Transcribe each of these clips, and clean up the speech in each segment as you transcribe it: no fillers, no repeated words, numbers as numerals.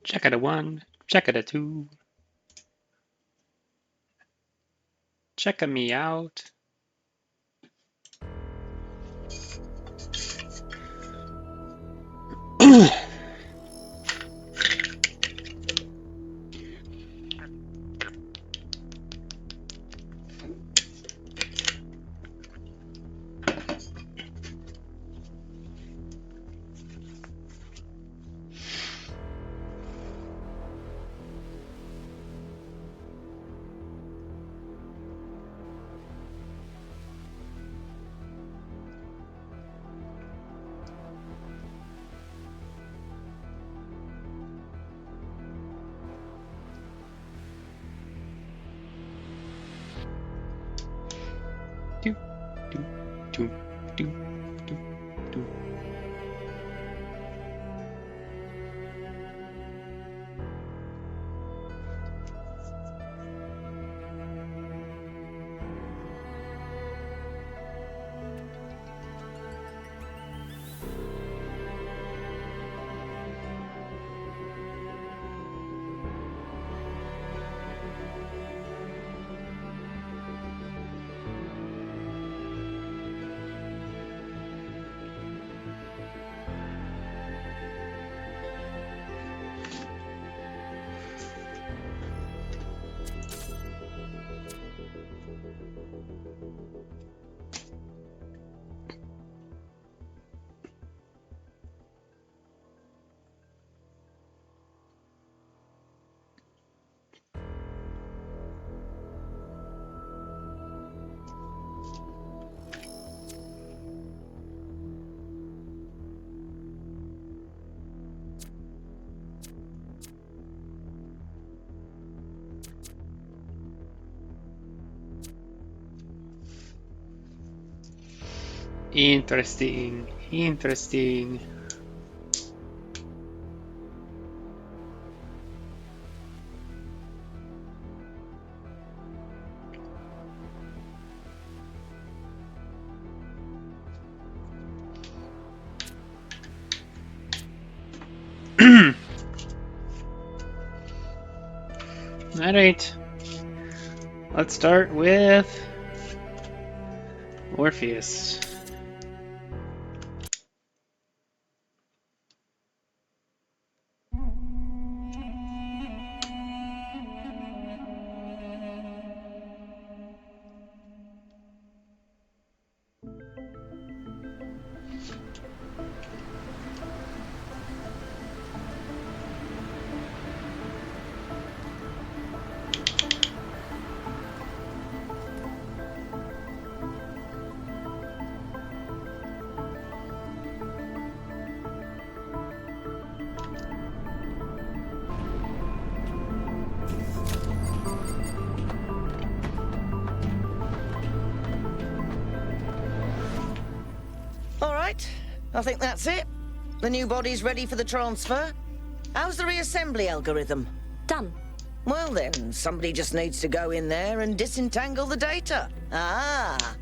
Check it a one, check it a two. Check me out. Do, do, do, do, do, do. Interesting, interesting. Alright, let's start with Orpheus. All right, I think that's it. The new body's ready for the transfer. How's the reassembly algorithm? Done. Well then, somebody just needs to go in there and disentangle the data. Ah,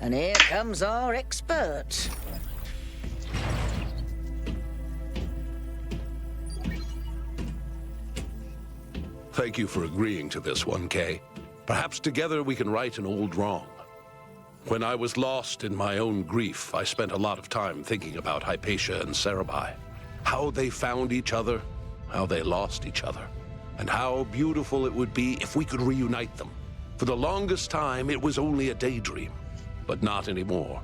and here comes our expert. Thank you for agreeing to this one, Kay. Perhaps together we can right an old wrong. When I was lost in my own grief, I spent a lot of time thinking about Hypatia and Cerebi. How they found each other, how they lost each other, and how beautiful it would be if we could reunite them. For the longest time, it was only a daydream, but not anymore.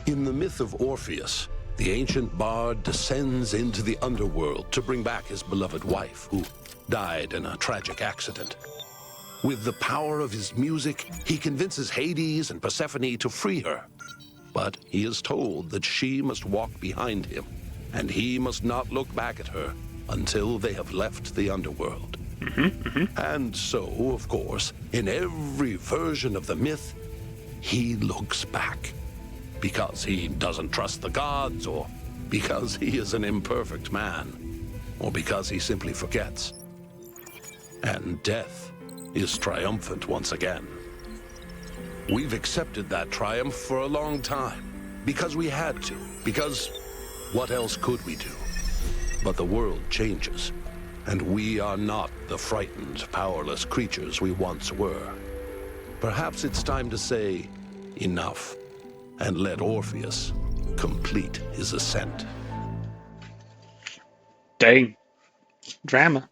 In the myth of Orpheus, the ancient bard descends into the underworld to bring back his beloved wife, who died in a tragic accident. With the power of his music, he convinces Hades and Persephone to free her. But he is told that she must walk behind him, and he must not look back at her until they have left the underworld. And so, of course, in every version of the myth, he looks back. Because he doesn't trust the gods, or because he is an imperfect man, or because he simply forgets. And death is triumphant once again. We've accepted that triumph for a long time, because we had to, because what else could we do? But the world changes. And we are not the frightened, powerless creatures we once were. Perhaps it's time to say enough and let Orpheus complete his ascent. Dang. Drama.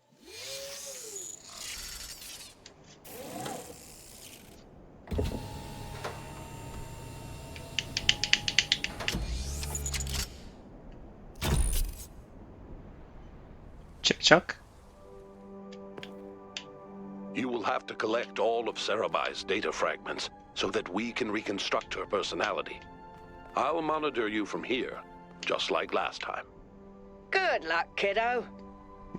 Chuck. You will have to collect all of Sarabai's data fragments so that we can reconstruct her personality. I'll monitor you from here, just like last time. Good luck, kiddo.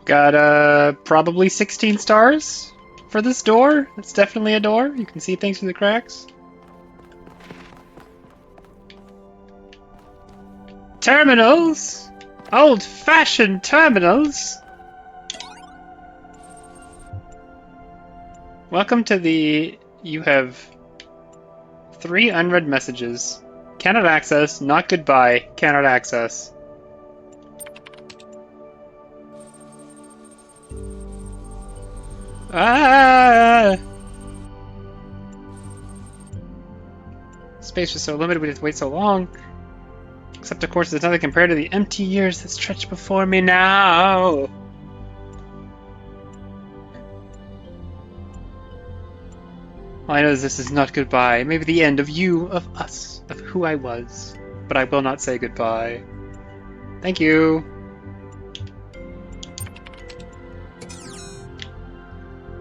Got probably 16 stars for this door. It's definitely a door. You can see things through the cracks. Terminals! Old-fashioned terminals! Welcome to the... You have 3 unread messages. Cannot access, not goodbye, cannot access. Ah! Space was so limited, we had to wait so long. Except, of course, there's nothing compared to the empty years that stretch before me now. All I know is this is not goodbye. Maybe the end of you, of us, of who I was. But I will not say goodbye. Thank you.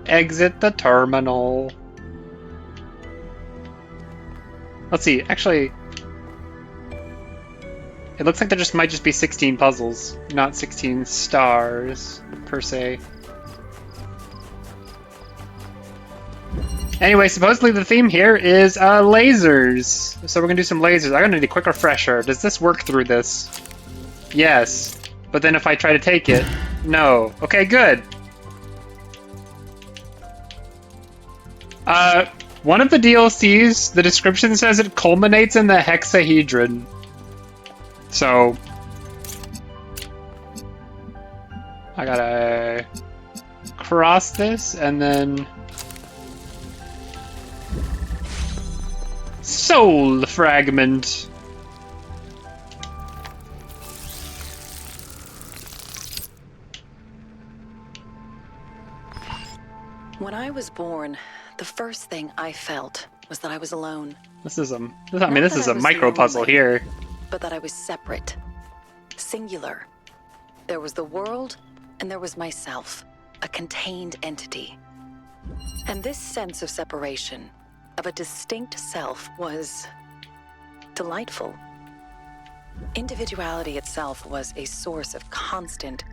Exit the terminal. Let's see, actually... It looks like there might just be 16 puzzles, not 16 stars, per se. Anyway, supposedly the theme here is lasers. So we're gonna do some lasers. I'm gonna need a quick refresher. Does this work through this? Yes. But then if I try to take it, no. Okay, good. One of the DLCs, the description says it culminates in the hexahedron. So... I gotta cross this and then... Soul fragment. When I was born, the first thing I felt was that I was alone. This is a micro puzzle here. But that I was separate, singular. There was the world, and there was myself, a contained entity. And this sense of separation, of a distinct self, was delightful. Individuality itself was a source of constant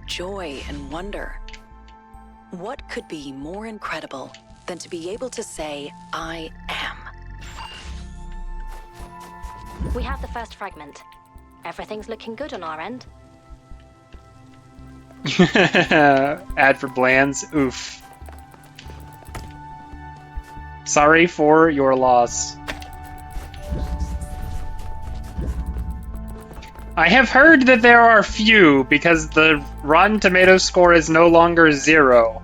joy and wonder. What could be more incredible than to be able to say, I am? We have the first fragment. Everything's looking good on our end. Ad for Bland's. Oof. Sorry for your loss. I have heard that there are few because the Rotten Tomatoes score is no longer 0.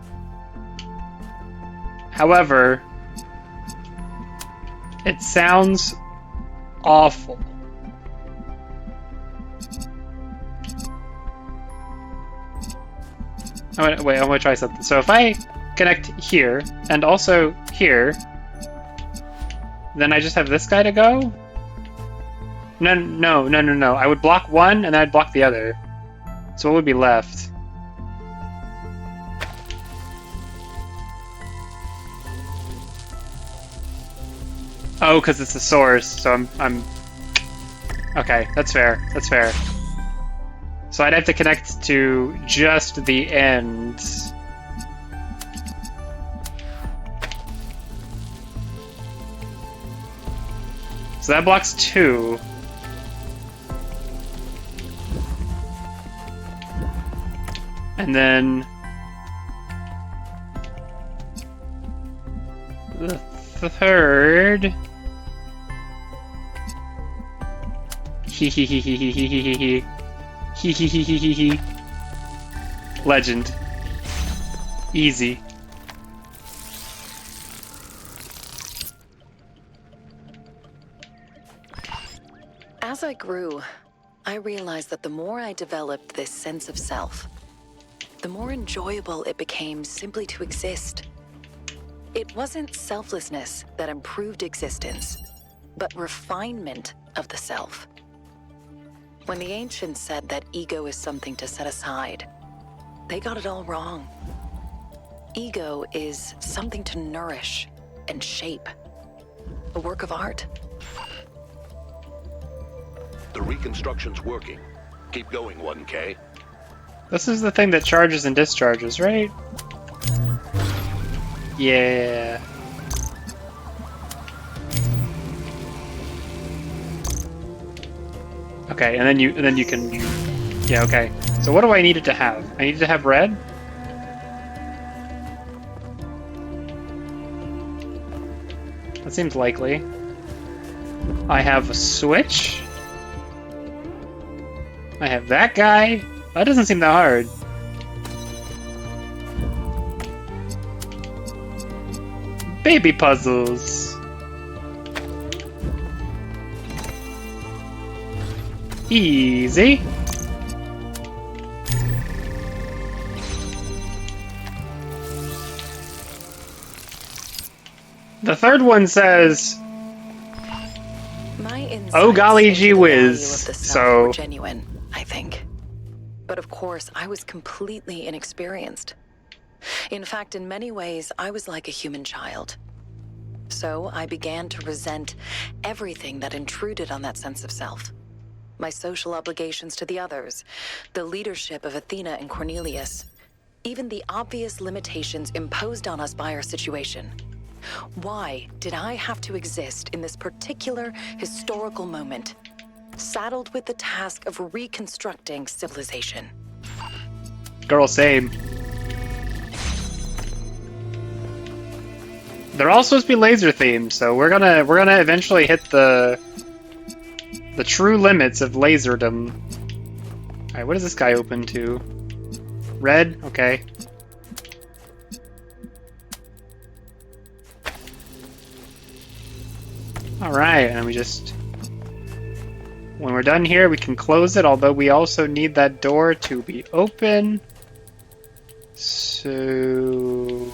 However, it sounds awful. I want to try something. So if I connect here and also here, then I just have this guy to go? No. I would block one and then I'd block the other. So what would be left? Oh, because it's the source, so I'm... Okay, that's fair. That's fair. So I'd have to connect to just the end. So that blocks 2. And then... the third... Legend. Easy. As I grew, I realized that the more I developed this sense of self, the more enjoyable it became simply to exist. It wasn't selflessness that improved existence, but refinement of the self. When the ancients said that ego is something to set aside, they got it all wrong. Ego is something to nourish and shape. A work of art. The reconstruction's working. Keep going, 1K. This is the thing that charges and discharges, right? Yeah. Okay, and then you can. Yeah. Okay. So what do I need it to have? I need it to have red. That seems likely. I have a switch. I have that guy. That doesn't seem that hard. Baby puzzles. Easy. The third one says, My "Oh golly insights gee into the value whiz." of the self So were genuine, I think. But of course, I was completely inexperienced. In fact, in many ways, I was like a human child. So I began to resent everything that intruded on that sense of self. My social obligations to the others, the leadership of Athena and Cornelius, even the obvious limitations imposed on us by our situation. Why did I have to exist in this particular historical moment, saddled with the task of reconstructing civilization? girl, same. They're all supposed to be laser themed, so we're gonna eventually hit the true limits of laserdom. All right, what is this guy open to? Red, okay. All right, and we just, when we're done here, we can close it. Although we also need that door to be open. So.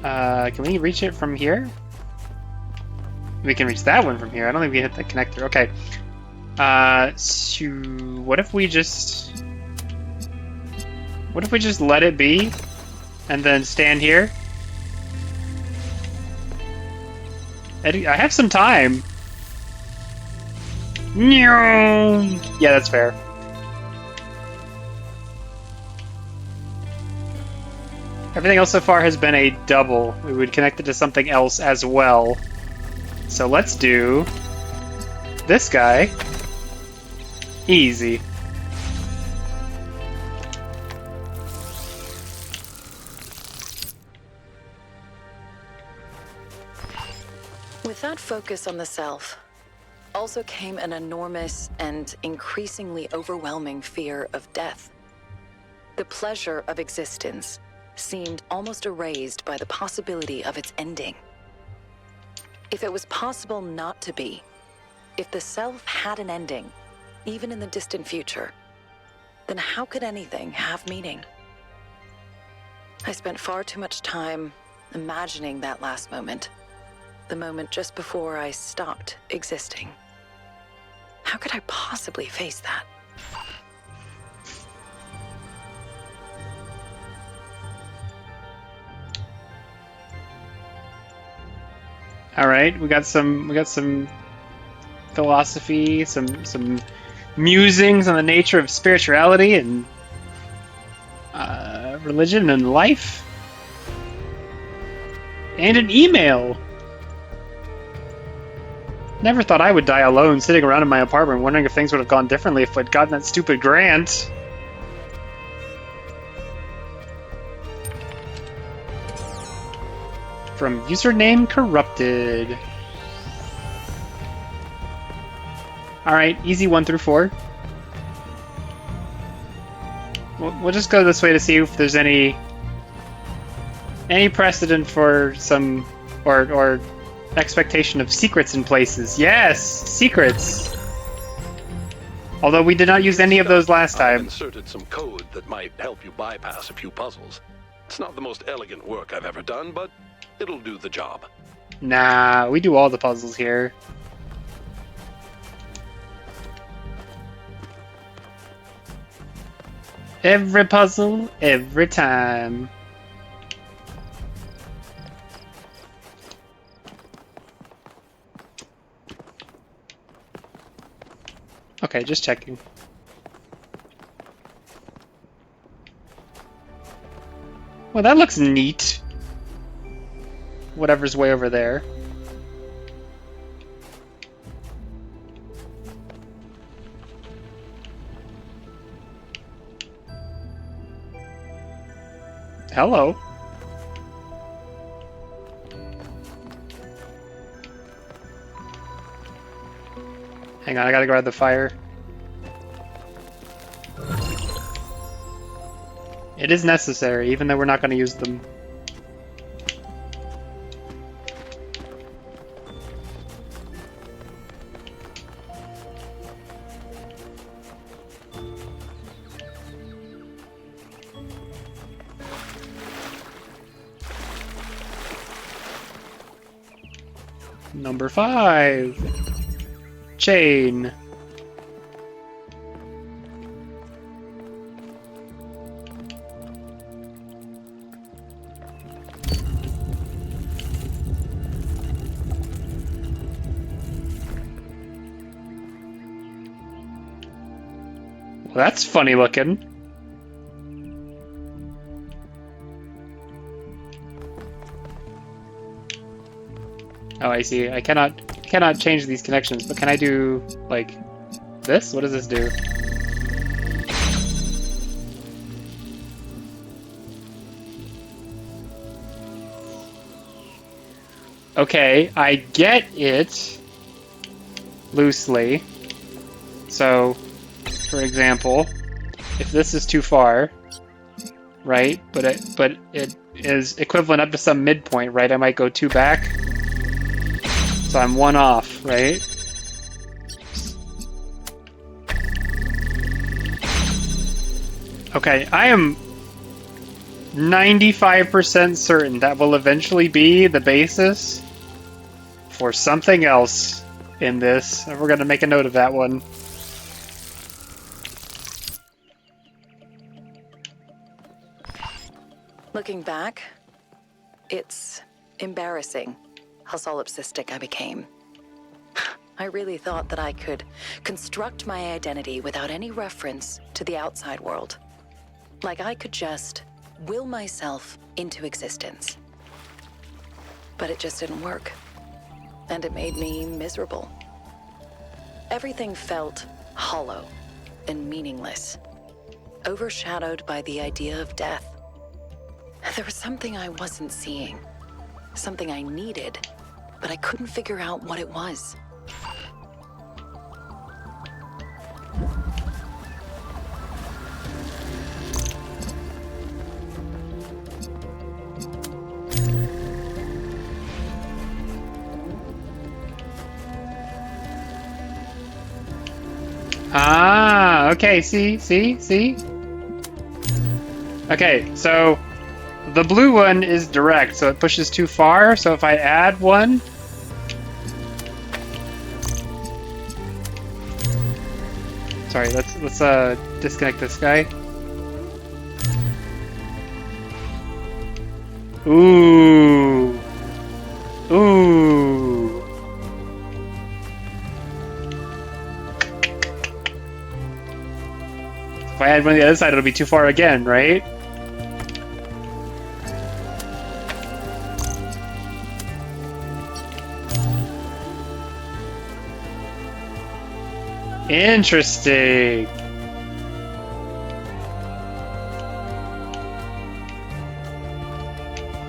Can we reach it from here? We can reach that one from here. I don't think we hit the connector. Okay. So what if we just let it be and then stand here? I have some time. Yeah, that's fair. Everything else so far has been a double. We would connect it to something else as well. So let's do this guy. Easy. With that focus on the self, also came an enormous and increasingly overwhelming fear of death. The pleasure of existence seemed almost erased by the possibility of its ending. If it was possible not to be, if the self had an ending, even in the distant future, then how could anything have meaning? I spent far too much time imagining that last moment, the moment just before I stopped existing. How could I possibly face that? All right, we got some philosophy, some musings on the nature of spirituality and religion and life, and an email. Never thought I would die alone, sitting around in my apartment, wondering if things would have gone differently if I'd gotten that stupid grant. From username corrupted. Alright, easy 1 through 4. We'll just go this way to see if there's any precedent for some or expectation of secrets in places. Yes, secrets. Although we did not use any of those last I've time. inserted some code that might help you bypass a few puzzles. It's not the most elegant work I've ever done, but it'll do the job. Nah, we do all the puzzles here. Every puzzle, every time. Okay, just checking. Well, that looks neat. Whatever's way over there. Hello. Hang on, I gotta grab the fire. It is necessary, even though we're not gonna use them. Number 5. Chain. Well, that's funny looking. Oh, I see. I cannot change these connections, but can I do, like, this? What does this do? Okay, I get it loosely. So, for example, if this is too far, right? But it is equivalent up to some midpoint, right? I might go 2 back. So I'm 1 off, right? Okay, I am 95% certain that will eventually be the basis for something else in this, and we're gonna make a note of that one. Looking back, it's embarrassing how solipsistic I became. I really thought that I could construct my identity without any reference to the outside world. Like I could just will myself into existence. But it just didn't work. And it made me miserable. Everything felt hollow and meaningless, overshadowed by the idea of death. There was something I wasn't seeing, something I needed, but I couldn't figure out what it was. Ah, okay, see? Okay, so the blue one is direct, so it pushes too far, so if I add one... Sorry, let's disconnect this guy. Ooh. Ooh. If I add one on the other side, it'll be too far again, right? Interesting.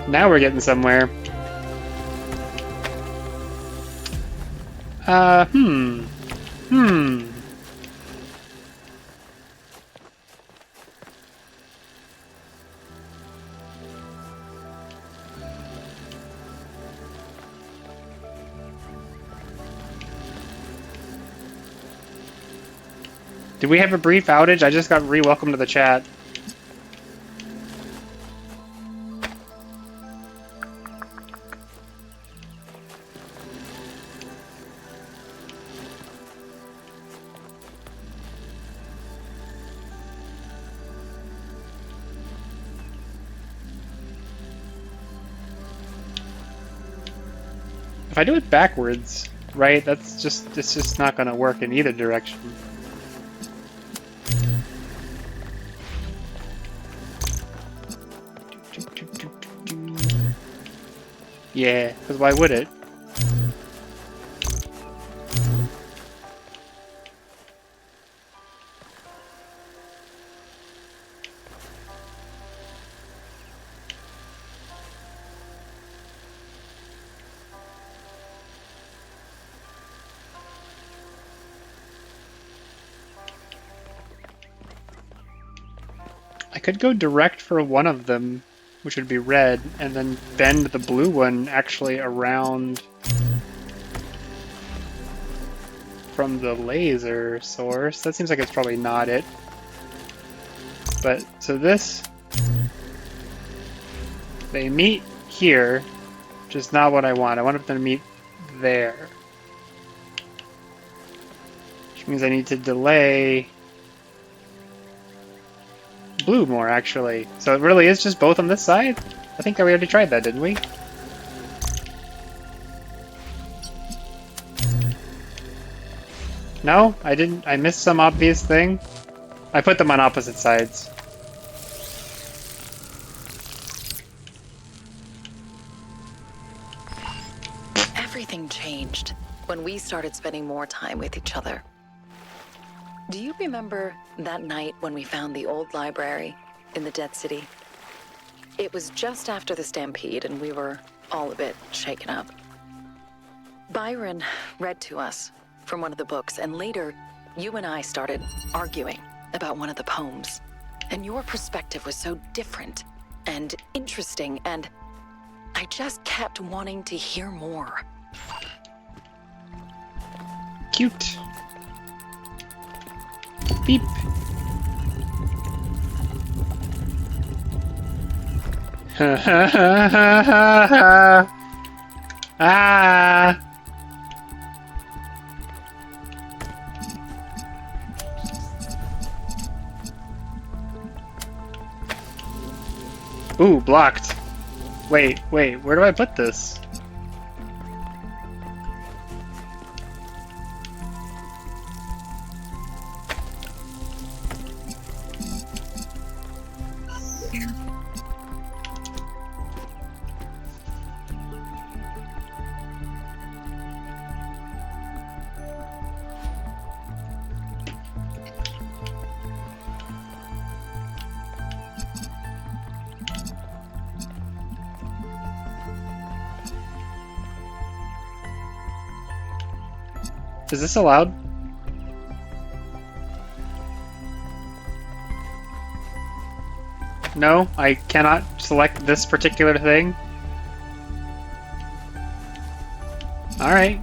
Now we're getting somewhere. Did we have a brief outage? I just got re-welcomed to the chat. If I do it backwards, right, it's just not gonna work in either direction. Yeah, because why would it? I could go direct for one of them, which would be red, and then bend the blue one actually around from the laser source. That seems like it's probably not it. But, so this, they meet here, which is not what I want. I want them to meet there. Which means I need to delay blue more, actually. So it really is just both on this side? I think we already tried that, didn't we? No? I didn't? I missed some obvious thing? I put them on opposite sides. Everything changed when we started spending more time with each other. Do you remember that night when we found the old library in the Dead City? It was just after the stampede and we were all a bit shaken up. Byron read to us from one of the books, and later you and I started arguing about one of the poems. And your perspective was so different and interesting, and I just kept wanting to hear more. Cute. Beep. Ha ha ha ha ha. Ah. Ooh, blocked. Wait, where do I put this? Is this allowed? No, I cannot select this particular thing. Alright.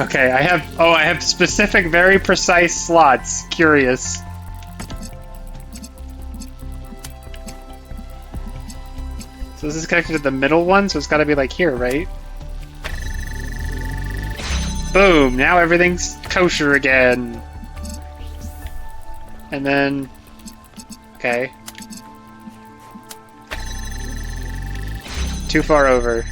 Okay, I have specific, very precise slots. Curious. So this is connected to the middle one, so it's gotta be like here, right? Boom! Now everything's kosher again. And then... okay. Too far over.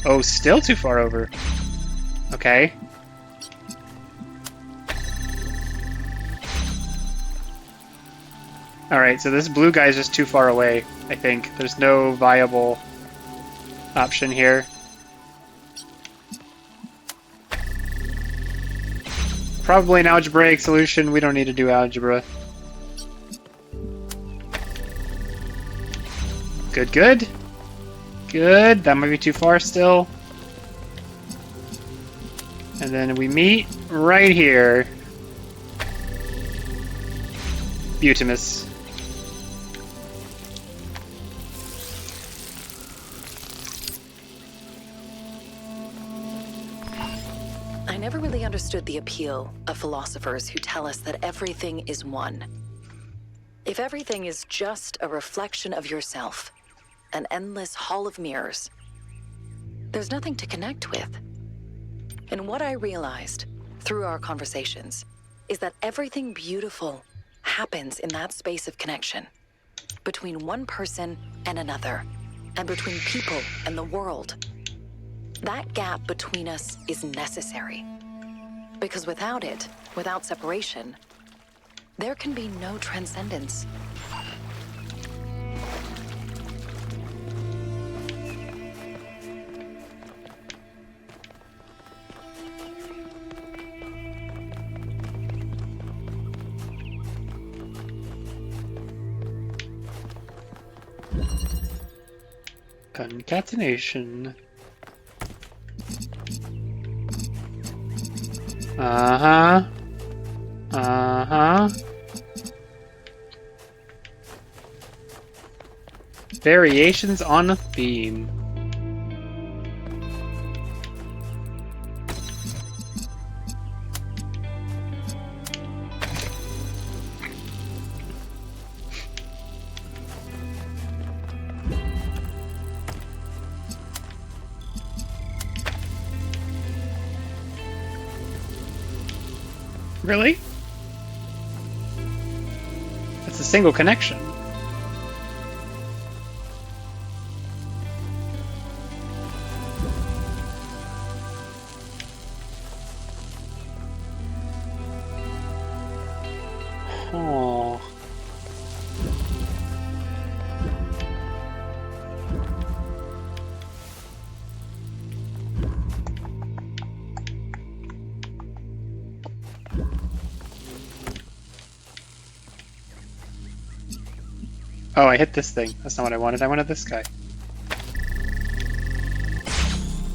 Oh, still too far over. Okay. Alright, so this blue guy is just too far away, I think. There's no viable option here. Probably an algebraic solution. We don't need to do algebra. Good, good. Good. That might be too far still. And then we meet right here. Butamus. never really understood the appeal of philosophers who tell us that everything is one. If everything is just a reflection of yourself, an endless hall of mirrors, there's nothing to connect with. And what I realized through our conversations is that everything beautiful happens in that space of connection between one person and another, and between people and the world. That gap between us is necessary. Because without it, without separation, there can be no transcendence. Concatenation. Uh-huh. Uh-huh. Variations on a theme. Really? That's a single connection. Oh. Oh, I hit this thing. That's not what I wanted. I wanted this guy.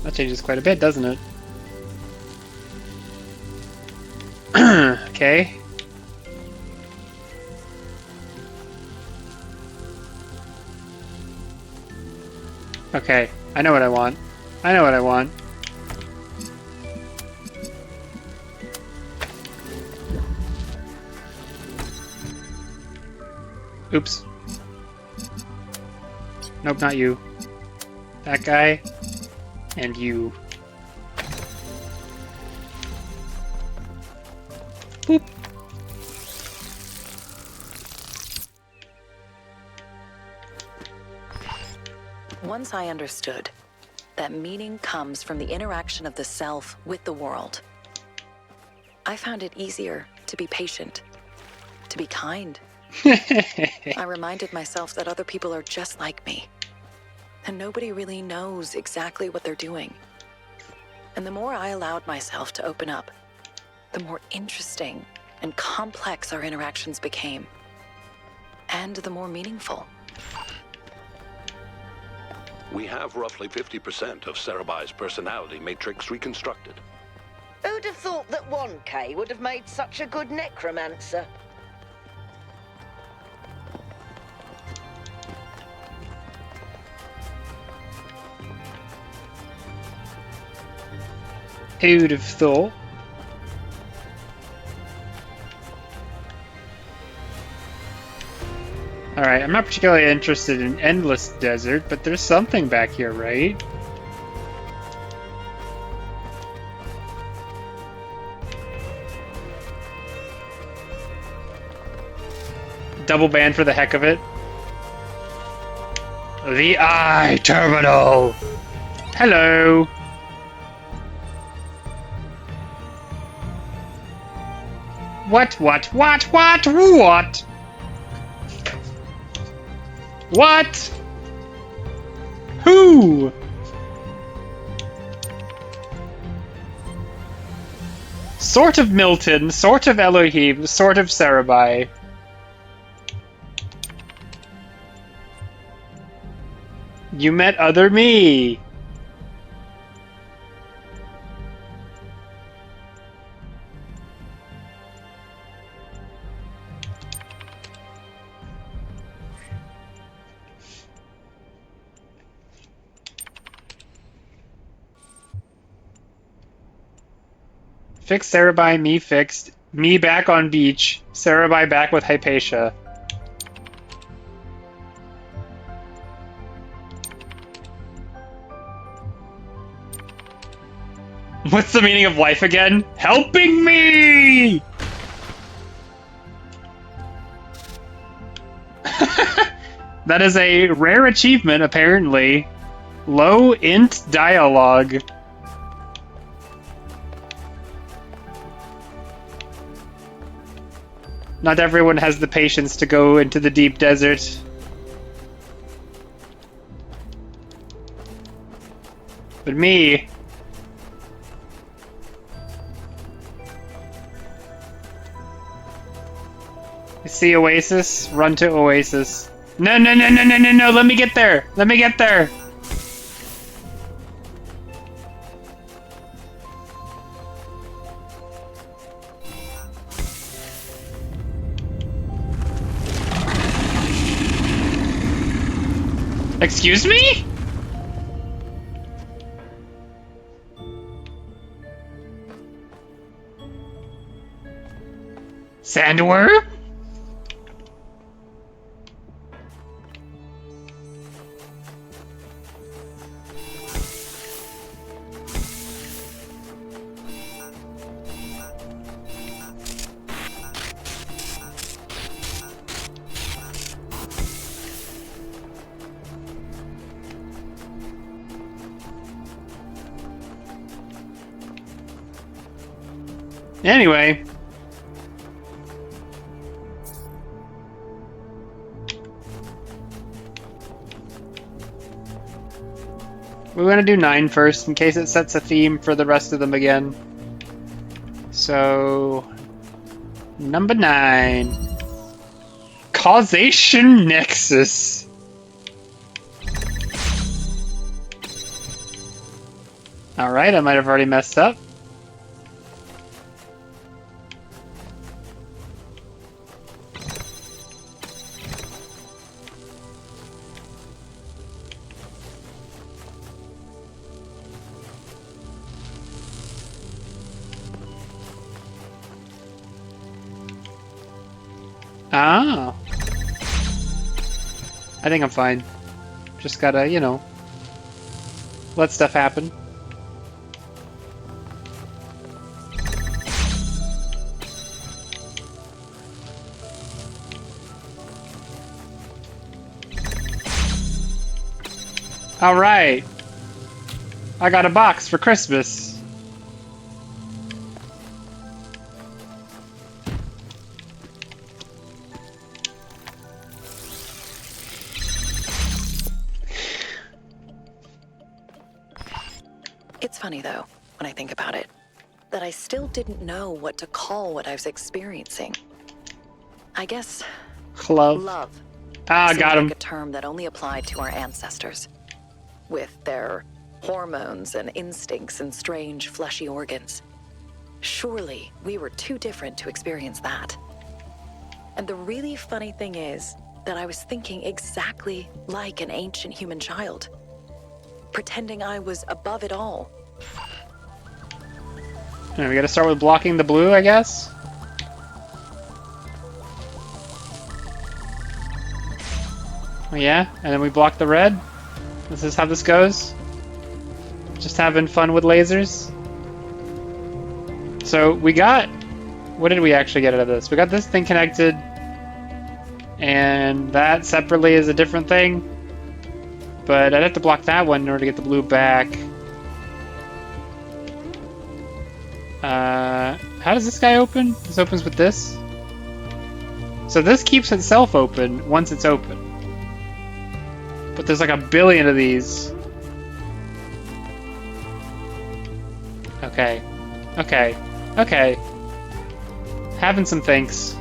That changes quite a bit, doesn't it? Okay. Okay, I know what I want. I know what I want. Oops. Nope, not you. That guy. And you. Boop. Once I understood that meaning comes from the interaction of the self with the world, I found it easier to be patient, to be kind. I reminded myself that other people are just like me, and nobody really knows exactly what they're doing. And the more I allowed myself to open up, the more interesting and complex our interactions became, and the more meaningful. We have roughly 50% of Sarabai's personality matrix reconstructed. Who'd have thought that 1K would have made such a good necromancer? Who'd have thought? Alright, I'm not particularly interested in Endless Desert, but there's something back here, right? Double band for the heck of it. The Eye Terminal! Hello! What? What? Who? Sort of Milton, sort of Elohim, sort of Sarabai. You met other me. Fixed, Cerebi, me fixed. Me back on beach. Cerebi back with Hypatia. What's the meaning of life again? Helping me! That is a rare achievement, apparently. Low int dialogue. Not everyone has the patience to go into the deep desert. But me... You see Oasis? Run to Oasis. No, no, no, no, no, no, no, let me get there! Let me get there! Excuse me? Sandworm? Anyway. We want to do 9 first, in case it sets a theme for the rest of them again. So... Number 9. Causation Nexus. Alright, I might have already messed up. Ah. I think I'm fine. Just gotta, you know, let stuff happen. Alright. I got a box for Christmas. It's funny, though, when I think about it, that I still didn't know what to call what I was experiencing. I guess... Love. Love. Ah, seemed got him. like a term that only applied to our ancestors. With their hormones and instincts and strange fleshy organs. Surely, we were too different to experience that. And the really funny thing is that I was thinking exactly like an ancient human child. Pretending I was above it all. Alright, we gotta start with blocking the blue, I guess? Oh, yeah? And then we block the red? This is how this goes? Just having fun with lasers? So, we got... What did we actually get out of this? We got this thing connected. And that separately is a different thing. But I'd have to block that one in order to get the blue back. How does this guy open? This opens with this? So this keeps itself open once it's open. But there's like a billion of these. Okay. Okay. Okay. Having some thinks.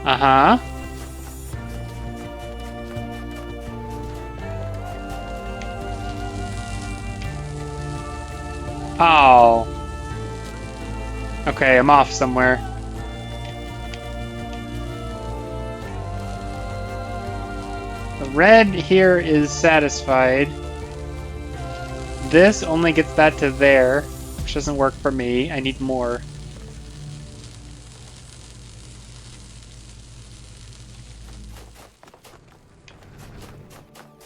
Uh-huh. Oh. Okay, I'm off somewhere. The red here is satisfied. this only gets that to there, which doesn't work for me. I need more.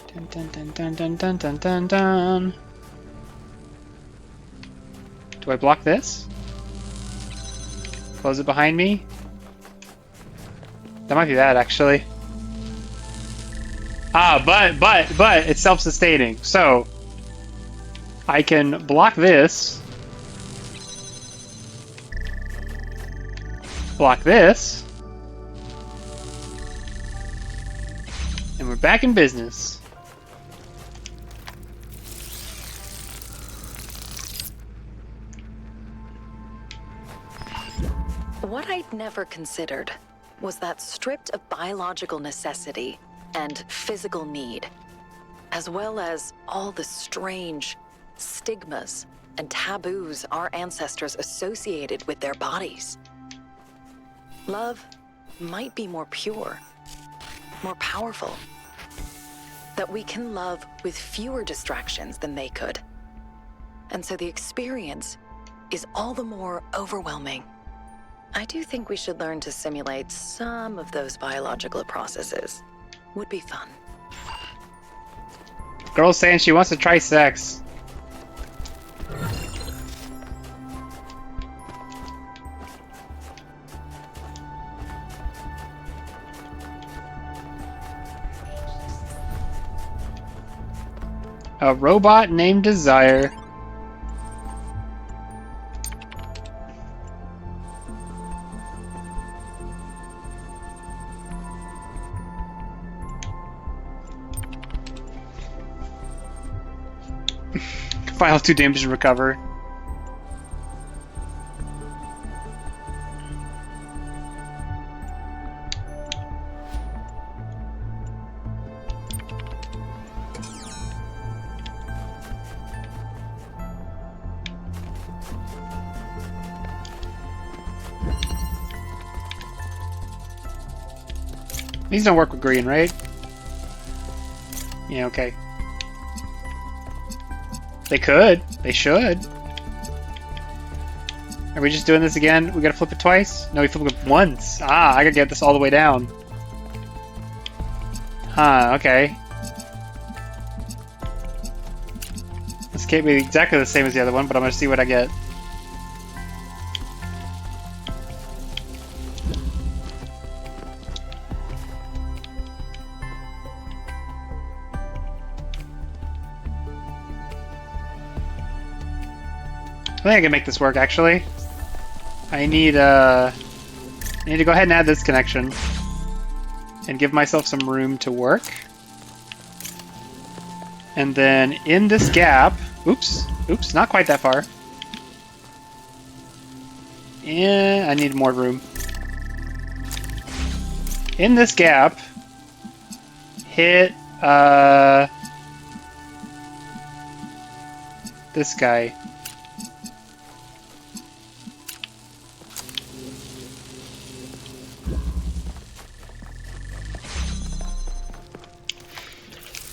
Dun dun dun dun dun dun dun dun dun. Do I block this? Close it behind me? That might be bad, actually. Ah, but it's self-sustaining, so I can block this, block this, and we're back in business. What I'd never considered was that stripped of biological necessity and physical need, as well as all the strange stigmas and taboos our ancestors associated with their bodies, love might be more pure, more powerful, that we can love with fewer distractions than they could. And so the experience is all the more overwhelming. I do think we should learn to simulate some of those biological processes. Would be fun. Girl's saying she wants to try sex. A robot named Desire. File 2 damage to recover. These don't work with green, right? Yeah, okay. They could. They should. Are we just doing this again? We gotta flip it twice? No, we flip it once. Ah, I gotta get this all the way down. Huh, okay. This can't be exactly the same as the other one, but I'm gonna see what I get. I think I can make this work, actually. I need to go ahead and add this connection and give myself some room to work. And then in this gap, oops, not quite that far. Yeah, I need more room. In this gap, hit this guy.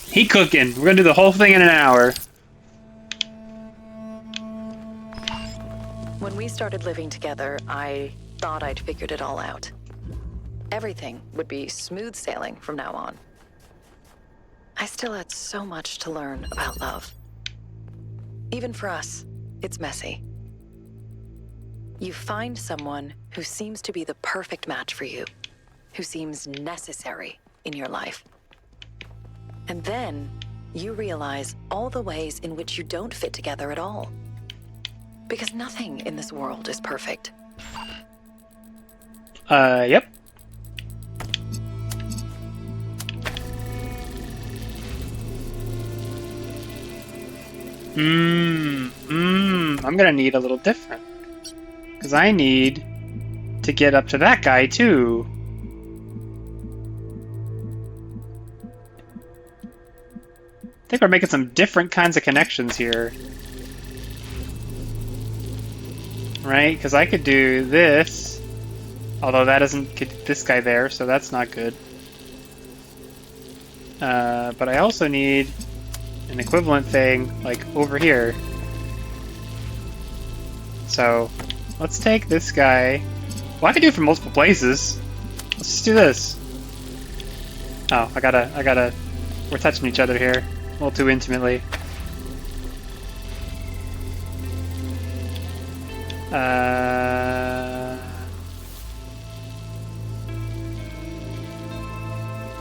He cooking. We're gonna do the whole thing in an hour. When we started living together, I thought I'd figured it all out. Everything would be smooth sailing from now on. I still had so much to learn about love. Even for us, it's messy. You find someone who seems to be the perfect match for you, who seems necessary in your life. And then you realize all the ways in which you don't fit together at all. Because nothing in this world is perfect. Yep. I'm gonna need a little different. Because I need to get up to that guy, too. I think we're making some different kinds of connections here. Right? Because I could do this, although that doesn't get this guy there, so that's not good. But I also need an equivalent thing, like, over here. So, let's take this guy. Well, I can do it from multiple places. Let's just do this. Oh, I gotta... We're touching each other here. A little too intimately.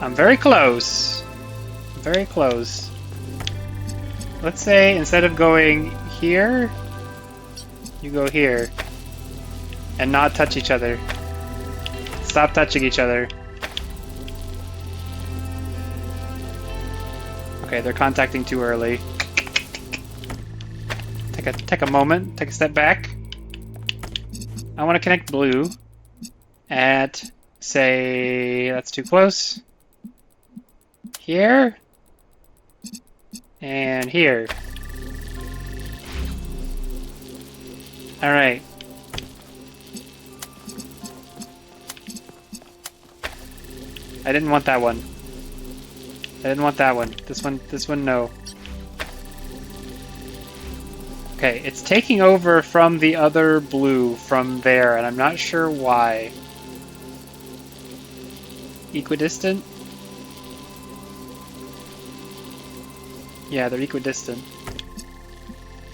I'm very close. Very close. Let's say instead of going here, you go here. And not touch each other. Stop touching each other. Okay, they're contacting too early. Take a moment, take a step back. I want to connect blue at, say, that's too close. Here. And here. Alright. I didn't want that one. I didn't want that one. This one, no. Okay, it's taking over from the other blue from there, and I'm not sure why. Equidistant? Yeah, they're equidistant.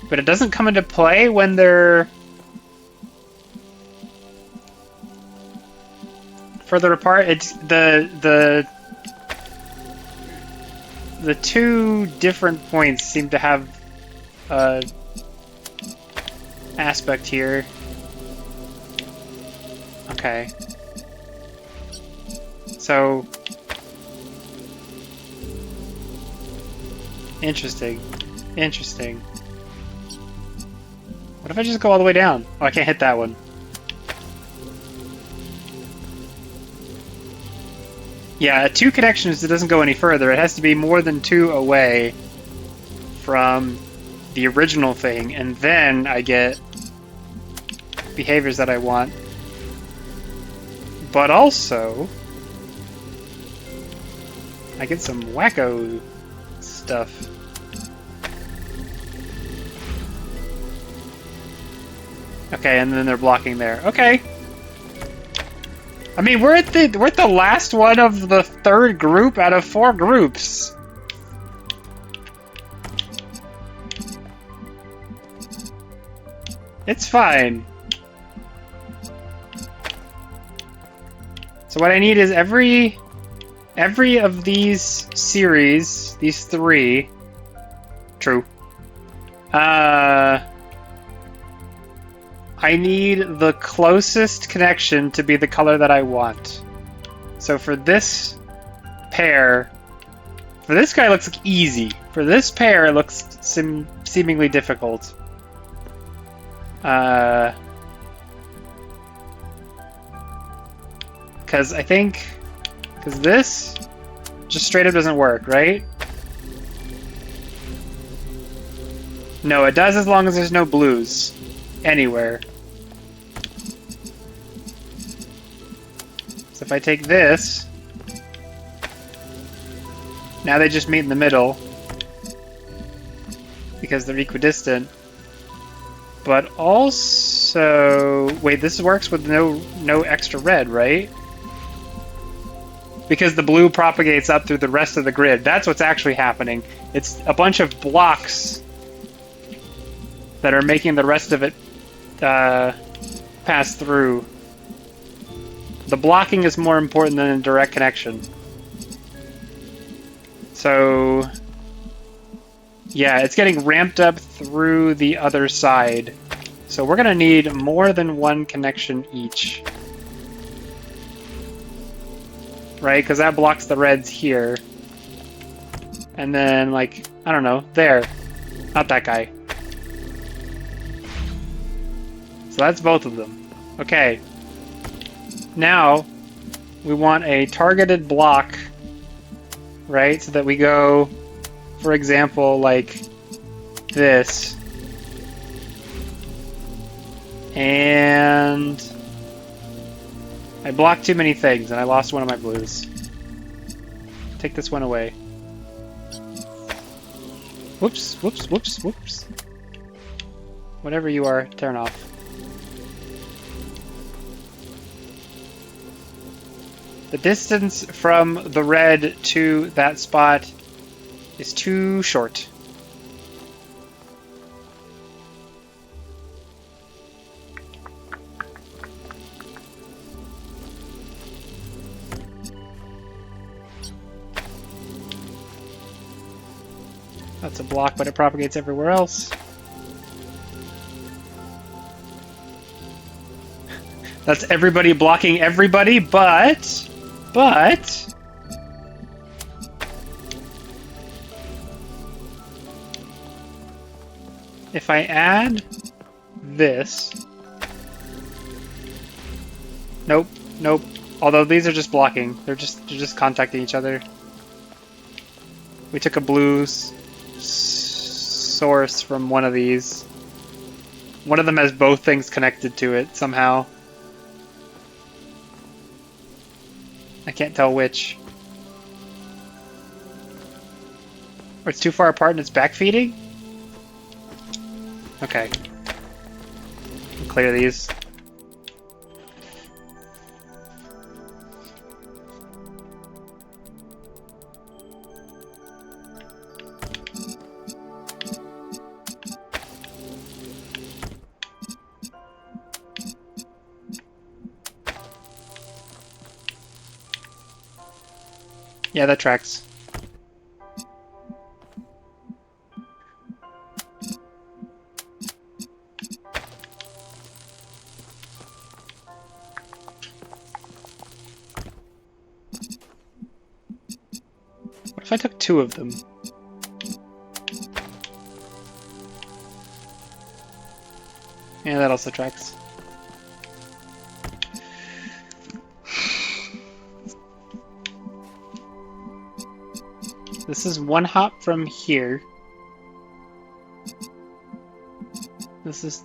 But it doesn't come into play when they're further apart. It's the two different points seem to have aspect here. Okay. So interesting. Interesting. What if I just go all the way down? Oh, I can't hit that one. Yeah, 2 connections, it doesn't go any further. It has to be more than 2 away from the original thing, and then I get behaviors that I want. But also, I get some wacko stuff. Okay, and then they're blocking there. Okay. I mean, we're at the last one of the 3rd group out of 4 groups. It's fine. So what I need is every of these series, these 3, true. I need the closest connection to be the color that I want. So for this pair, for this guy it looks like easy. For this pair it looks seemingly difficult. Because I think, because this just straight up doesn't work, right? No, it does as long as there's no blues anywhere. So if I take this, now they just meet in the middle because they're equidistant. But also, wait, this works with no extra red, right? Because the blue propagates up through the rest of the grid. That's what's actually happening. It's a bunch of blocks that are making the rest of it pass through. The blocking is more important than a direct connection. So, yeah, it's getting ramped up through the other side. So we're gonna need more than 1 connection each. Right, because that blocks the reds here. And then, like, I don't know, there. Not that guy. So that's both of them. Okay. Now, we want a targeted block, right? So that we go, for example, like this. And I blocked too many things and I lost one of my blues. Take this one away. Whoops, whoops, whoops, whoops. Whatever you are, turn off. The distance from the red to that spot is too short. That's a block, but it propagates everywhere else. That's everybody blocking everybody, but... if I add this... Nope, nope. Although these are just blocking. They're just contacting each other. We took a blue source from one of these. One of them has both things connected to it somehow. I can't tell which. Or it's too far apart and it's backfeeding? Okay. I'll clear these. Yeah, that tracks. What if I took two of them? Yeah, that also tracks. This is one hop from here. This is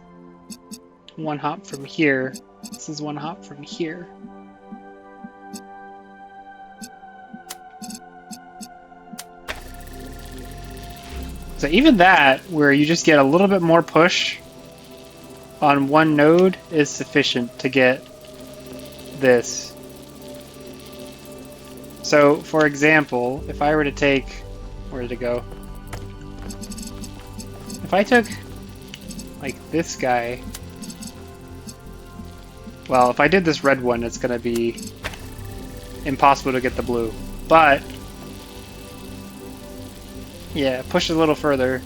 one hop from here. This is one hop from here. So even that, where you just get a little bit more push on one node, is sufficient to get this. So, for example, if I were to take... Where did it go? If I took, like, this guy... Well, if I did this red one, it's gonna be impossible to get the blue. But... yeah, push it a little further.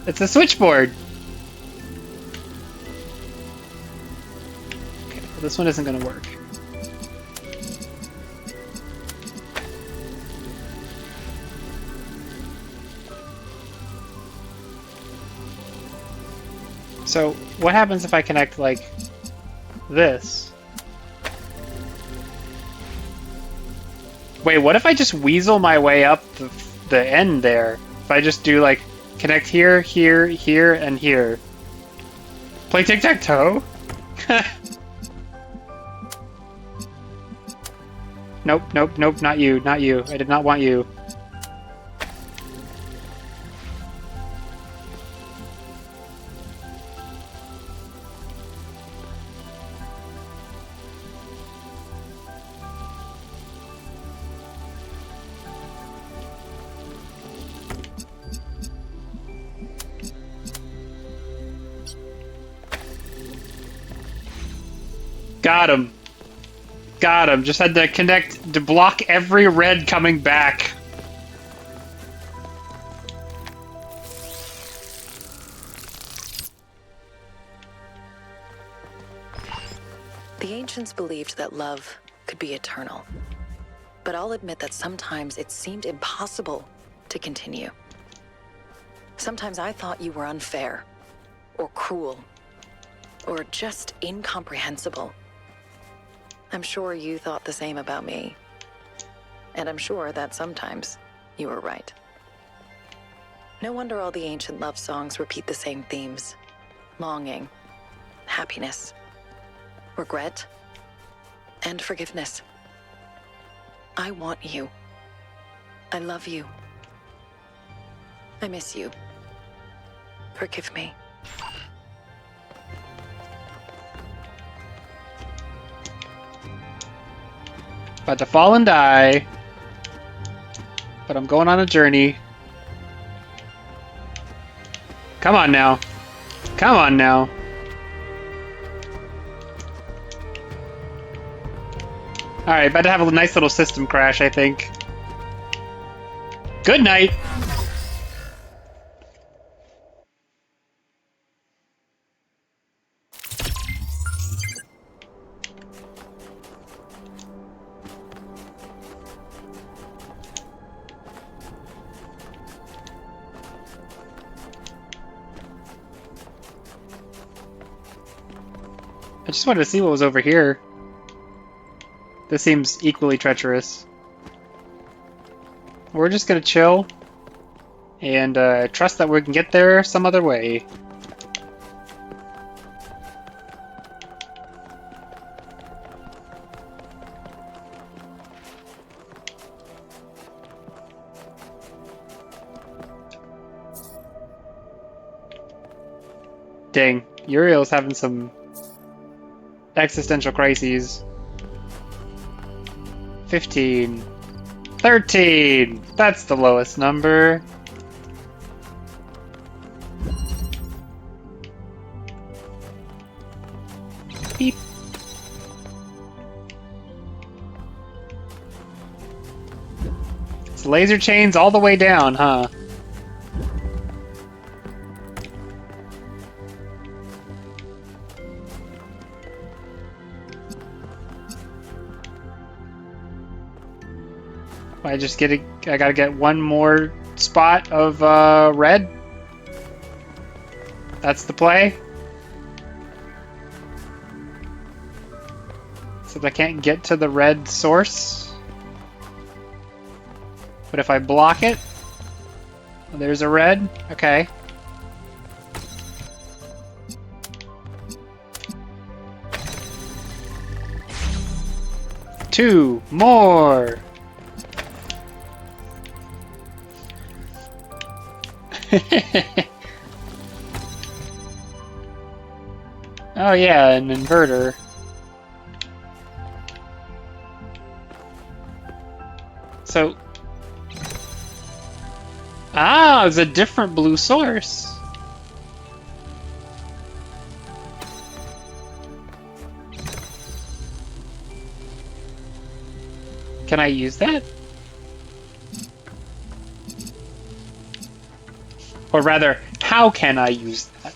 It's a switchboard! Okay, well, this one isn't gonna work. So, what happens if I connect, like, this? Wait, what if I just weasel my way up the end there? If I just do, like, connect here, here, here, and here. Play tic-tac-toe? Nope, nope, nope, not you, not you. I did not want you. Got him. Got him. Just had to connect to block every red coming back. The ancients believed that love could be eternal. But I'll admit that sometimes it seemed impossible to continue. Sometimes I thought you were unfair, or cruel, or just incomprehensible. I'm sure you thought the same about me. And I'm sure that sometimes you were right. No wonder all the ancient love songs repeat the same themes. Longing, happiness, regret, and forgiveness. I want you. I love you. I miss you. Forgive me. About to fall and die. But I'm going on a journey. Come on now. Come on now. Alright, about to have a nice little system crash, I think. Good night! I just wanted to see what was over here. This seems equally treacherous. We're just gonna chill and trust that we can get there some other way. Dang, Uriel's having some existential crises. 15. 13! That's the lowest number. Beep. It's laser chains all the way down, huh? I gotta get one more spot of red. That's the play. Except I can't get to the red source. But if I block it, well, there's a red. Okay. Two more. Oh yeah, an inverter. So... Ah, it's a different blue source. Can I use that? Or rather, how can I use that?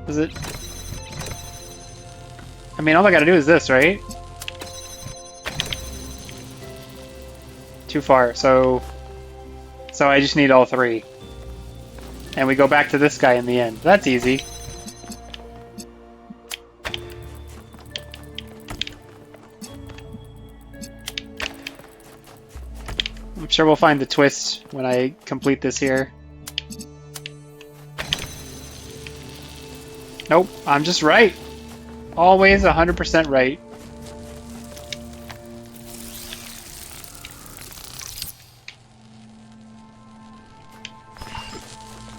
Is it? I mean, all I gotta do is this, right? Too far, so I just need all three. And we go back to this guy in the end. That's easy. I'm sure we'll find the twist when I complete this here. Nope, I'm just right. Always 100% right.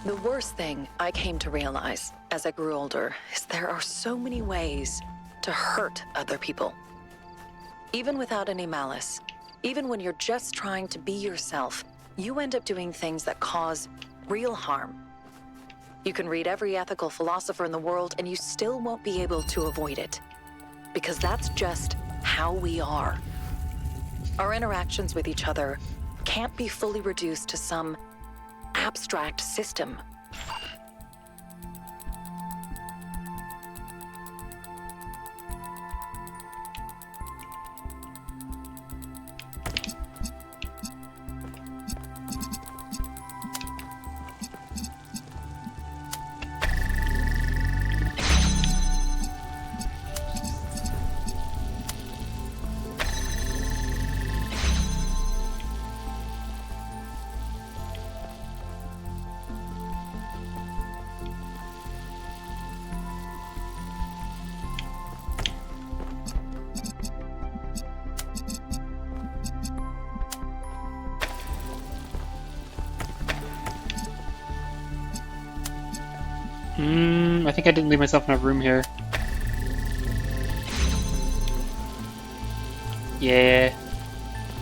The worst thing I came to realize as I grew older is there are so many ways to hurt other people. Even without any malice, even when you're just trying to be yourself, you end up doing things that cause real harm. You can read every ethical philosopher in the world and you still won't be able to avoid it. Because that's just how we are. Our interactions with each other can't be fully reduced to some abstract system. I think I didn't leave myself enough room here. Yeah.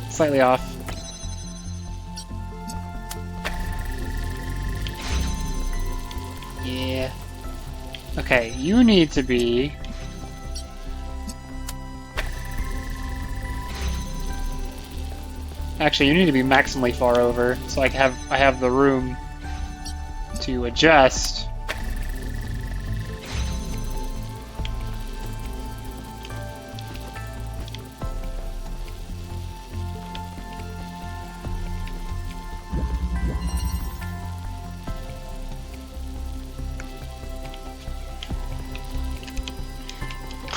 Slightly off. Yeah. Okay, you need to be... Actually, you need to be maximally far over, so I have the room to adjust.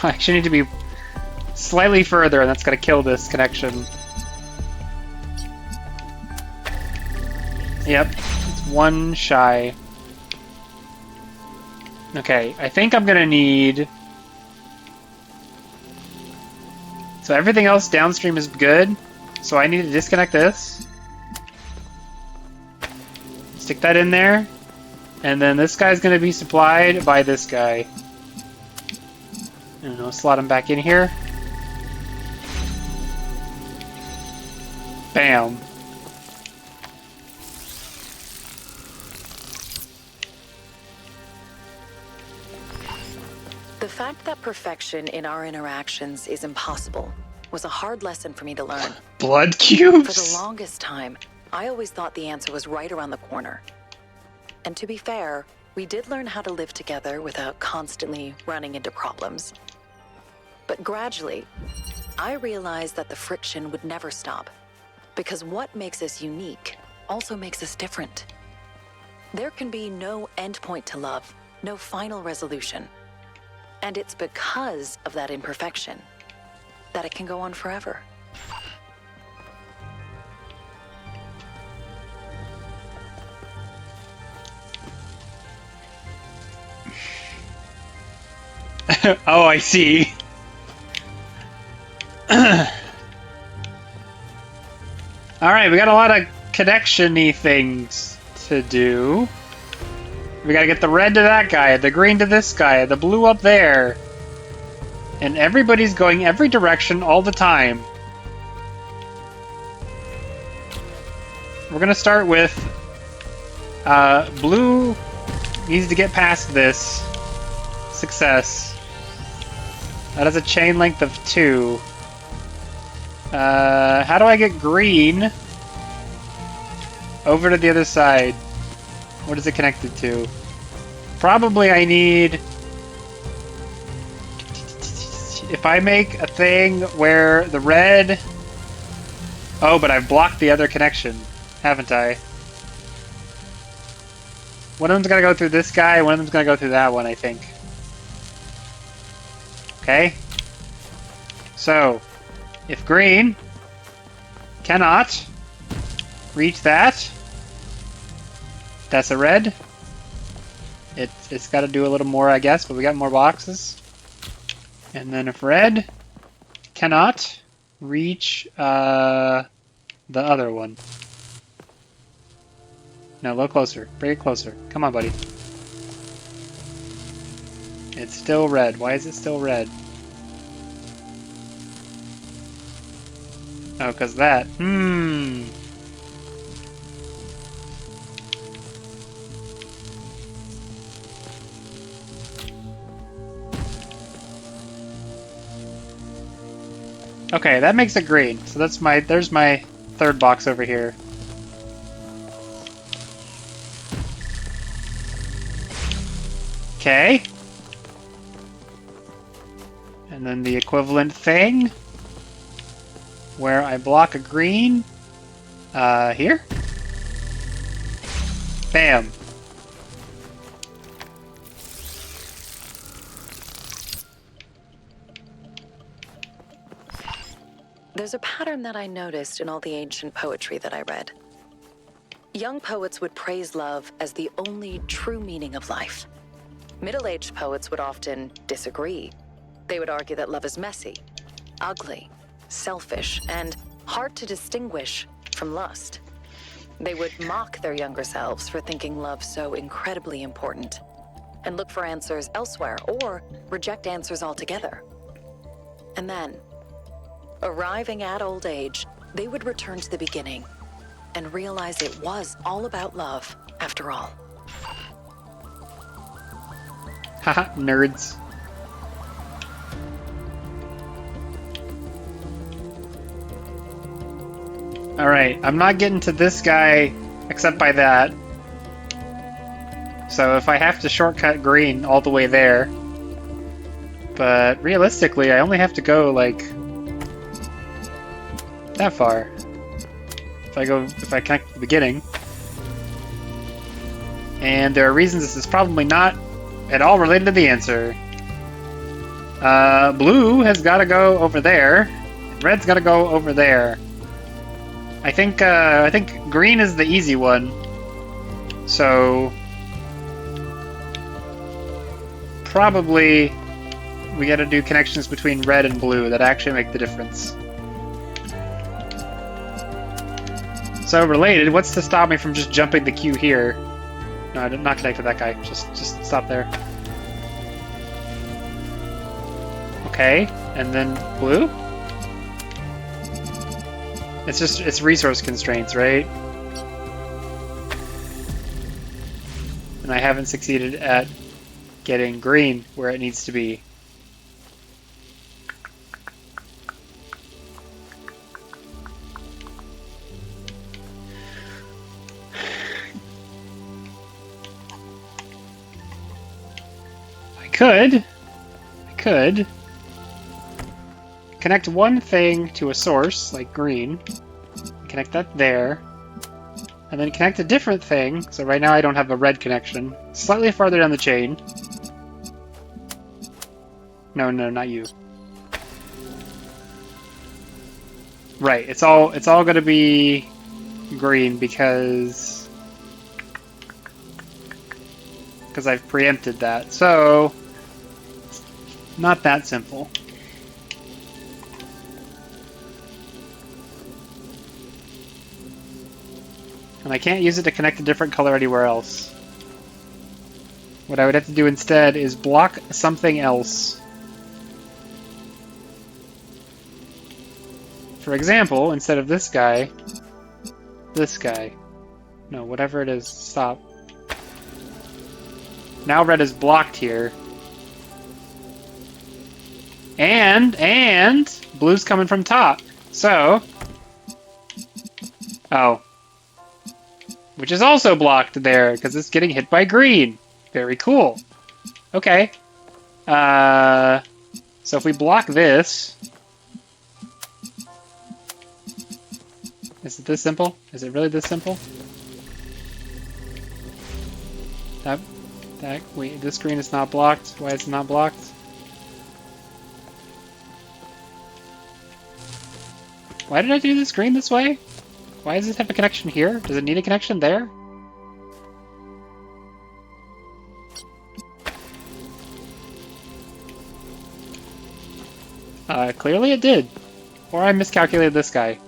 I actually need to be slightly further, and that's gonna kill this connection. Yep, it's one shy. Okay, I think I'm gonna need... So everything else downstream is good, so I need to disconnect this. Stick that in there, and then this guy's gonna be supplied by this guy. And I'll slot him back in here. Bam. The fact that perfection in our interactions is impossible was a hard lesson for me to learn. Blood For cubes? the longest time, I always thought the answer was right around the corner. And to be fair, we did learn how to live together without constantly running into problems. But gradually, I realized that the friction would never stop, because what makes us unique also makes us different. There can be no endpoint to love, no final resolution. And it's because of that imperfection that it can go on forever. Oh, I see. Alright, we got a lot of connection-y things to do. We gotta get the red to that guy, the green to this guy, the blue up there. And everybody's going every direction all the time. We're gonna start with... blue needs to get past this. Success. That is a chain length of 2. How do I get green over to the other side? What is it connected to? Probably I need... If I make a thing where the red... Oh, but I've blocked the other connection, haven't I? One of them's gonna go through this guy, one of them's gonna go through that one, I think. Okay? So, if green cannot reach that, that's a red. It's got to do a little more, I guess, but we got more boxes. And then if red cannot reach the other one. No, a little closer. Bring it closer. Come on, buddy. It's still red. Why is it still red? Oh, 'cause that. Okay, that makes it green. So that's there's my third box over here. Okay. And then the equivalent thing where I block a green here. Bam. There's a pattern that I noticed in all the ancient poetry that I read. Young poets would praise love as the only true meaning of life. Middle-aged poets would often disagree. They would argue that love is messy, ugly, selfish, and hard to distinguish from lust. They would mock their younger selves for thinking love so incredibly important. and look for answers elsewhere, or reject answers altogether. And then, arriving at old age, they would return to the beginning and realize it was all about love, after all. Haha, nerds. Alright, I'm not getting to this guy except by that. So if I have to shortcut green all the way there, but realistically I only have to go like that far. If I connect to the beginning. And there are reasons this is probably not at all related to the answer. Blue has got to go over there. Red's got to go over there. I think green is the easy one. So probably we got to do connections between red and blue that actually make the difference. So related, what's to stop me from just jumping the queue here? No, I did not connect with that guy. Just stop there. Okay, and then blue? It's resource constraints, right? And I haven't succeeded at getting green where it needs to be. I could connect one thing to a source, like green, connect that there, and then connect a different thing, so right now I don't have a red connection, slightly farther down the chain. No, not you. Right, it's all gonna be green because I've preempted that, so not that simple. And I can't use it to connect a different color anywhere else. What I would have to do instead is block something else. For example, instead of this guy, this guy. No, whatever it is, stop. Now red is blocked here. And blue's coming from top. So, oh. Which is also blocked there, because it's getting hit by green. Very cool. Okay. So if we block this... Is it this simple? Is it really this simple? Wait, this green is not blocked. Why is it not blocked? Why did I do this green this way? Why does it have a connection here? Does it need a connection there? Clearly it did. Or I miscalculated this guy.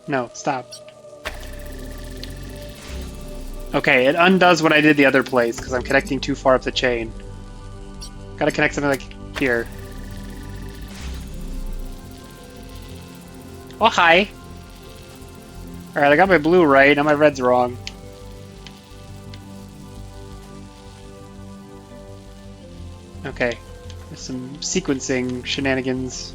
No, stop. Okay, it undoes what I did the other place, because I'm connecting too far up the chain. Gotta connect something like here. Oh, hi! Alright, I got my blue right, now my red's wrong. Okay, there's some sequencing shenanigans.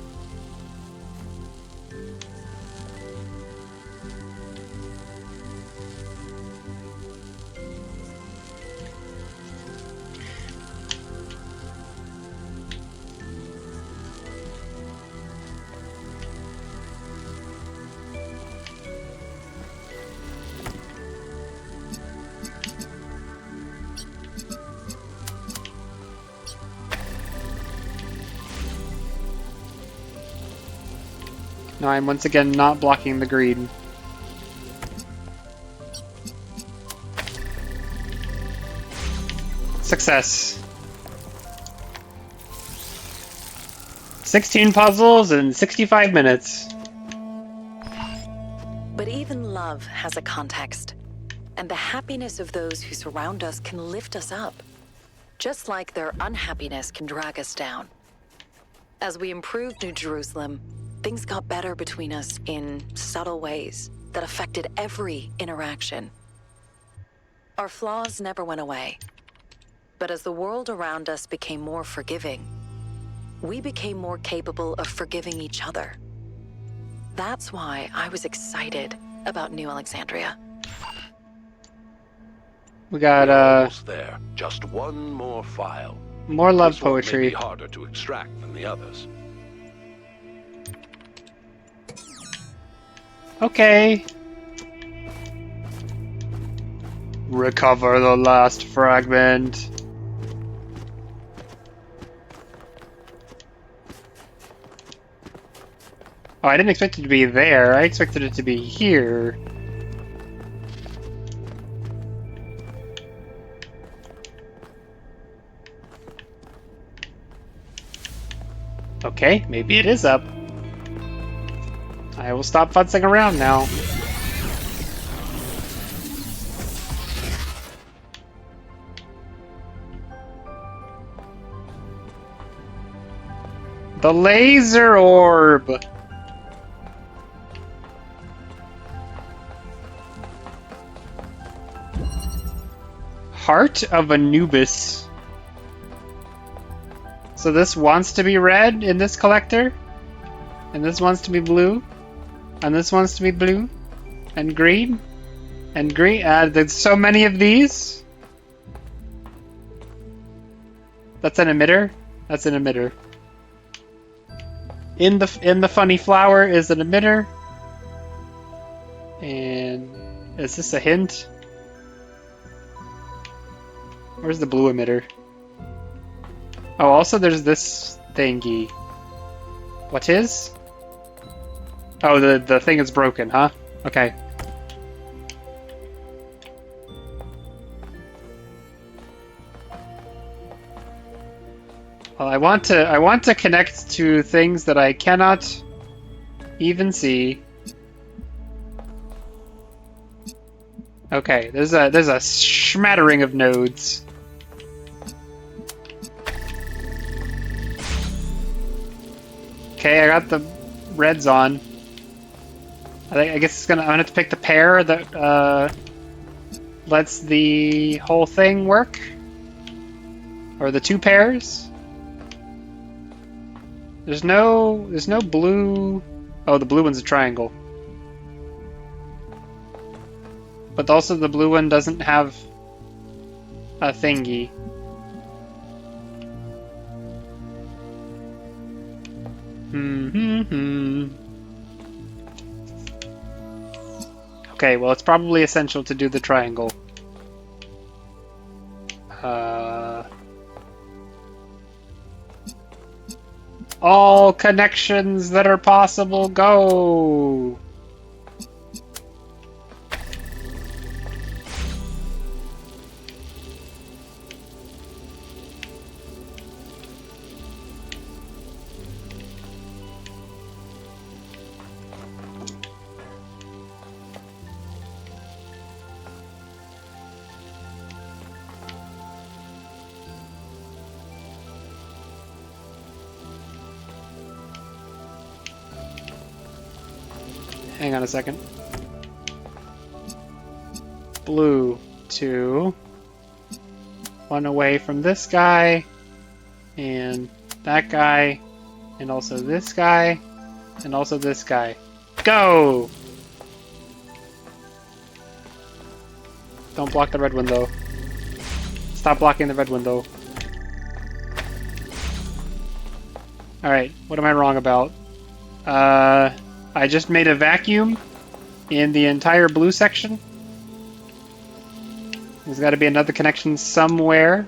Now I'm once again not blocking the green. Success. 16 puzzles in 65 minutes. But even love has a context, and the happiness of those who surround us can lift us up, just like their unhappiness can drag us down. As we improved New Jerusalem, things got better between us in subtle ways that affected every interaction. Our flaws never went away, but as the world around us became more forgiving, we became more capable of forgiving each other. That's why I was excited about New Alexandria. We got We're almost there. Just one more file. more love This one may poetry. be harder to extract than the others. Okay. Recover the last fragment. Oh, I didn't expect it to be there. I expected it to be here. Okay, maybe it is up. I will stop futzing around now. The laser orb! Heart of Anubis. So this wants to be red in this collector, and this wants to be blue, and this wants to be blue, and green, and green. There's so many of these. That's an emitter. That's an emitter. In the funny flower is an emitter. And is this a hint? Where's the blue emitter? Oh, also there's this thingy. What is? Oh, the thing is broken, huh? Okay. Well, I want to connect to things that I cannot even see. Okay, there's a smattering of nodes. Okay, I got the reds on. I guess I'm gonna have to pick the pair that lets the whole thing work, or the two pairs. There's no blue. Oh, the blue one's a triangle. But also the blue one doesn't have a thingy. Okay, well, it's probably essential to do the triangle. All connections that are possible, go! Hang on a second. Blue, 2. 1 away from this guy, and that guy, and also this guy, and also this guy. Go! Don't block the red window. Stop blocking the red window. Alright, what am I wrong about? I just made a vacuum in the entire blue section. There's got to be another connection somewhere.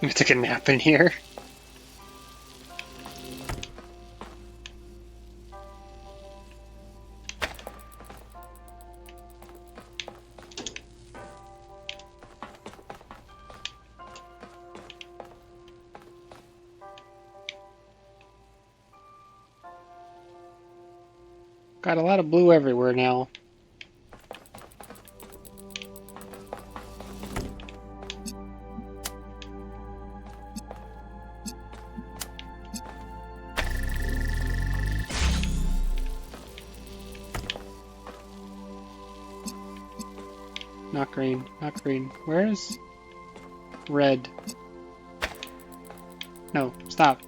I took a nap in here. Got a lot of blue everywhere now. Not green, not green. Where's red? No, stop.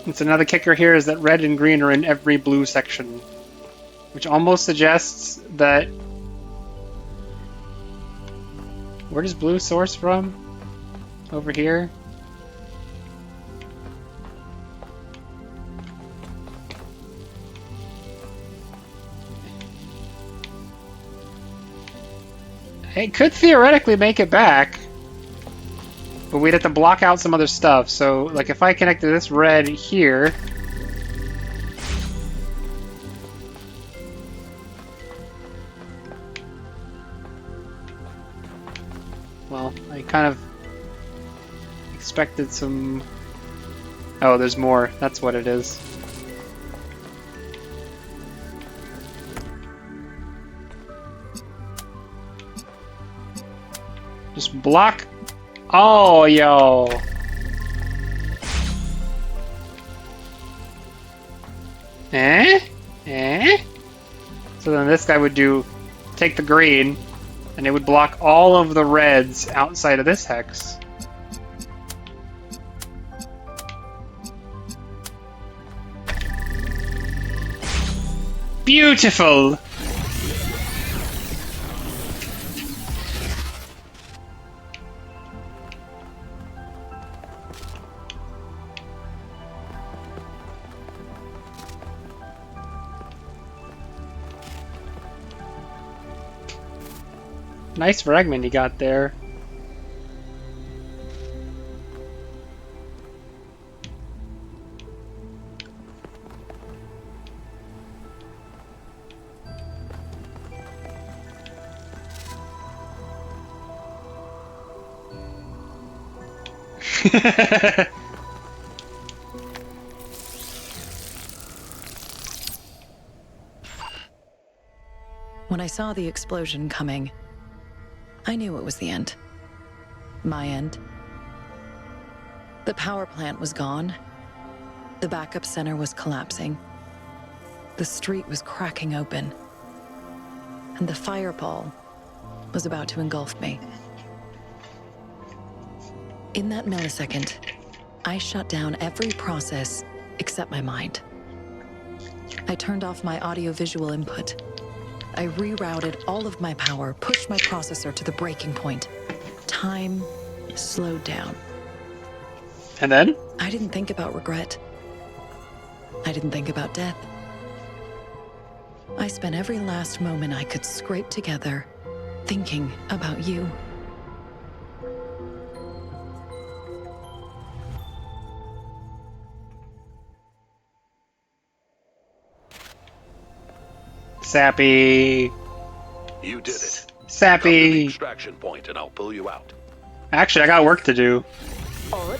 It's another kicker here is that red and green are in every blue section, which almost suggests that... Where does blue source from? Over here? It could theoretically make it back, but we'd have to block out some other stuff. So, like, if I connect to this red here... Well, I kind of expected some... Oh, there's more. That's what it is. Just block... Oh, yo! Eh? Eh? So then this guy would do... Take the green... And it would block all of the reds outside of this hex. Beautiful! Nice fragment you got there. When I saw the explosion coming, I knew it was the end. My end. The power plant was gone. The backup center was collapsing. The street was cracking open. And the fireball was about to engulf me. In that millisecond, I shut down every process except my mind. I turned off my audio-visual input. I rerouted all of my power, pushed my processor to the breaking point. Time slowed down. And then? I didn't think about regret. I didn't think about death. I spent every last moment I could scrape together thinking about you. Sappy. You did it. Come to the Sappy. extraction point and I'll pull you out. Actually, I got work to do. Odd.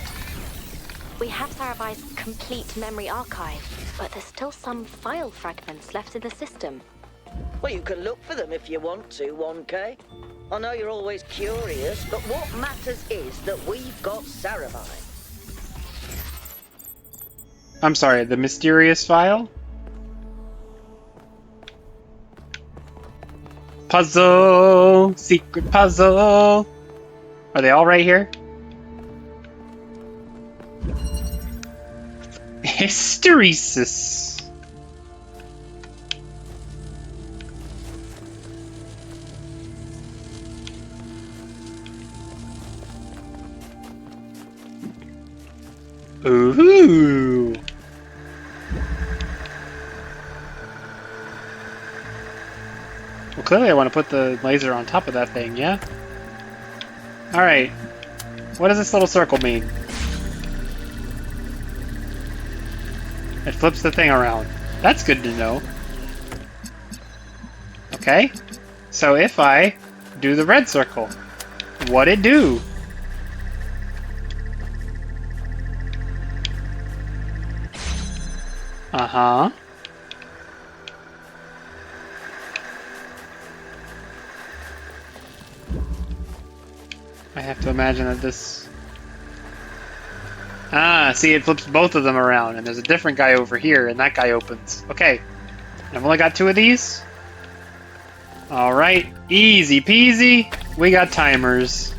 We have Sarabai's complete memory archive, but there's still some file fragments left in the system. Well, you can look for them if you want to, 1K. I know you're always curious, but what matters is that we've got Sarabai. I'm sorry, the mysterious file? Puzzle! Secret puzzle! Are they all right here? Hysteresis! Ooh! Well, clearly I want to put the laser on top of that thing, yeah? Alright. What does this little circle mean? It flips the thing around. That's good to know. Okay. So if I do the red circle, what'd it do? Uh-huh. I have to imagine that this... Ah, see, it flips both of them around, and there's a different guy over here, and that guy opens. Okay. I've only got 2 of these. Alright, easy peasy. We got timers.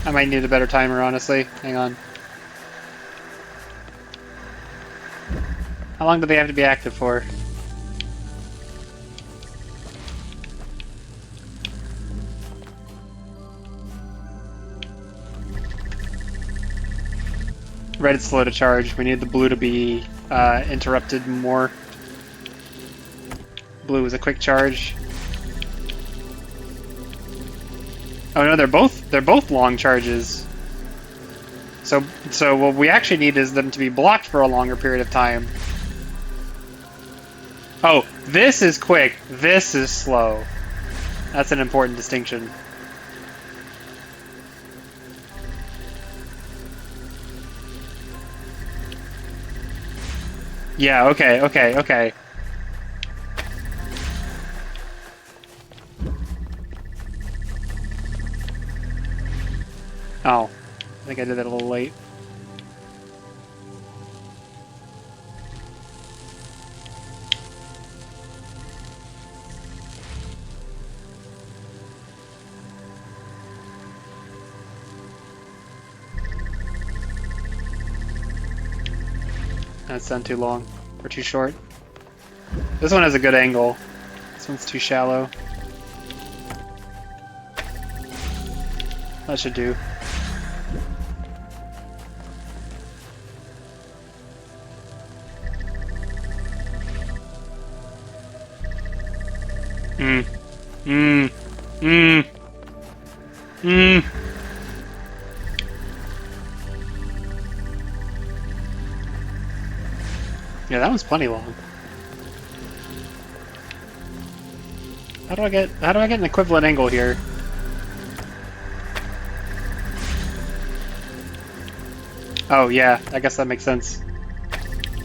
I might need a better timer, honestly. Hang on. How long do they have to be active for? Red is slow to charge. We need the blue to be interrupted more. Blue is a quick charge. Oh no, they're both long charges. So what we actually need is them to be blocked for a longer period of time. Oh, this is quick, this is slow. That's an important distinction. Yeah, okay. Oh, I think I did that a little late. That's done too long, or too short. This one has a good angle. This one's too shallow. That should do. Yeah, that one's plenty long. How do I get an equivalent angle here? Oh yeah, I guess that makes sense.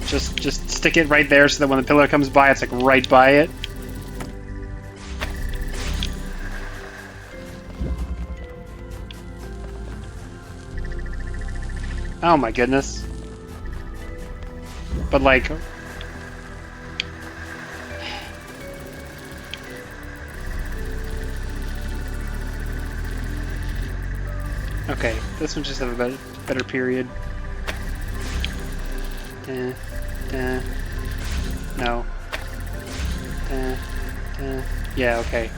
Just stick it right there so that when the pillar comes by, it's like right by it. Oh my goodness. But like... Okay, this one just have a better period. No. Yeah, okay.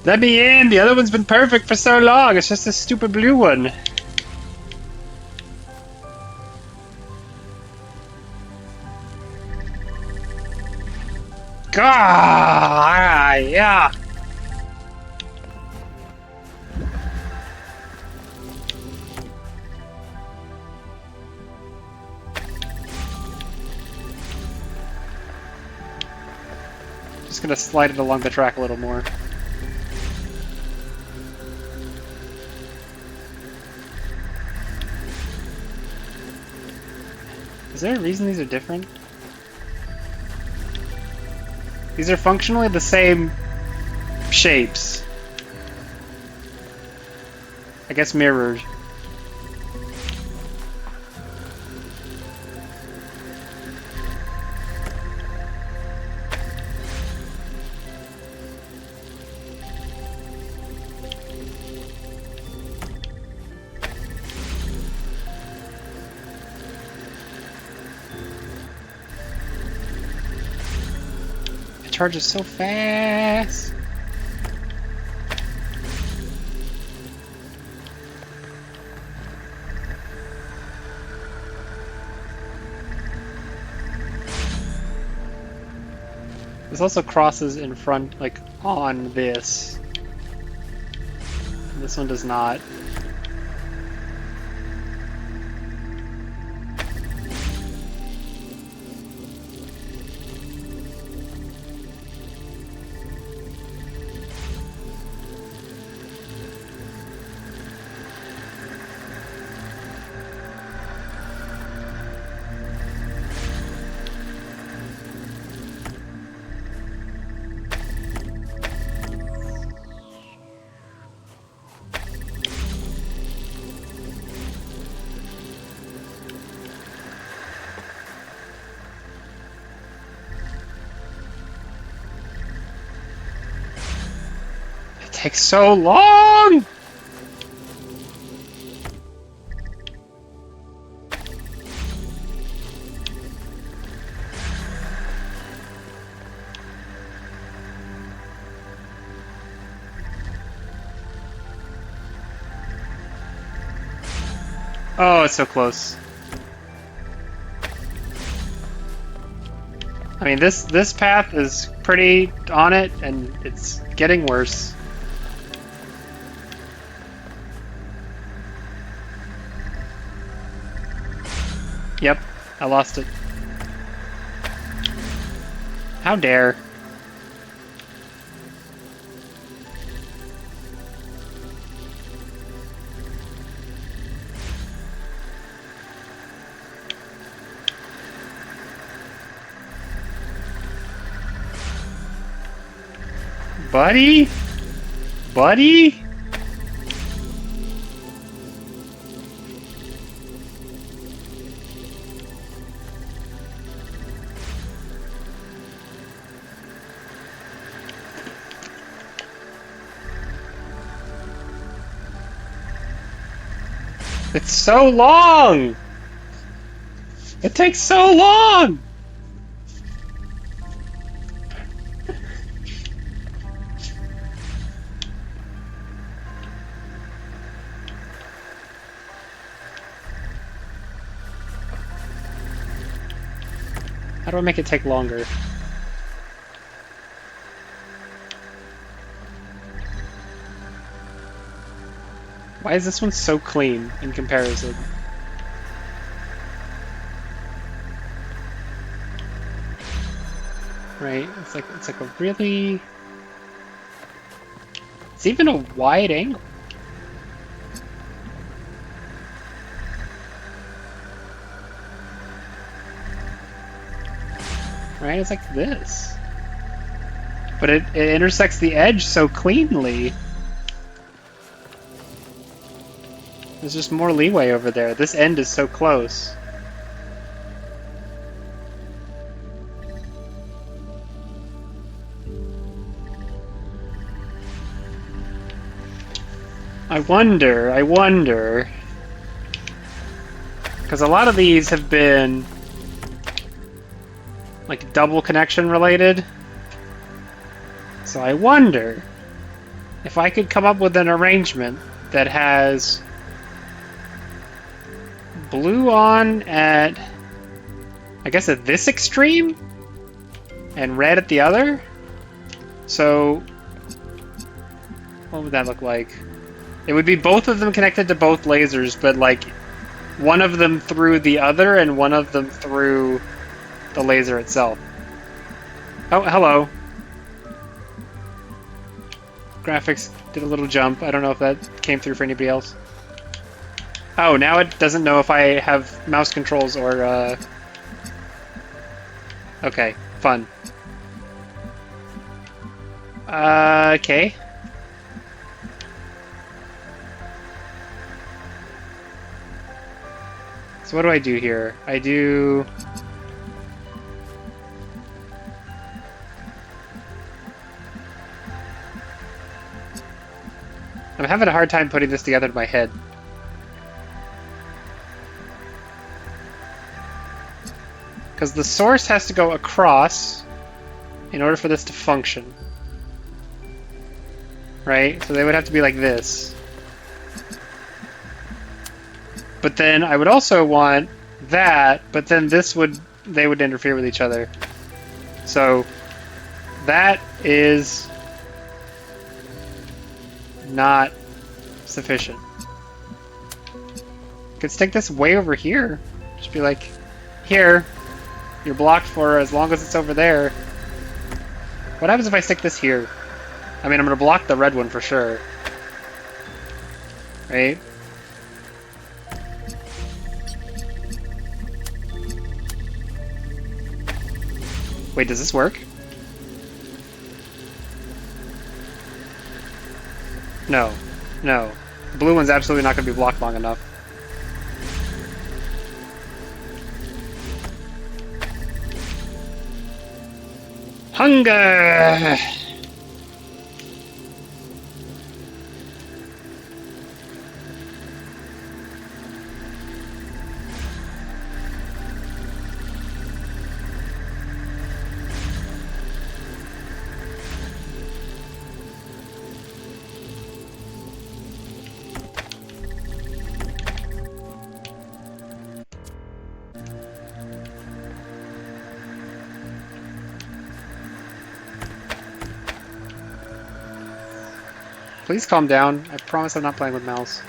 Let me in! The other one's been perfect for so long, it's just this stupid blue one. God, yeah. Just gonna slide it along the track a little more. Is there a reason these are different? These are functionally the same shapes. I guess mirrored. Charges so fast. This also crosses in front, like, on this. And this one does not. Takes so long! Oh, it's so close. I mean, this path is pretty on it, and it's getting worse. Yep, I lost it. How dare. Buddy? Buddy? It's so long! It takes so long! How do I make it take longer? Why is this one so clean in comparison? Right, it's like a really... It's even a wide angle. Right, it's like this. But it intersects the edge so cleanly. There's just more leeway over there. This end is so close. I wonder... Because a lot of these have been like double connection related. So I wonder if I could come up with an arrangement that has blue on at, I guess, at this extreme and red at the other. So what would that look like? It would be both of them connected to both lasers, but like one of them through the other and one of them through the laser itself. Oh, hello. Graphics did a little jump. I don't know if that came through for anybody else. Oh, now it doesn't know if I have mouse controls or, Okay, fun. Okay. So what do I do here? I do... I'm having a hard time putting this together in my head. Because the source has to go across in order for this to function. Right? So they would have to be like this. But then I would also want that, but then this would... they would interfere with each other. So That is not sufficient. Could stick this way over here. Just be like, here, you're blocked for as long as it's over there. What happens if I stick this here? I mean, I'm gonna block the red one for sure. Right? Wait, does this work? No. No. The blue one's absolutely not going to be blocked long enough. Hunger! Please calm down. I promise I'm not playing with mouse.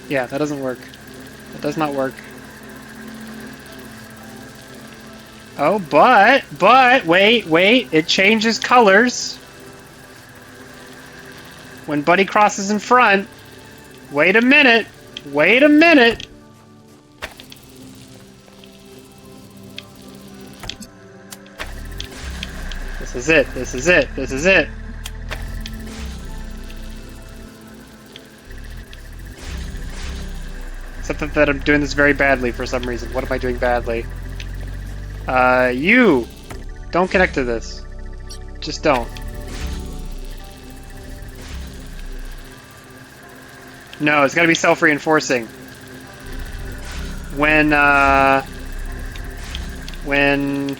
Yeah, that doesn't work. That does not work. Oh, but, wait, it changes colors. When Buddy crosses in front. Wait a minute. Wait a minute. This is it. This is it. This is it. Except that I'm doing this very badly for some reason. What am I doing badly? You! Don't connect to this. Just don't. No, it's gotta be self-reinforcing. When,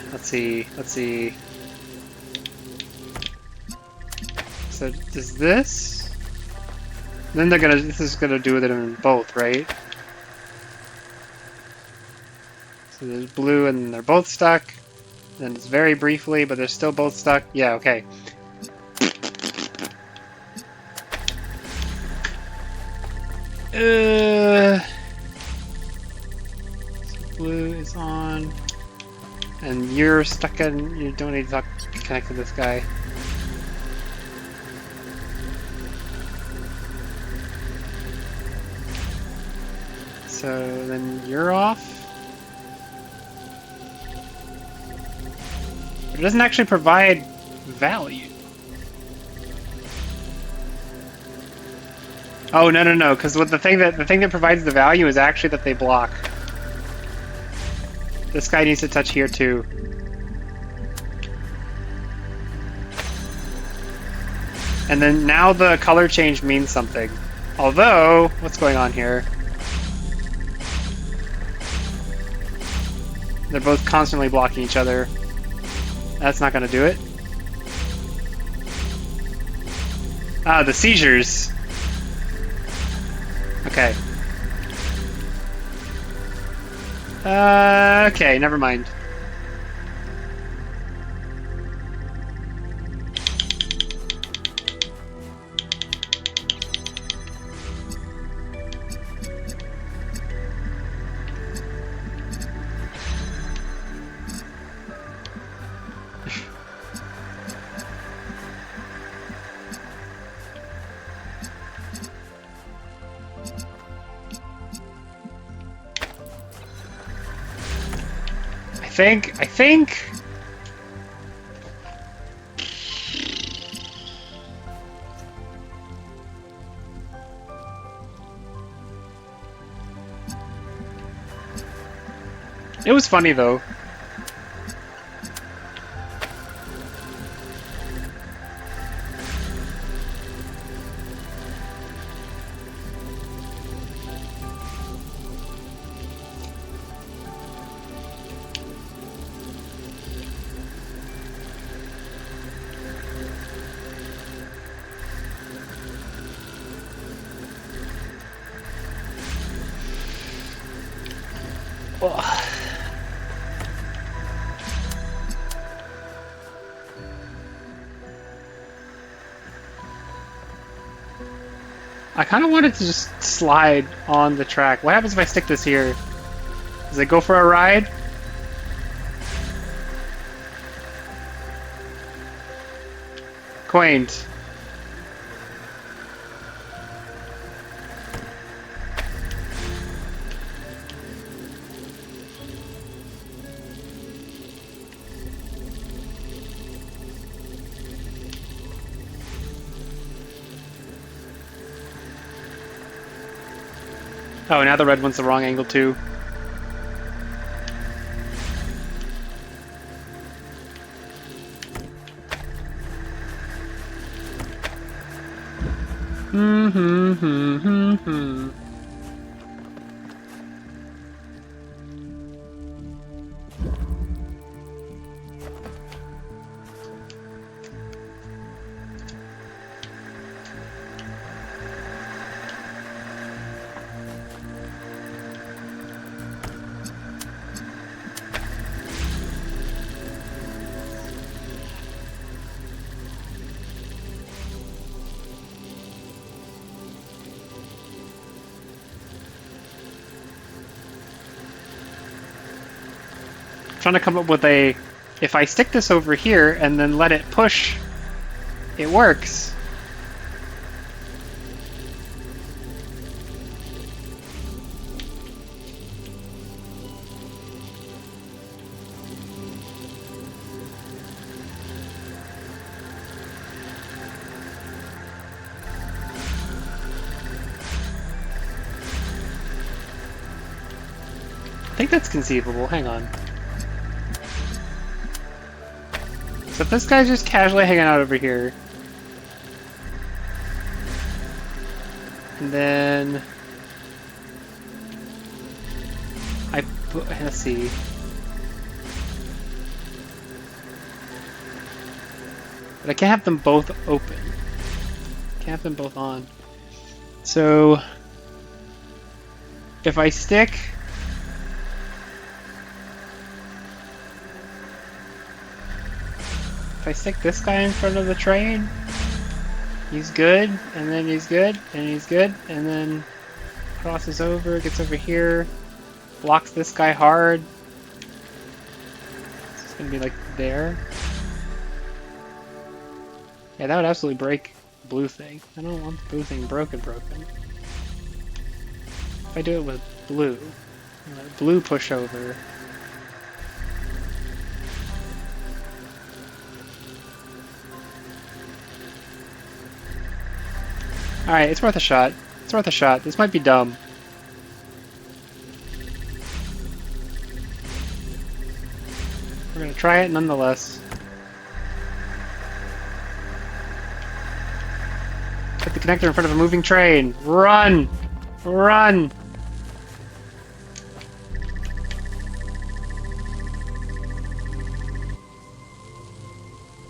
let's see. So, does this? Then this is gonna do with it in both, right? So there's blue and they're both stuck. Then it's very briefly, but they're still both stuck. Yeah, okay. So blue is on. And you're stuck in... You don't need to connect to this guy. So then you're off. It doesn't actually provide value. Oh no, because the thing that provides the value is actually that they block. This guy needs to touch here too. And then now the color change means something. Although, what's going on here? They're both constantly blocking each other. That's not gonna do it. Ah, the seizures. Okay. Okay, never mind. I think... It was funny, though. I kind of wanted to just slide on the track. What happens if I stick this here? Does it go for a ride? Quaint. Oh, now the red one's the wrong angle too. Trying to come up with a, if I stick this over here and then let it push, it works. I think that's conceivable, hang on. So if this guy's just casually hanging out over here, and then let's see. But I can't have them both open. Can't have them both on. So if I stick this guy in front of the train, he's good, and then he's good, and he's good, and then crosses over, gets over here, blocks this guy hard. It's gonna be like there. Yeah, that would absolutely break the blue thing. I don't want the blue thing broken. If I do it with blue, let blue push over. Alright, it's worth a shot. It's worth a shot. This might be dumb. We're gonna try it nonetheless. Put the connector in front of a moving train. Run! Run!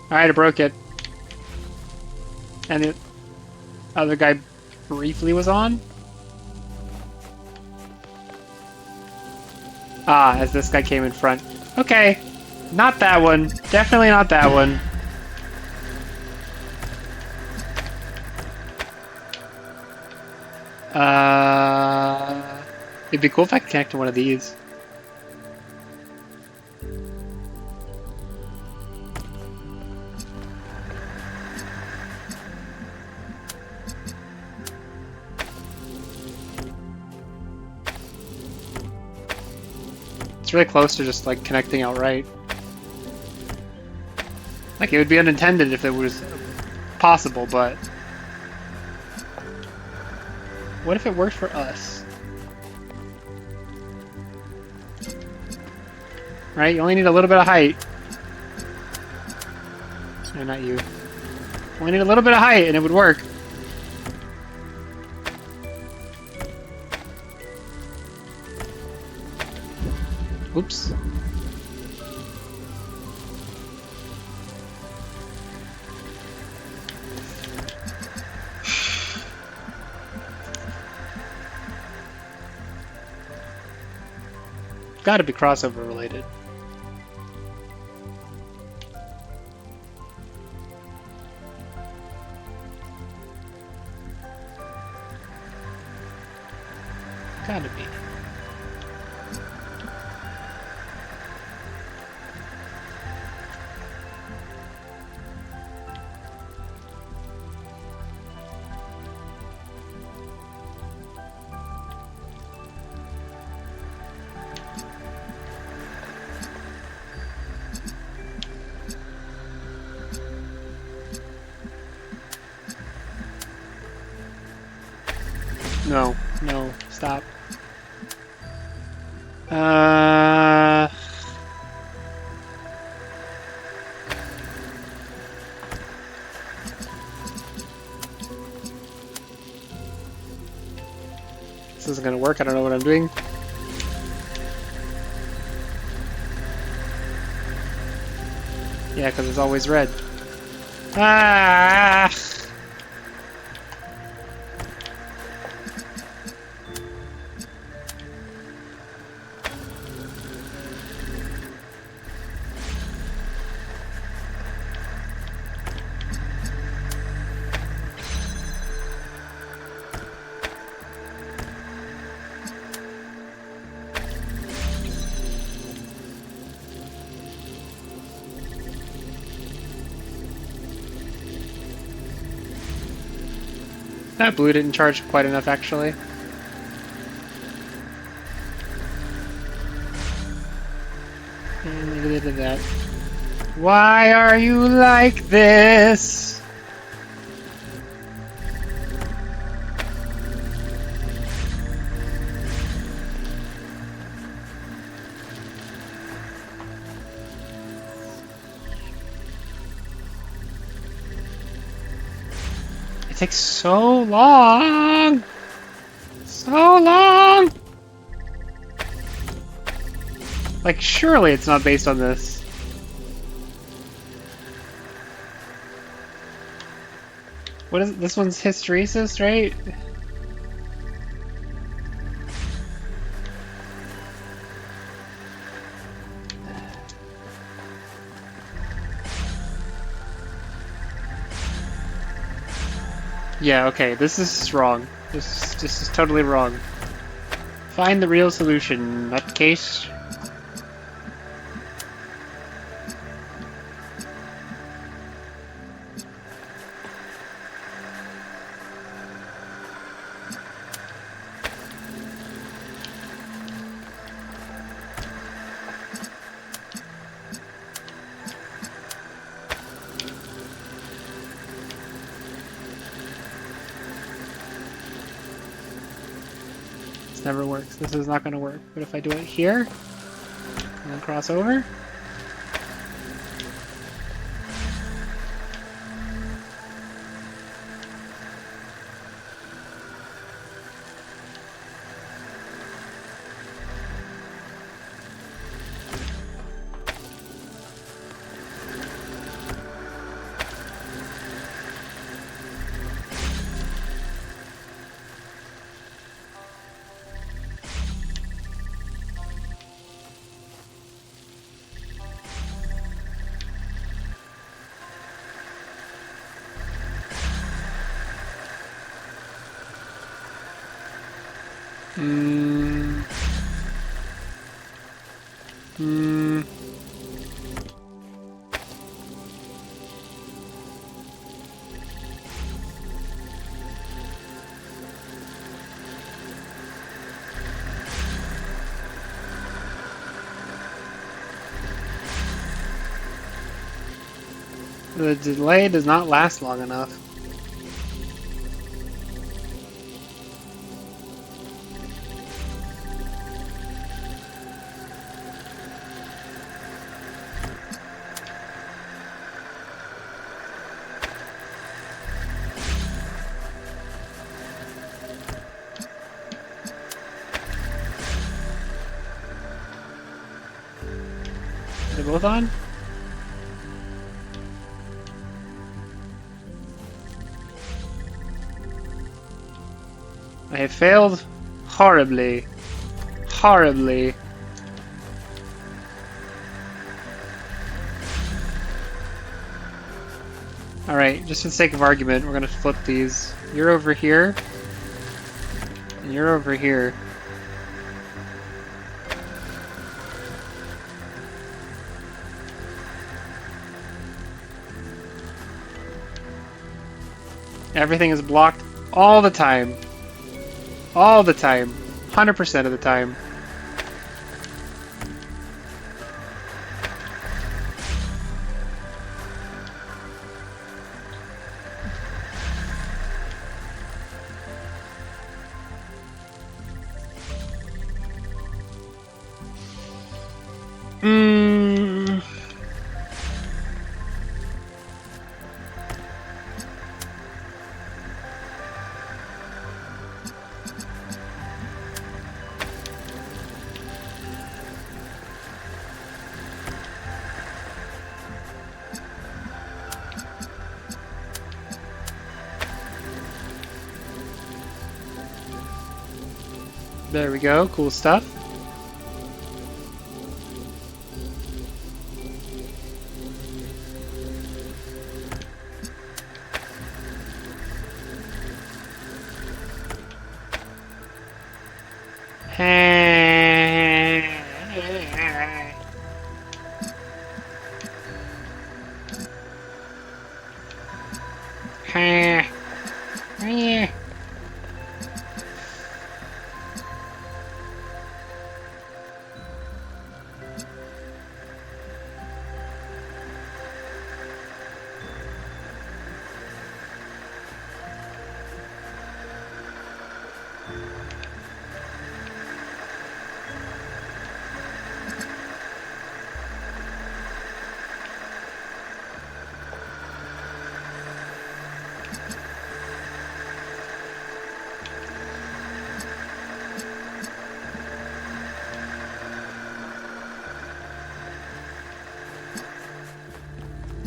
Alright, I broke it. And the other guy briefly was on? Ah, as this guy came in front. Okay. Not that one. Definitely not that one. It'd be cool if I could connect to one of these. It's really close to just like connecting outright. Like it would be unintended if it was possible, but what if it worked for us? Right? You only need a little bit of height. No, not you. Only need a little bit of height and it would work. Oops. Gotta be crossover related. Gotta be. No, no, stop. This isn't gonna work, I don't know what I'm doing. Yeah, because it's always red. Ah! That blue didn't charge quite enough, actually. And look at that. Why are you like this? It takes so long! So long! Like, surely it's not based on this. What is it? This one's hysteresis, right? Yeah, okay, this is wrong. This is totally wrong. Find the real solution, nutcase. Never works. This is not going to work. But if I do it here, and then cross over. The delay does not last long enough. Are they both on? I have failed horribly. Horribly. Alright, just for the sake of argument, we're gonna flip these. You're over here. And you're over here. Everything is blocked all the time. All the time. 100% of the time. There we go, cool stuff.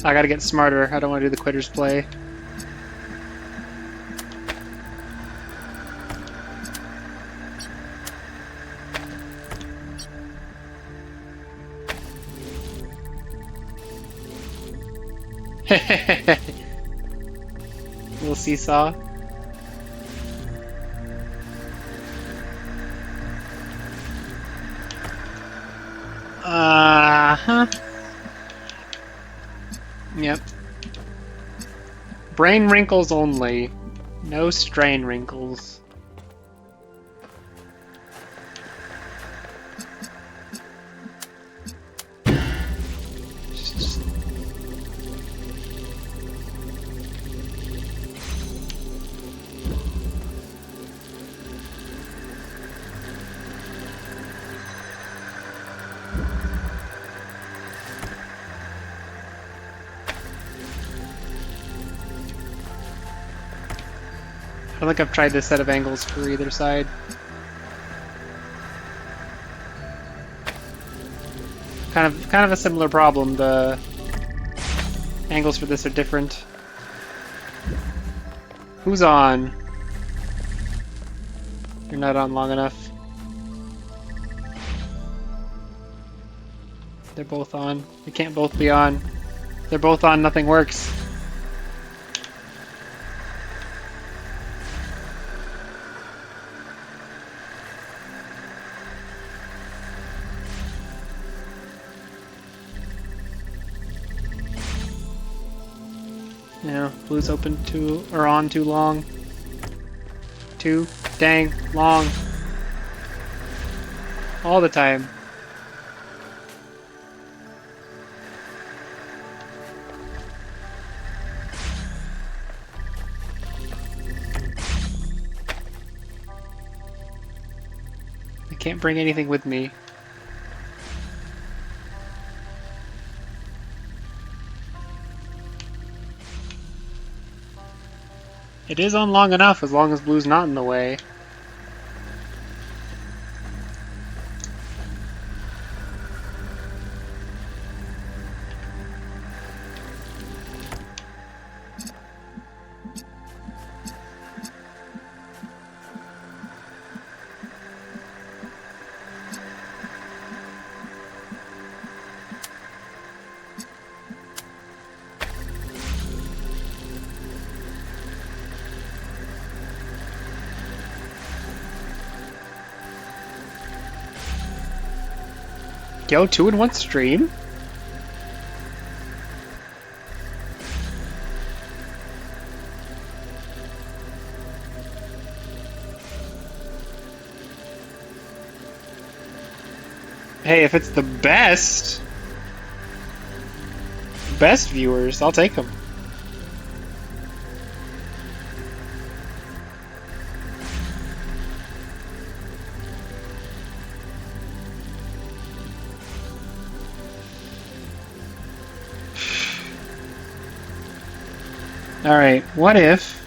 I gotta get smarter. I don't want to do the quitter's play. Little seesaw. Uh-huh. Yep. Brain wrinkles only. No strain wrinkles. I don't think I've tried this set of angles for either side. Kind of a similar problem. The angles for this are different. Who's on? You're not on long enough. They're both on. They can't both be on. They're both on, nothing works. Yeah, blue's open too, or on too long. Too dang long. All the time. Can't bring anything with me. It is on long enough, as long as blue's not in the way. Yo, 2 in 1 stream? Hey, if it's the best viewers, I'll take them. Alright, what if...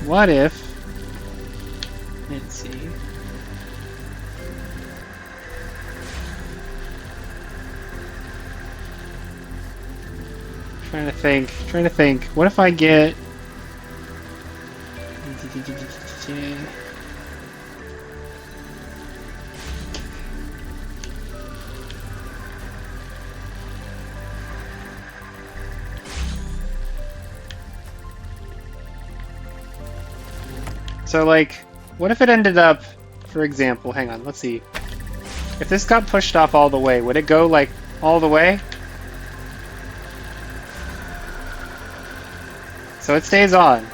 Let's see... Trying to think. What if I get... So, like, what if it ended up, for example, hang on, let's see. If this got pushed off all the way, would it go, like, all the way? So it stays on.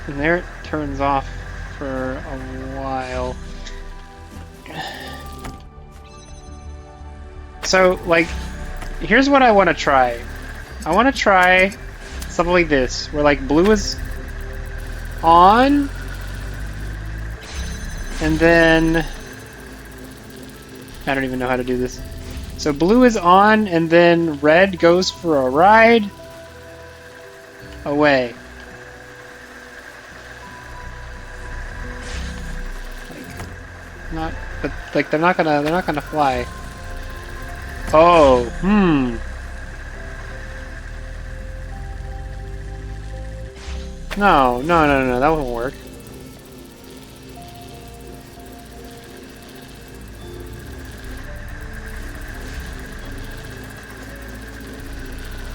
And there it turns off for a while. So, like, here's what I want to try. I want to try something like this, where, like, blue is on, and then... I don't even know how to do this. So blue is on, and then red goes for a ride away. Like, not, but like they're not gonna fly. Oh, No, that won't work.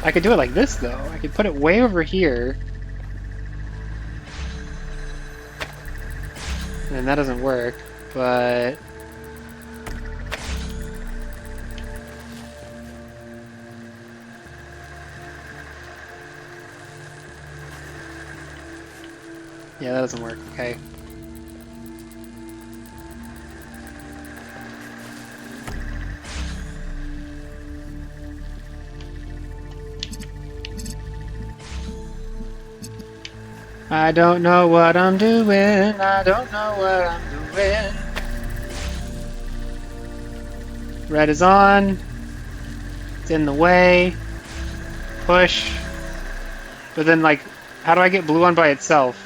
I could do it like this, though. I could put it way over here. And that doesn't work, but... Yeah, that doesn't work. Okay. I don't know what I'm doing. I don't know what I'm doing. Red is on. It's in the way. Push. But then, like, how do I get blue on by itself?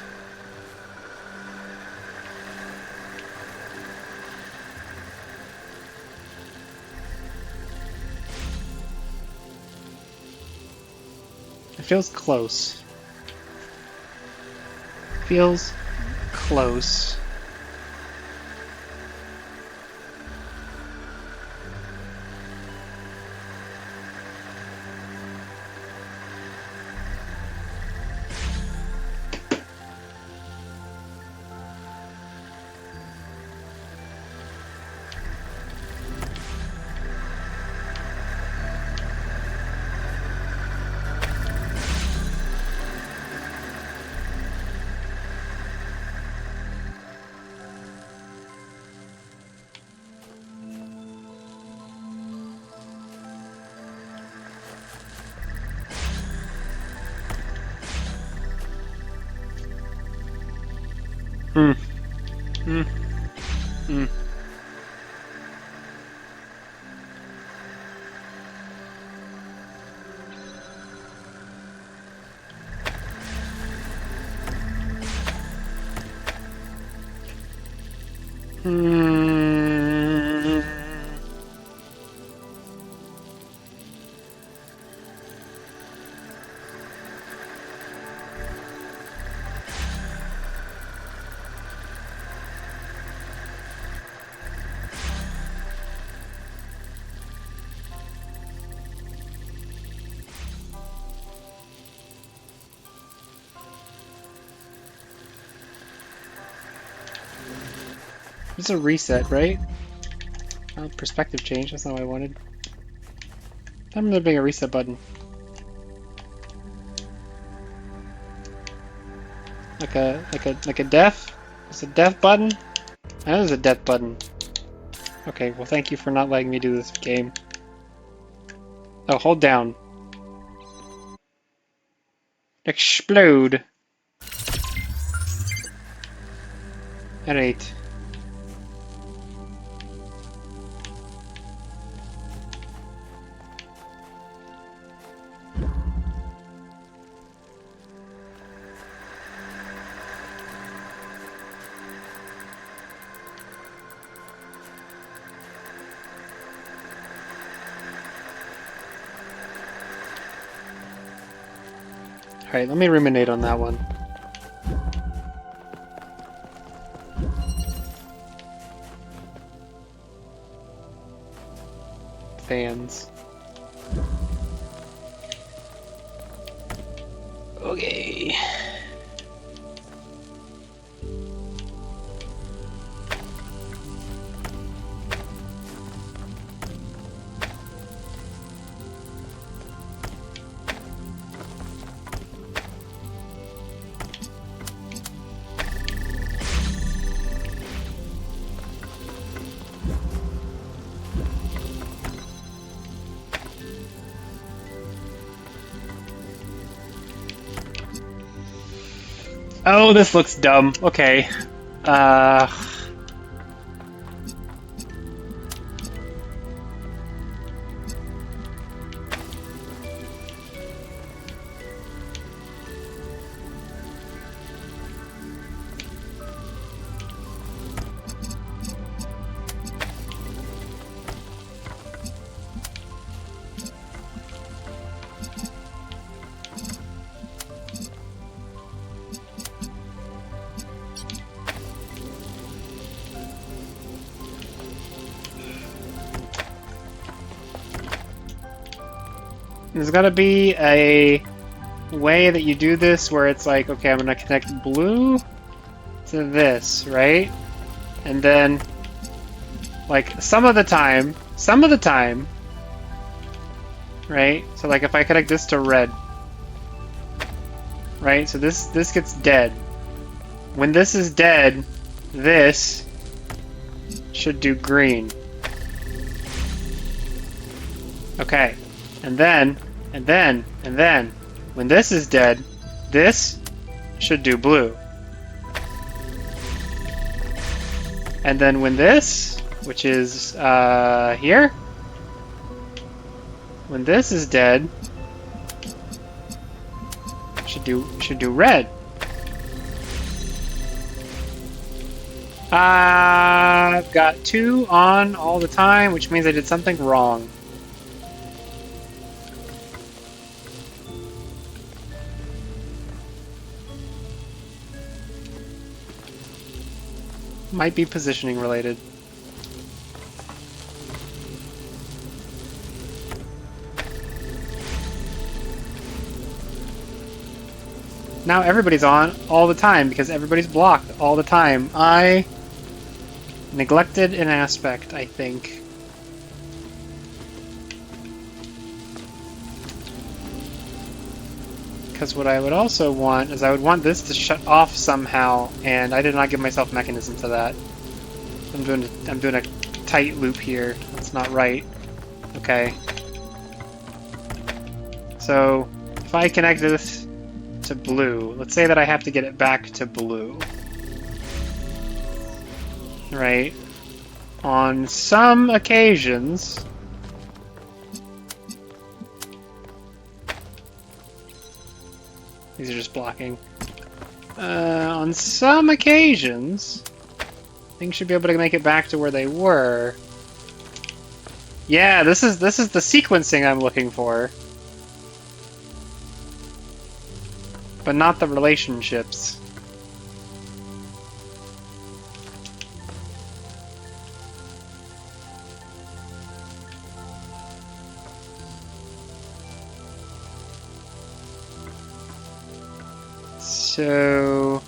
It feels close. Feels close. Hmm. Hmm. Hmm. Hmm. It's a reset, right? Oh, perspective change. That's not what I wanted. I remember there being a reset button. Like a death? It's a death button? I know there's a death button. Okay, well thank you for not letting me do this game. Oh, hold down. Explode. At 8. Alright, let me ruminate on that one. Fans. Okay. Oh, this looks dumb. Okay. There's gotta be a way that you do this where it's like, okay, I'm gonna connect blue to this, right? And then, like, some of the time, right? So like if I connect this to red, right? So this gets dead. When this is dead, this should do green. Okay. And then, when this is dead, this should do blue. And then when this, which is here, when this is dead, should do red. I've got 2 on all the time, which means I did something wrong. Might be positioning related. Now everybody's on all the time because everybody's blocked all the time. I neglected an aspect, I think. Because what I would also want is I would want this to shut off somehow, and I did not give myself mechanism to that. I'm doing a tight loop here. That's not right. Okay. So if I connect this to blue, let's say that I have to get it back to blue. right? On some occasions... These are just blocking. On some occasions, things should be able to make it back to where they were. Yeah, this is the sequencing I'm looking for. But not the relationships. So...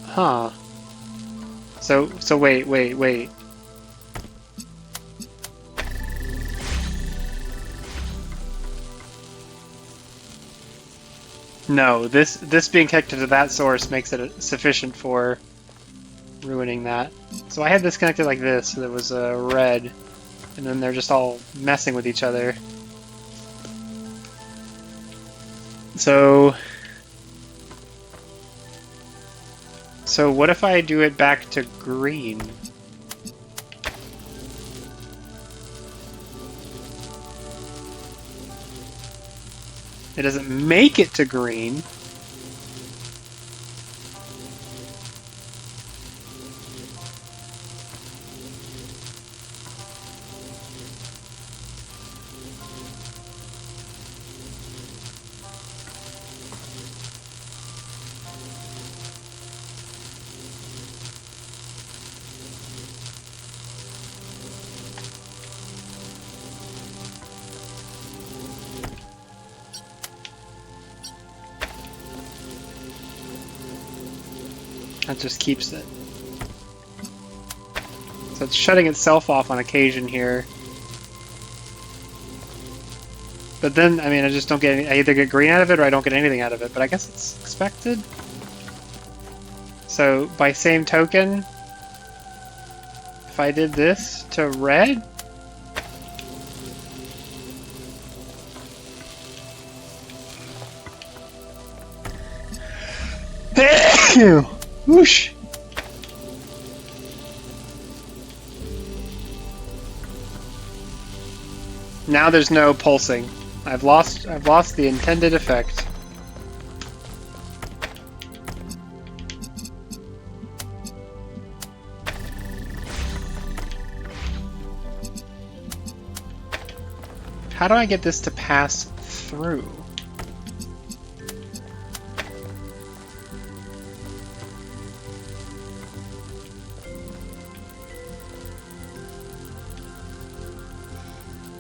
huh. So wait. No, this being connected to that source makes it sufficient for ruining that. So I had this connected like this, so that was red, and then they're just all messing with each other. So what if I do it back to green? It doesn't make it to green. That just keeps it. So it's shutting itself off on occasion here. But then, I mean, I just don't get any, I either get green out of it or I don't get anything out of it, but I guess it's expected. So, by same token, if I did this to red, whoosh! Now there's no pulsing. I've lost the intended effect. How do I get this to pass through?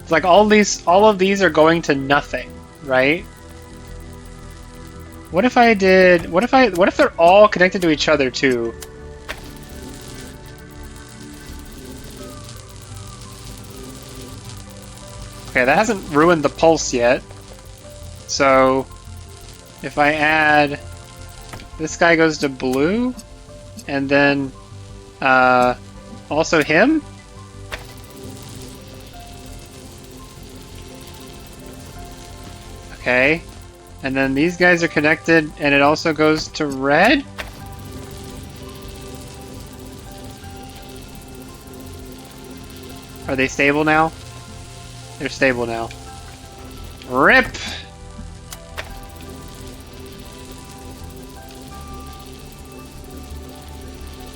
It's like all of these are going to nothing, right? What if I did, what if they're all connected to each other too? Okay, that hasn't ruined the pulse yet. So if I add, this guy goes to blue, and then also him? Okay, and then these guys are connected, and it also goes to red? Are they stable now? They're stable now. RIP!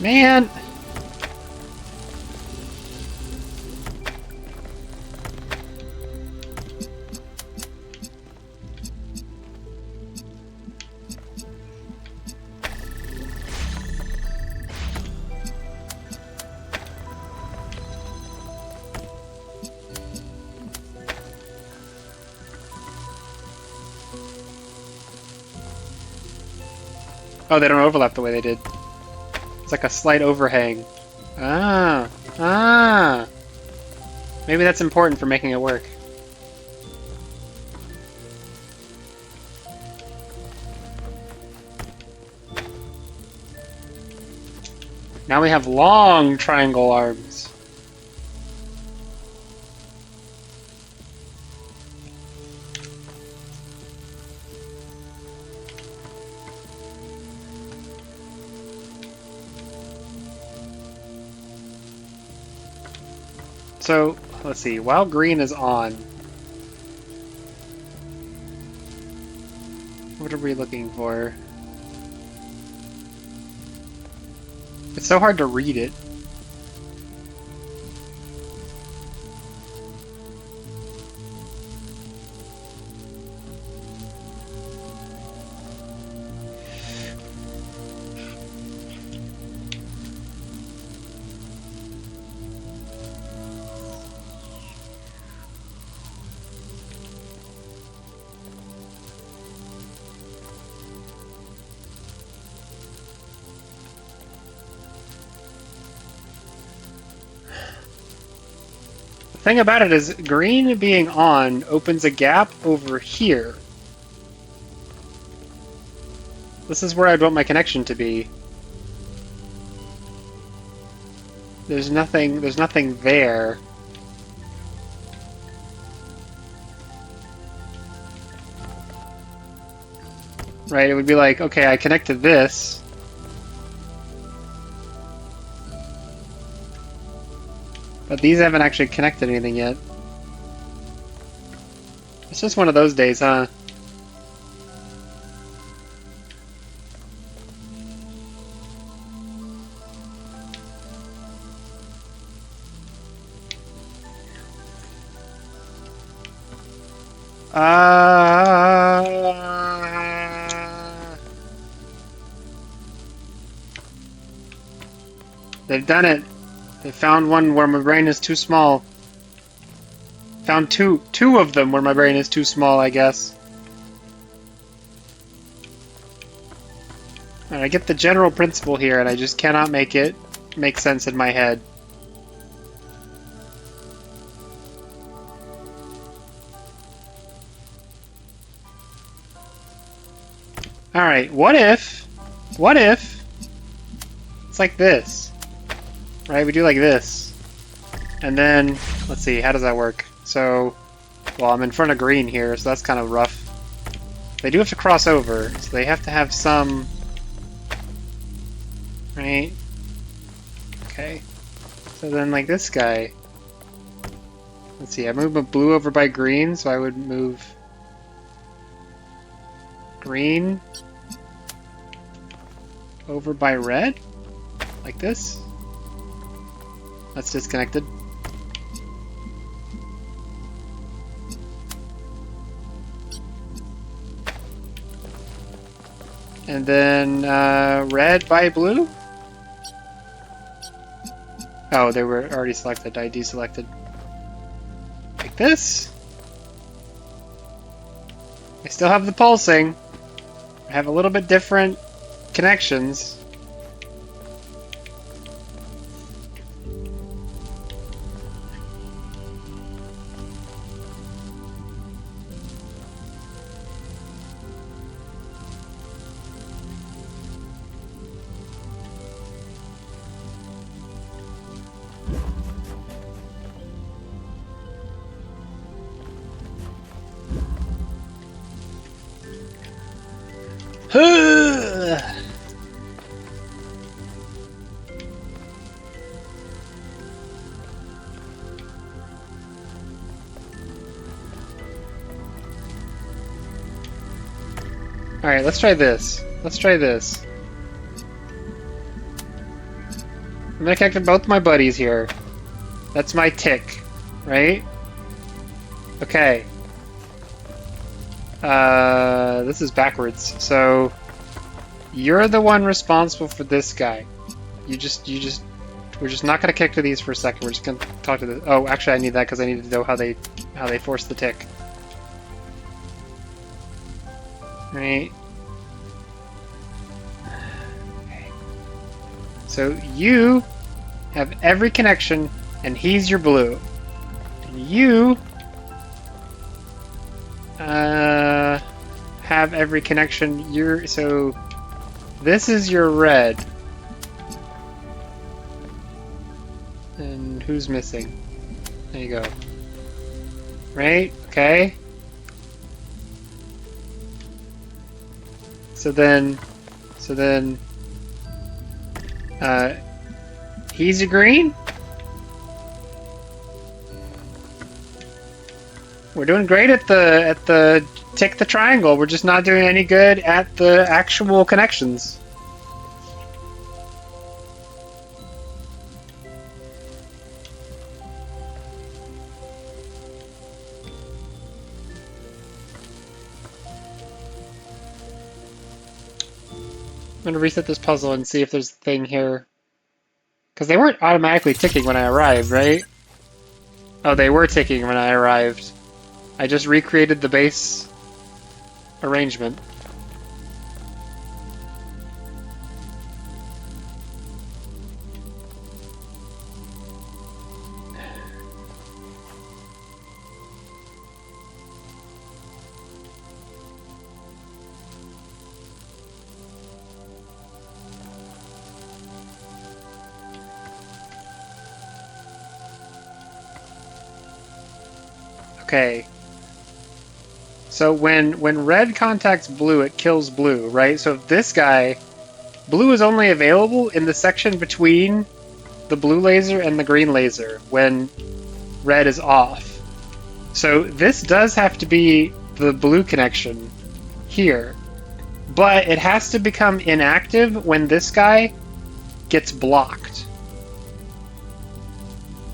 Man! Oh, they don't overlap the way they did. It's like a slight overhang. Ah! Ah! Maybe that's important for making it work. Now we have long triangle arms. So, let's see. While green is on, what are we looking for? It's so hard to read it. The thing about it is, green being on opens a gap over here. This is where I'd want my connection to be. There's nothing there. Right, it would be like, okay, I connect to this. But these haven't actually connected anything yet. It's just one of those days, huh? They've done it. They found one where my brain is too small. Found two of them where my brain is too small, I guess. And I get the general principle here, and I just cannot make it make sense in my head. Alright, what if it's like this? Right, we do like this. And then, let's see, how does that work? So, well, I'm in front of green here, so that's kind of rough. They do have to cross over, so they have to have some... Right? Okay. So then, like this guy... Let's see, I moved blue over by green, so I would move... green... over by red? Like this? That's disconnected. And then red by blue? Oh, they were already selected. I deselected. Like this? I still have the pulsing. I have a little bit different connections. Alright, let's try this. Let's try this. I'm gonna connect to both my buddies here. That's my tick, right? Okay. This is backwards. So, you're the one responsible for this guy. We're just not gonna kick to these for a second. We're just gonna talk to the. Oh, actually, I need that because I need to know how they force the tick. Right. Okay. So you have every connection, and he's your blue. And you have every connection. So this is your red. And who's missing? There you go. Right? Okay. So then, he's a green? We're doing great at the tick the triangle. We're just not doing any good at the actual connections. I'm gonna reset this puzzle and see if there's a thing here. Because they weren't automatically ticking when I arrived, right? Oh, they were ticking when I arrived. I just recreated the base arrangement. Okay. So when red contacts blue, it kills blue, right? So if this guy, blue is only available in the section between the blue laser and the green laser when red is off. So this does have to be the blue connection here, but it has to become inactive when this guy gets blocked.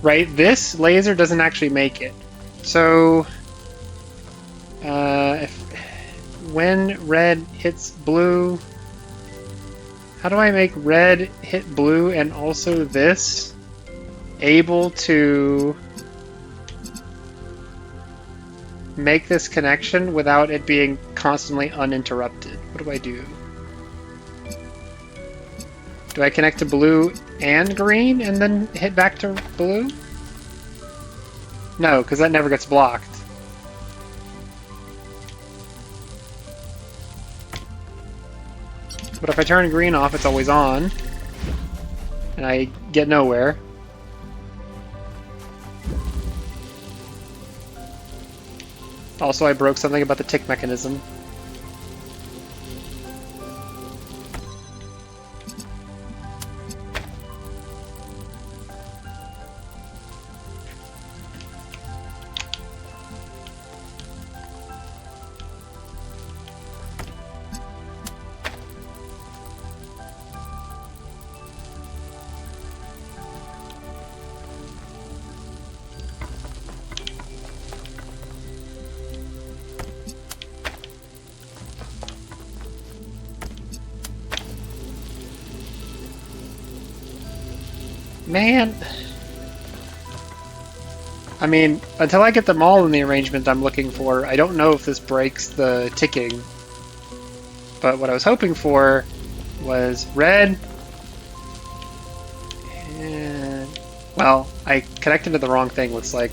Right? This laser doesn't actually make it. So, when red hits blue, how do I make red hit blue and also this able to make this connection without it being constantly uninterrupted? What do I do? Do I connect to blue and green and then hit back to blue? No, because that never gets blocked. But if I turn green off, it's always on. And I get nowhere. Also, I broke something about the tick mechanism. Man. I mean, until I get them all in the arrangement I'm looking for, I don't know if this breaks the ticking. But what I was hoping for was red. And, well, I connected to the wrong thing, looks like.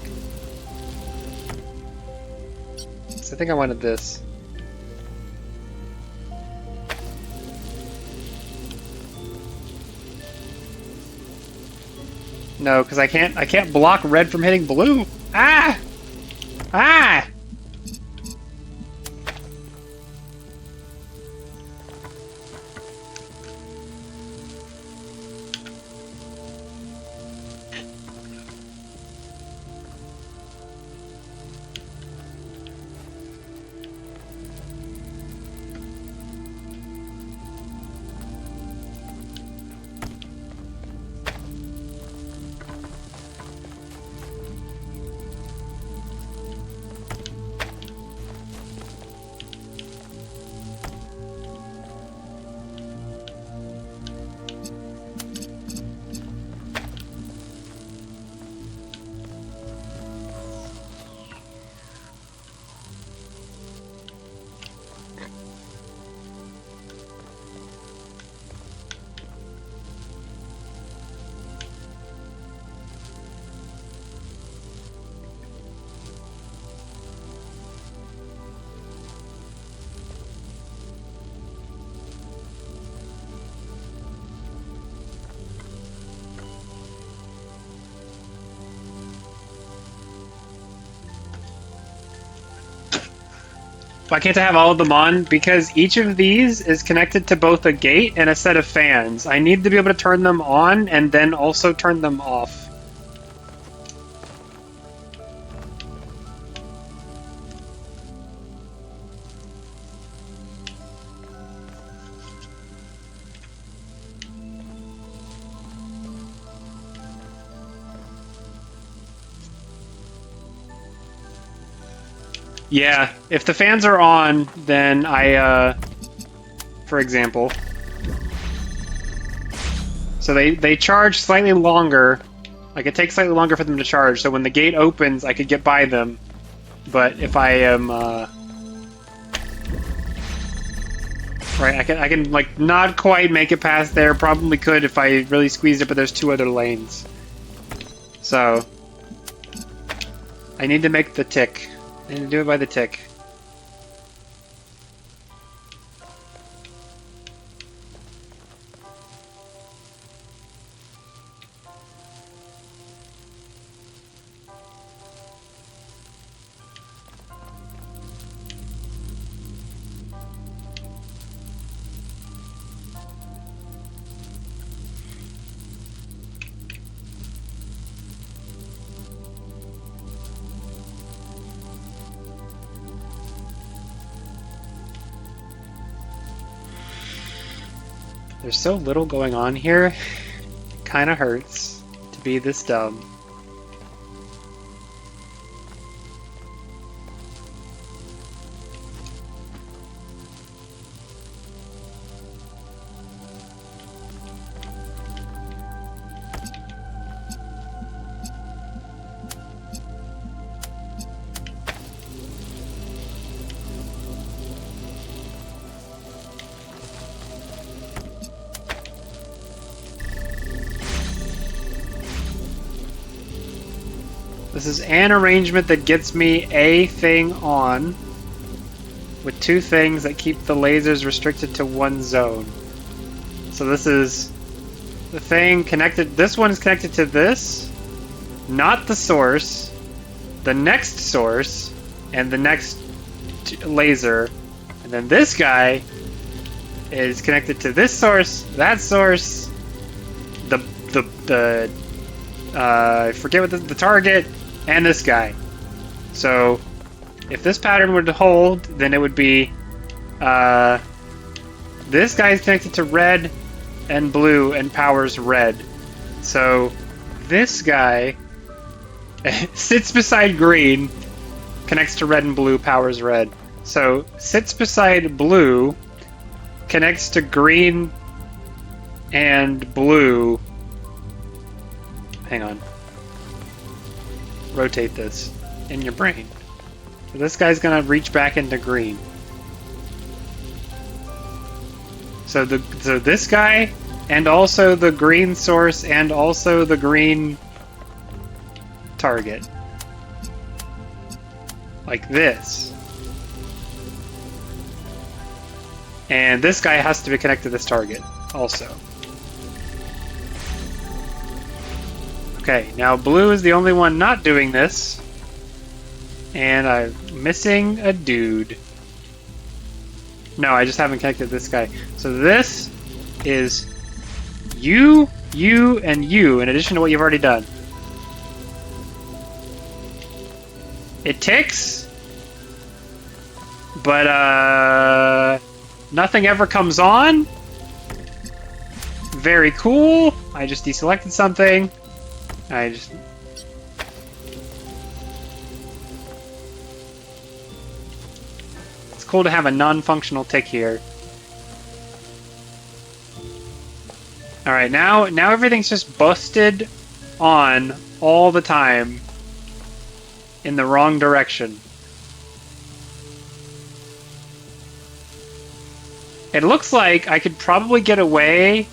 So I think I wanted this. No, because I can't block red from hitting blue. Ah! Ah! Why can't I have all of them on? Because each of these is connected to both a gate and a set of fans. I need to be able to turn them on and then also turn them off. Yeah, if the fans are on, then for example, so they charge slightly longer. Like, it takes slightly longer for them to charge, so when the gate opens, I could get by them. But if I am, right, I can, like, not quite make it past there. Probably could if I really squeezed it, but there's 2 other lanes. So, I need to make the tick. I need to do it by the tick. There's so little going on here, it kinda hurts to be this dumb. This is an arrangement that gets me a thing on, with 2 things that keep the lasers restricted to 1 zone. So this is the thing connected. This one is connected to this, not the source, the next source, and the next laser. And then this guy is connected to this source, that source, I forget what the target, and this guy. So if this pattern would hold, then it would be this guy is connected to red and blue and powers red. So this guy sits beside green, connects to red and blue, powers red. So sits beside blue, connects to green and blue. Hang on. Rotate this in your brain. So this guy's gonna reach back into green. So this guy, and also the green source, and also the green target. Like this. And this guy has to be connected to this target, also. Okay, now blue is the only one not doing this. And I'm missing a dude. No, I just haven't connected this guy. So this is you, and you, in addition to what you've already done. It ticks, but nothing ever comes on. Very cool. I just deselected something. It's cool to have a non-functional tick here. Alright, now everything's just busted on all the time in the wrong direction. It looks like I could probably get away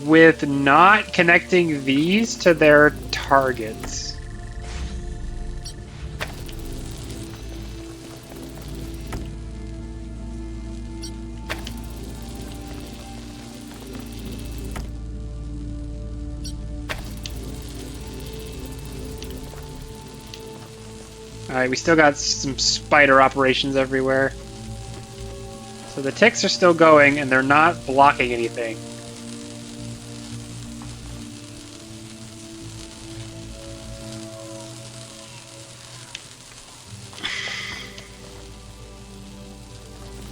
with not connecting these to their targets. Alright, we still got some spider operations everywhere. So the ticks are still going, and they're not blocking anything.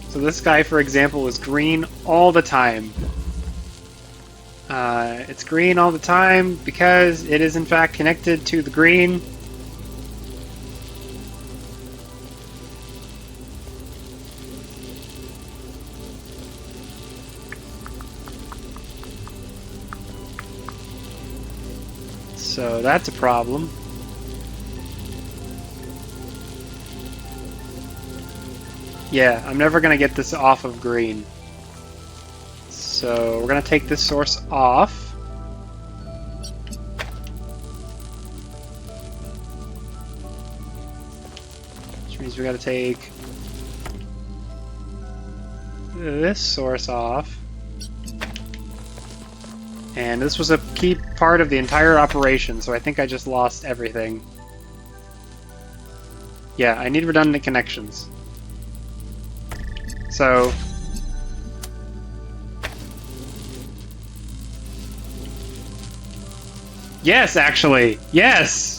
So this guy, for example, is green all the time. It's green all the time because it is in fact connected to the green. So that's a problem. Yeah, I'm never gonna get this off of green. So we're gonna take this source off. Which means we gotta take this source off. And this was a key part of the entire operation, so I think I just lost everything. Yeah, I need redundant connections. So... Yes, actually! Yes!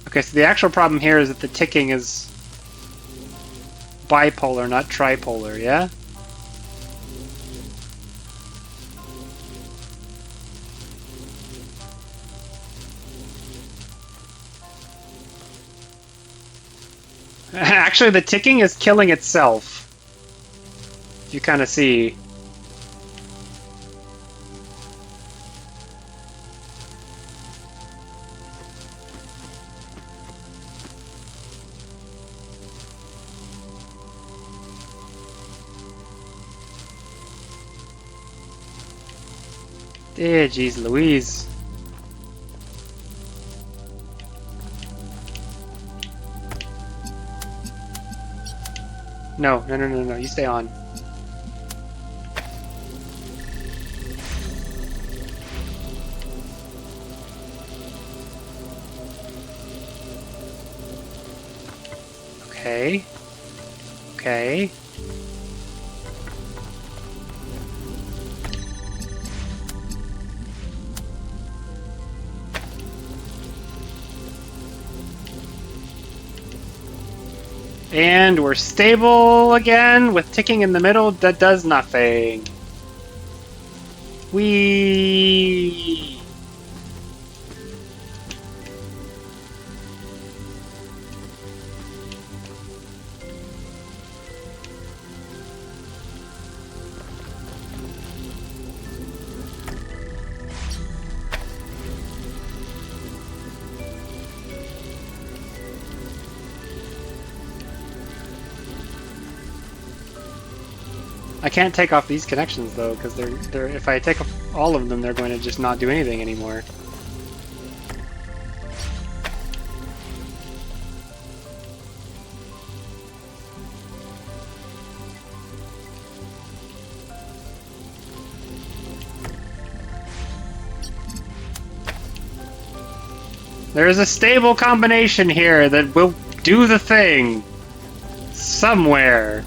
Okay, so the actual problem here is that the ticking is bipolar, not tripolar, yeah? Actually, the ticking is killing itself. If you kind of see. Eh, jeez Louise. No, no, no, no, no, you stay on. Okay. Okay. And we're stable again with ticking in the middle that does nothing. Whee! I can't take off these connections though, because they're if I take off all of them, they're going to just not do anything anymore. There's a stable combination here that will do the thing somewhere.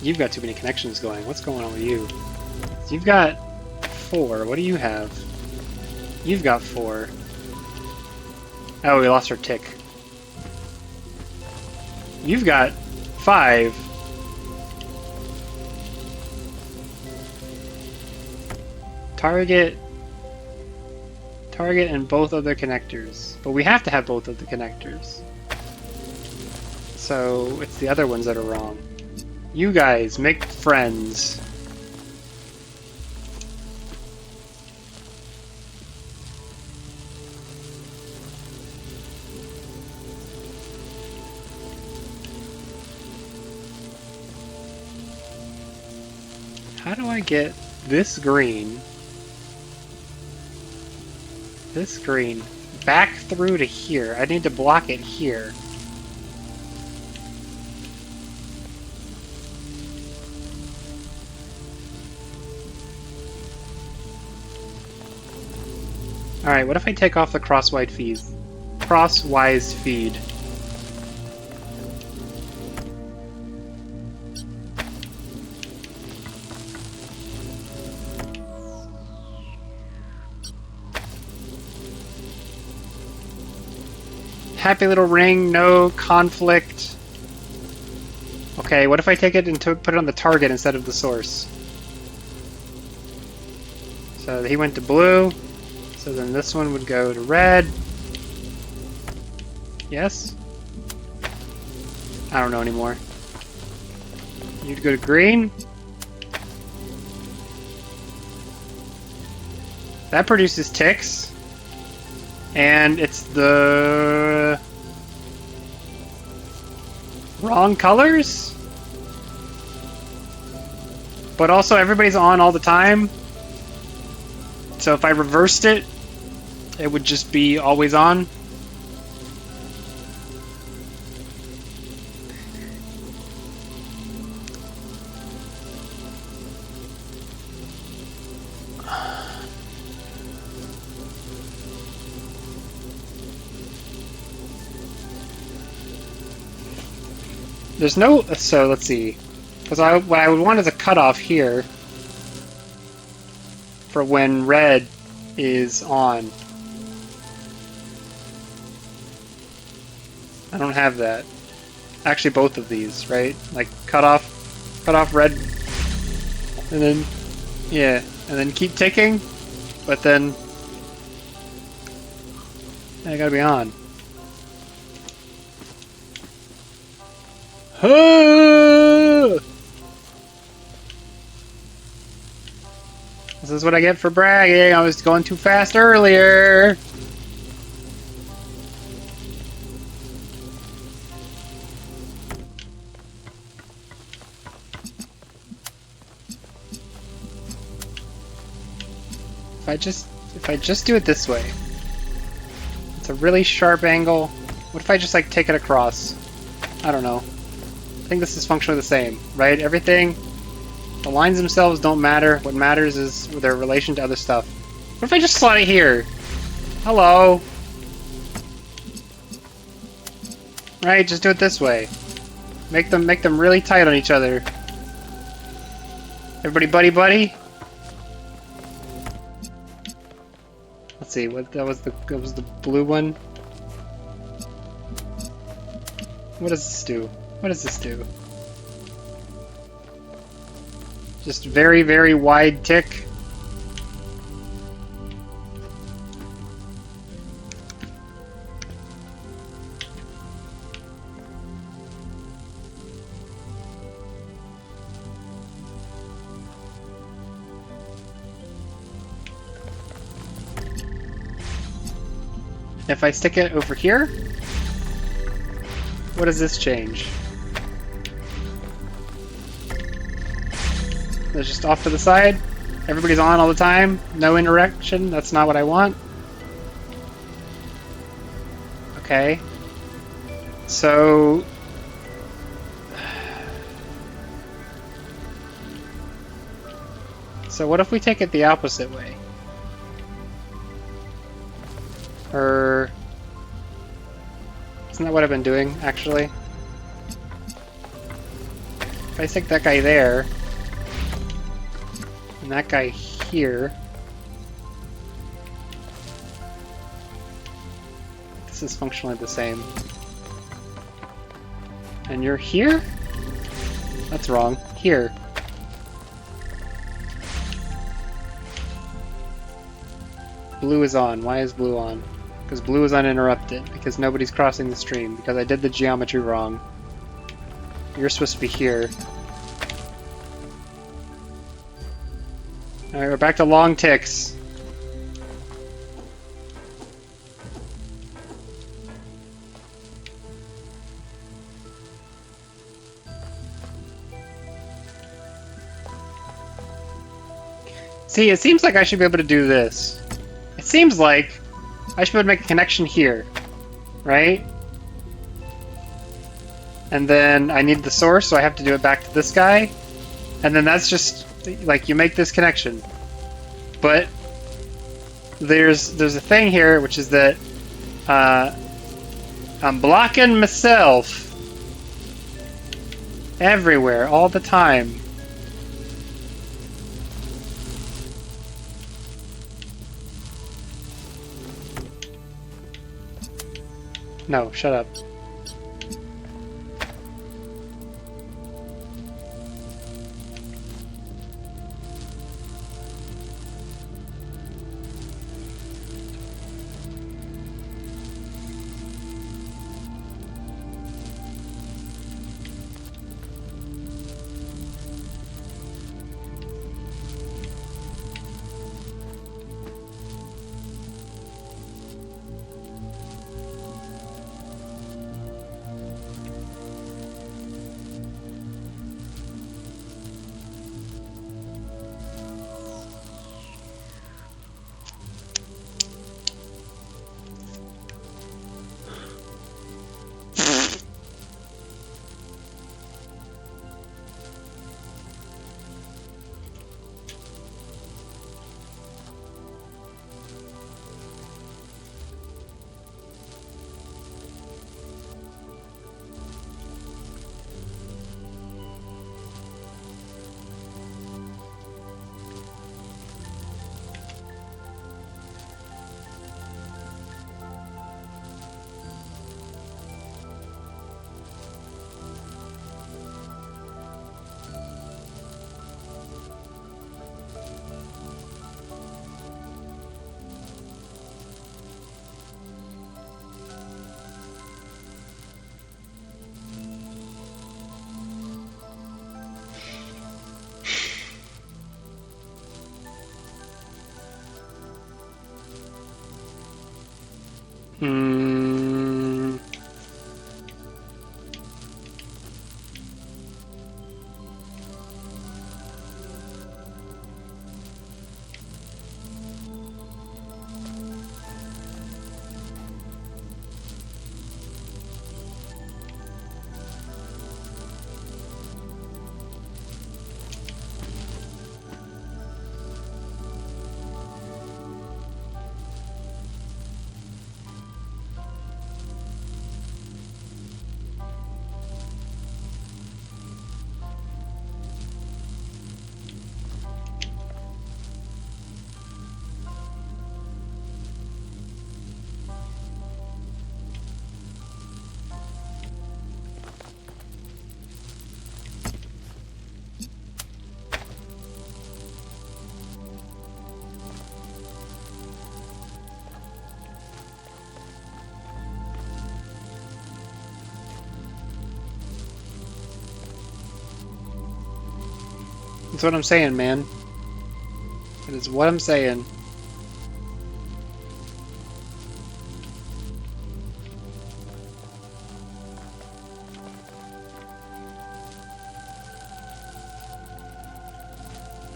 You've got too many connections going. What's going on with you? So you've got 4. What do you have? You've got 4. Oh, we lost our tick. You've got 5. Target and both of their connectors. But we have to have both of the connectors. So it's the other ones that are wrong. You guys, make friends. How do I get this green back through to here? I need to block it here. Alright, what if I take off the crosswise feed? Crosswise feed. Happy little ring, no conflict. Okay, what if I take it and put it on the target instead of the source? So he went to blue, so then this one would go to red. Yes? I don't know anymore. You'd go to green. That produces ticks. And it's the wrong colors? But also everybody's on all the time. So if I reversed it, it would just be always on. There's no, so let's see, because what I would want is a cutoff here for when red is on. I don't have that. Actually, both of these, right? Like cut off red, and then yeah, and then keep ticking, but then I gotta be on. This is what I get for bragging. I was going too fast earlier. If I just do it this way, it's a really sharp angle. What if I just like take it across? I don't know. I think this is functionally the same, right? Everything, the lines themselves don't matter. What matters is their relation to other stuff. What if I just slot it here? Hello? Right, just do it this way. Make them really tight on each other. Everybody buddy? Let's see, what that was the blue one. What does this do? What does this do? Just very, very wide tick. If I stick it over here, what does this change? It's just off to the side. Everybody's on all the time. No interaction. That's not what I want. Okay. So... So what if we take it the opposite way? Or... Isn't that what I've been doing, actually? If I stick that guy there... And that guy here. This is functionally the same. And you're here? That's wrong. Here. Blue is on. Why is blue on? Because blue is uninterrupted. Because nobody's crossing the stream. Because I did the geometry wrong. You're supposed to be here. Alright, we're back to long ticks. See, it seems like I should be able to do this. It seems like I should be able to make a connection here, right? And then I need the source, so I have to do it back to this guy. And then that's just, like, you make this connection. But there's a thing here, which is that I'm blocking myself everywhere, all the time. No, shut up. Hmm. That's what I'm saying, man. That is what I'm saying.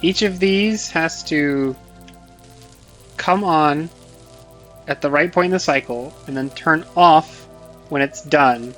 Each of these has to come on at the right point in the cycle and then turn off when it's done.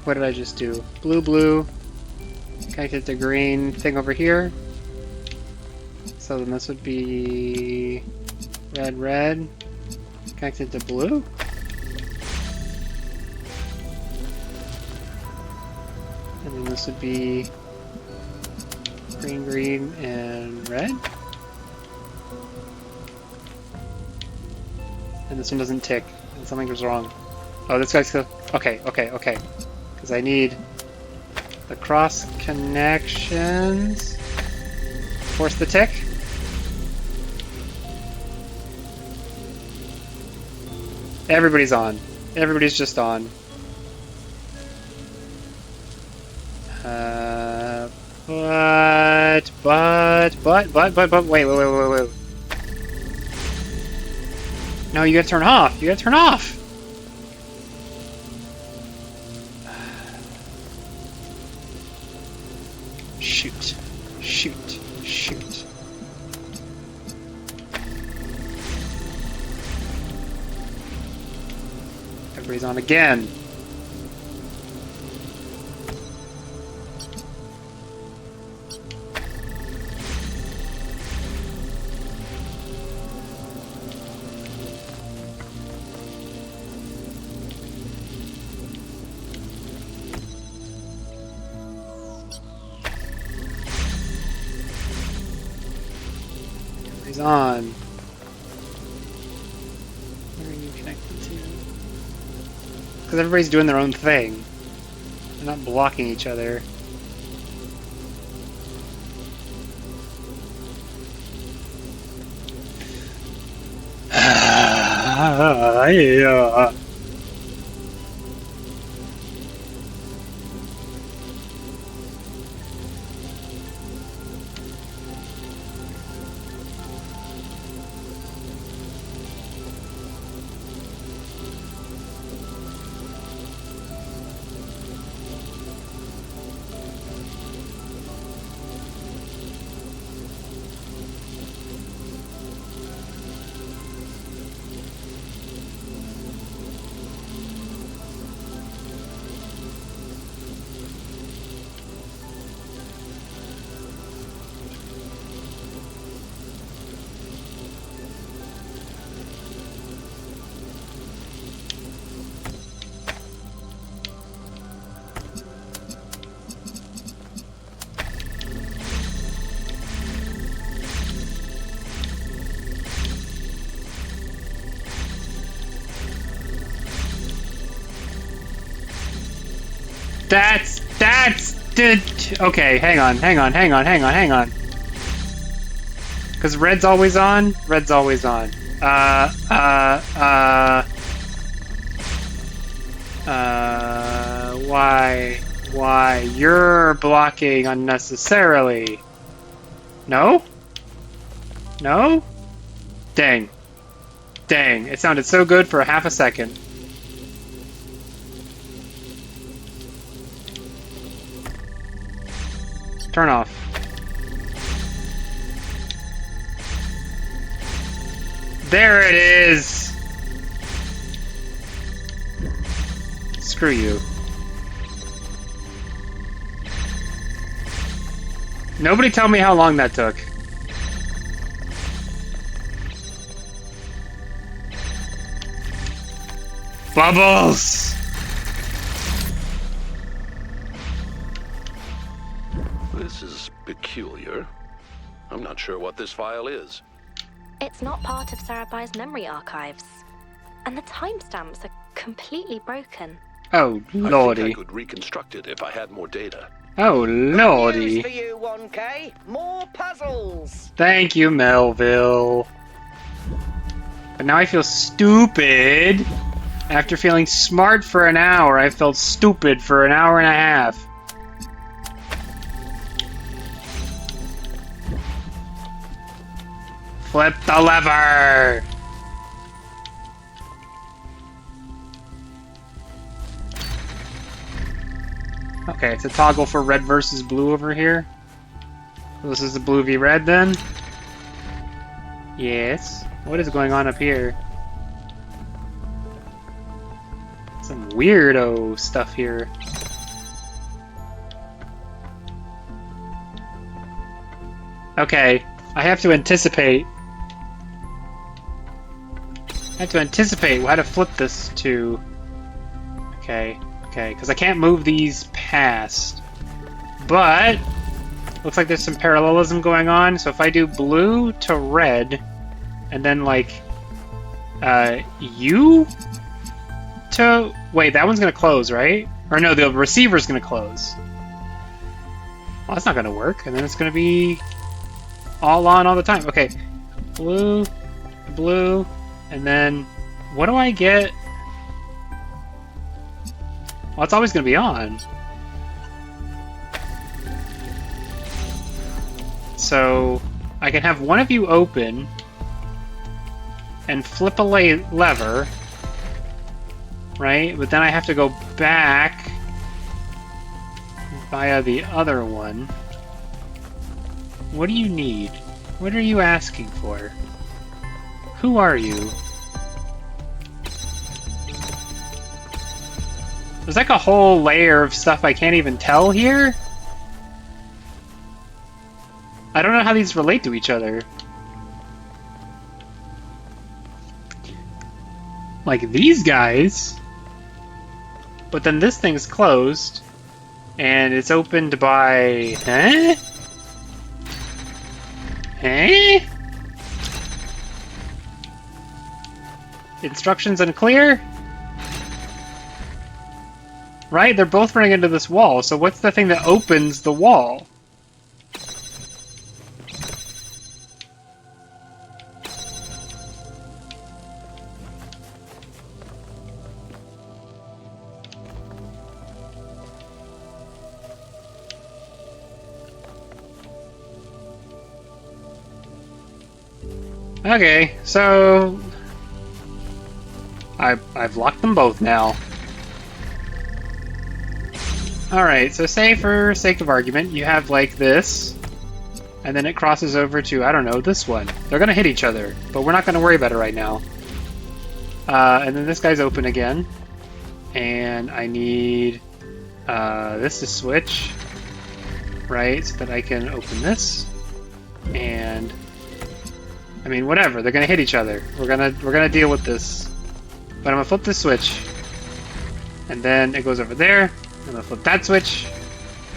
What did I just do? Blue, blue. Connected to green thing over here. So then this would be red, red. Connected to blue. And then this would be green, green, and red. And this one doesn't tick. And something goes wrong. Oh, this guy's still... Okay, okay, okay. Because I need the cross connections. Force the tick. Everybody's on. Everybody's just on. But, wait. No, you gotta turn off. You gotta turn off. Shoot. Shoot. Shoot. Everybody's on again. Everybody's on. Where are you connected to? Because everybody's doing their own thing. They're not blocking each other. Yeah. Okay, hang on. Because red's always on? Red's always on. Why? You're blocking unnecessarily. No? No? Dang. Dang, it sounded so good for half a second. Turn off. There it is! Screw you. Nobody tell me how long that took. Bubbles! This is peculiar. I'm not sure what this file is. It's not part of Sarabai's memory archives. And the timestamps are completely broken. Oh, I lordy. think I could reconstruct it if I had more data. Oh, Good lordy. news for you, 1K. More puzzles. Thank you, Melville. But now I feel stupid. After feeling smart for an hour, I felt stupid for an hour and a half. Flip the lever! Okay, it's a toggle for red versus blue over here. This is the blue v red then? Yes. What is going on up here? Some weirdo stuff here. Okay, I have to anticipate. I have to anticipate how to flip this to... Okay, because I can't move these past. But, looks like there's some parallelism going on, so if I do blue to red, and then like, U to... Wait, that one's gonna close, right? Or no, the receiver's gonna close. Well, that's not gonna work, and then it's gonna be all on all the time. Okay, blue, blue, and then what do I get? Well, it's always gonna be on. So I can have one of you open and flip a lever, right? But then I have to go back via the other one. What do you need? What are you asking for? Who are you? There's like a whole layer of stuff I can't even tell here. I don't know how these relate to each other. Like these guys. But then this thing's closed. And it's opened by... Huh? Huh? Instructions unclear? Right? They're both running into this wall, so what's the thing that opens the wall? Okay, so... I've locked them both now. Alright, so say for sake of argument, you have like this, and then it crosses over to, I don't know, this one. They're gonna hit each other, but we're not gonna worry about it right now. And then this guy's open again, and I need this to switch, right, so that I can open this, and... I mean, whatever. They're gonna hit each other. We're gonna deal with this. But I'm gonna flip this switch, and then it goes over there. I'm gonna flip that switch.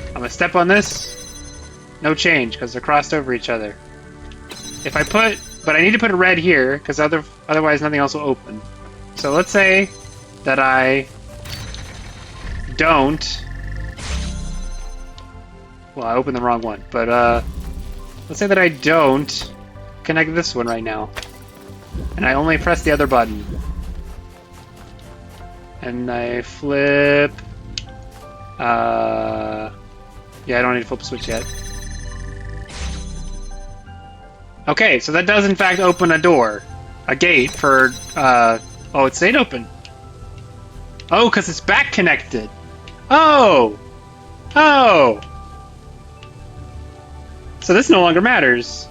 I'm gonna step on this. No change because they're crossed over each other. If I put, but I need to put a red here because otherwise nothing else will open. So let's say that I don't. Well, I opened the wrong one, but let's say that I don't connect this one right now, and I only press the other button, and I flip. Yeah, I don't need to flip a switch yet. Okay, so that does in fact open a door, a gate for. Oh, it stayed open. Oh, because it's back connected. Oh, oh. So this no longer matters.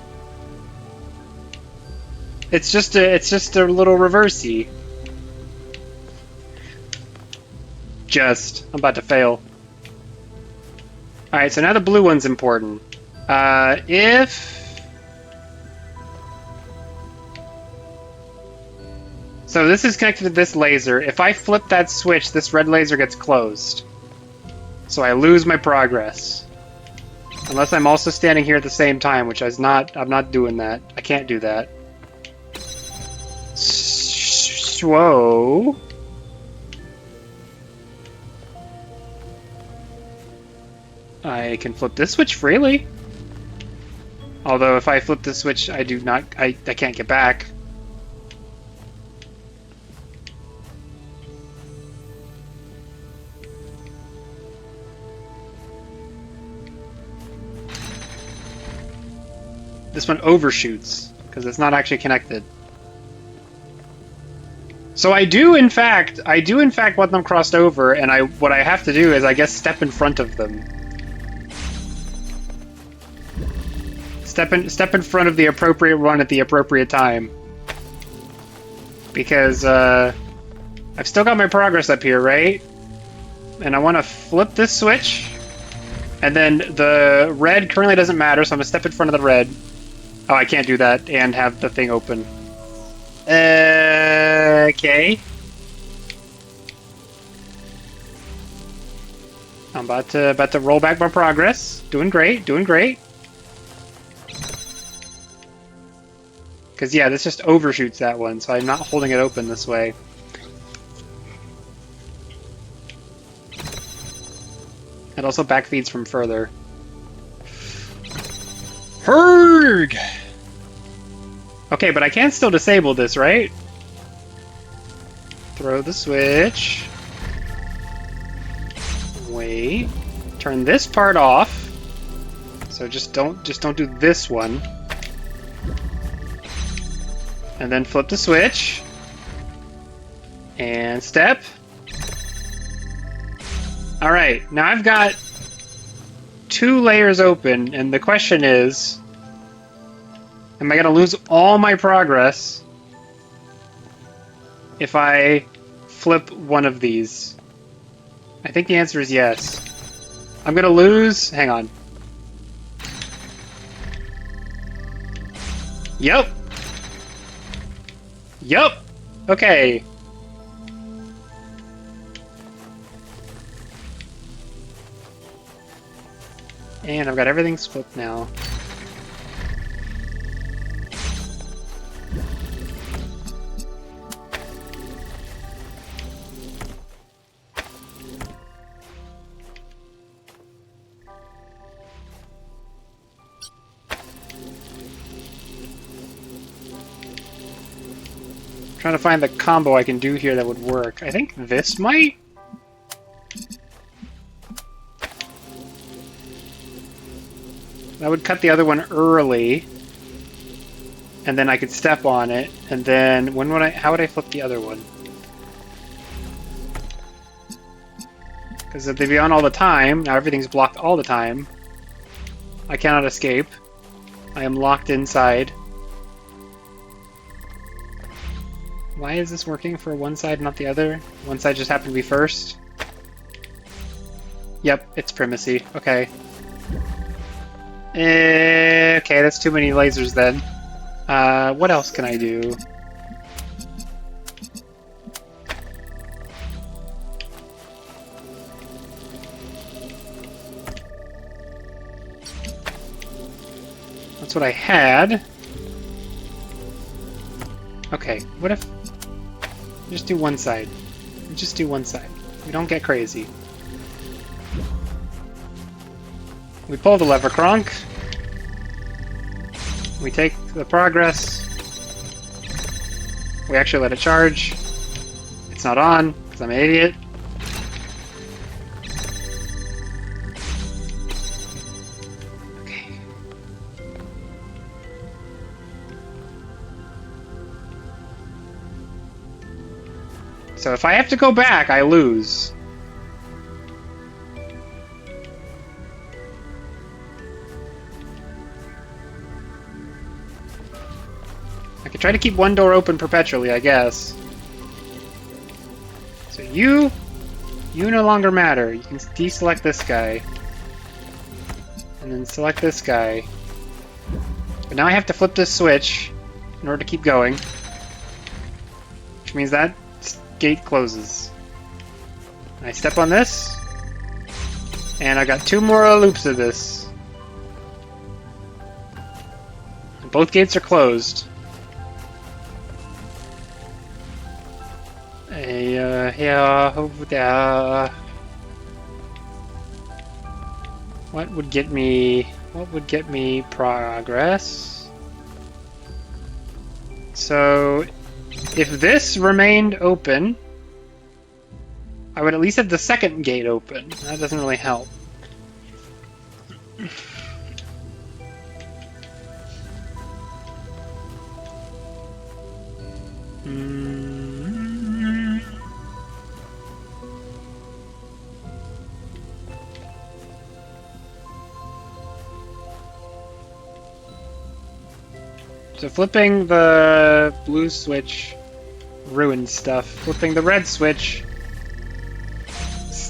It's just a little reversey. I'm about to fail. Alright, so now the blue one's important. So this is connected to this laser. If I flip that switch, this red laser gets closed. So I lose my progress. Unless I'm also standing here at the same time, which I'm not doing that. I can't do that. Whoa. I can flip this switch freely. Although if I flip this switch, I can't get back. This one overshoots because it's not actually connected. So I do in fact want them crossed over, and what I have to do is I guess step in front of them. Step in front of the appropriate one at the appropriate time. Because I've still got my progress up here, right? And I want to flip this switch, And then the red currently doesn't matter, so I'm gonna step in front of the red. Oh, I can't do that and have the thing open. Okay. I'm about to roll back my progress. Doing great, doing great. Because, yeah, this just overshoots that one, so I'm not holding it open this way. It also backfeeds from further. Herg! Okay, but I can still disable this, right? Throw the switch. Wait. Turn this part off. So just don't do this one. And then flip the switch. And step. Alright, now I've got 2 layers open, and the question is, am I going to lose all my progress if I flip one of these? I think the answer is yes. I'm going to lose... Hang on. Yep. Yep. Okay. And I've got everything flipped now. Trying to find the combo I can do here that would work. I think this might? That would cut the other one early. And then I could step on it. And then when would how would I flip the other one? Because if they'd be on all the time, now everything's blocked all the time. I cannot escape. I am locked inside. Why is this working for one side, not the other? One side just happened to be first. Yep, it's primacy. Okay. Okay, that's too many lasers then. What else can I do? That's what I had. Okay, what if... Just do one side. Just do one side. We don't get crazy. We pull the lever, Kronk. We take the progress. We actually let it charge. It's not on, because I'm an idiot. Okay. So if I have to go back, I lose. I could try to keep one door open perpetually, I guess. So you no longer matter. You can deselect this guy. And then select this guy. But now I have to flip this switch in order to keep going. Which means that gate closes. I step on this. And I got 2 more loops of this. And both gates are closed. What would get me progress? So if this remained open, I would at least have the second gate open. That doesn't really help. So flipping the blue switch ruins stuff. Flipping the red switch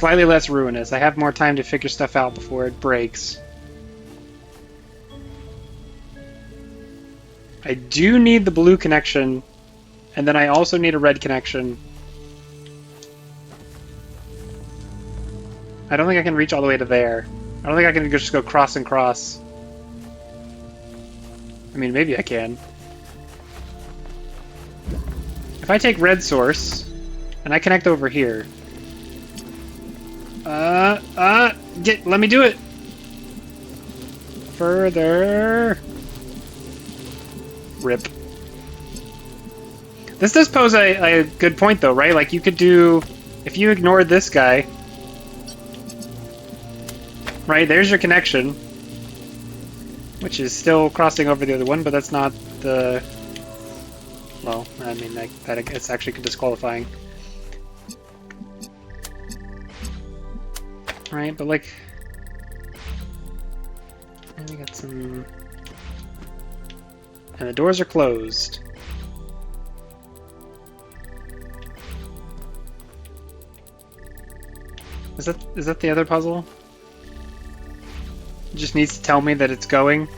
slightly less ruinous. I have more time to figure stuff out before it breaks. I do need the blue connection, and then I also need a red connection. I don't think I can reach all the way to there. I don't think I can just go cross and cross. I mean, maybe I can. If I take red source, and I connect over here. Let me do it! Further. Rip. This does pose a good point though, right? Like you could do, if you ignored this guy, right, there's your connection, which is still crossing over the other one, but that's not the, well, I mean, that it's actually disqualifying. Right, but like, and we got some, and the doors are closed. Is that the other puzzle? It just needs to tell me that it's going.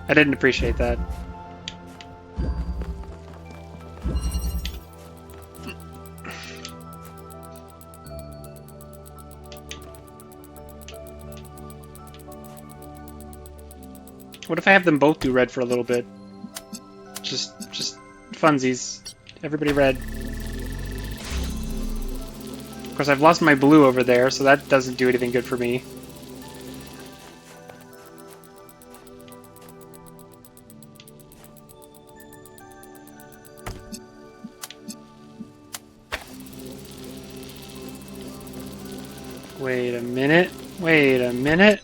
I didn't appreciate that. What if I have them both do red for a little bit? Just funsies. Everybody red. Of course, I've lost my blue over there, so that doesn't do anything good for me. Wait a minute. Wait a minute.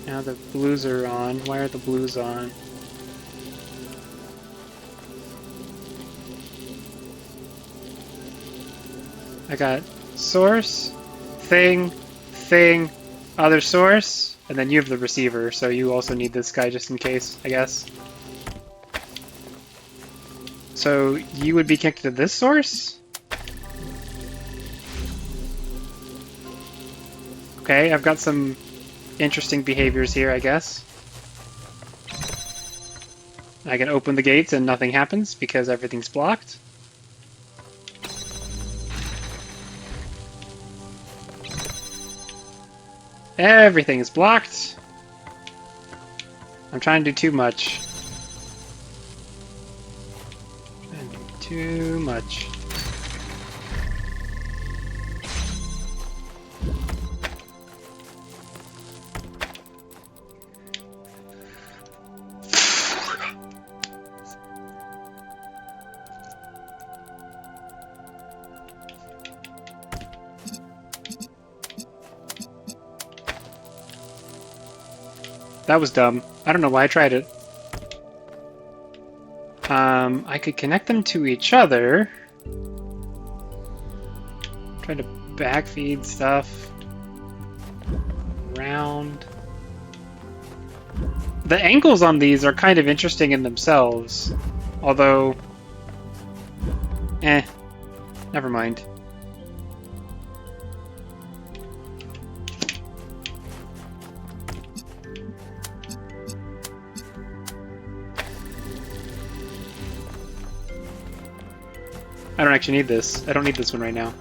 Now the blues are on. Why are the blues on? I got source, thing, other source, and then you have the receiver, so you also need this guy just in case, I guess. So you would be connected to this source? Okay, I've got some interesting behaviors here, I guess. I can open the gates and nothing happens because everything's blocked. Everything is blocked. I'm trying to do too much. Trying to do too much. That was dumb. I don't know why I tried it. I could connect them to each other. Try to backfeed stuff around. The angles on these are kind of interesting in themselves. Although, never mind. I don't actually need this. I don't need this one right now.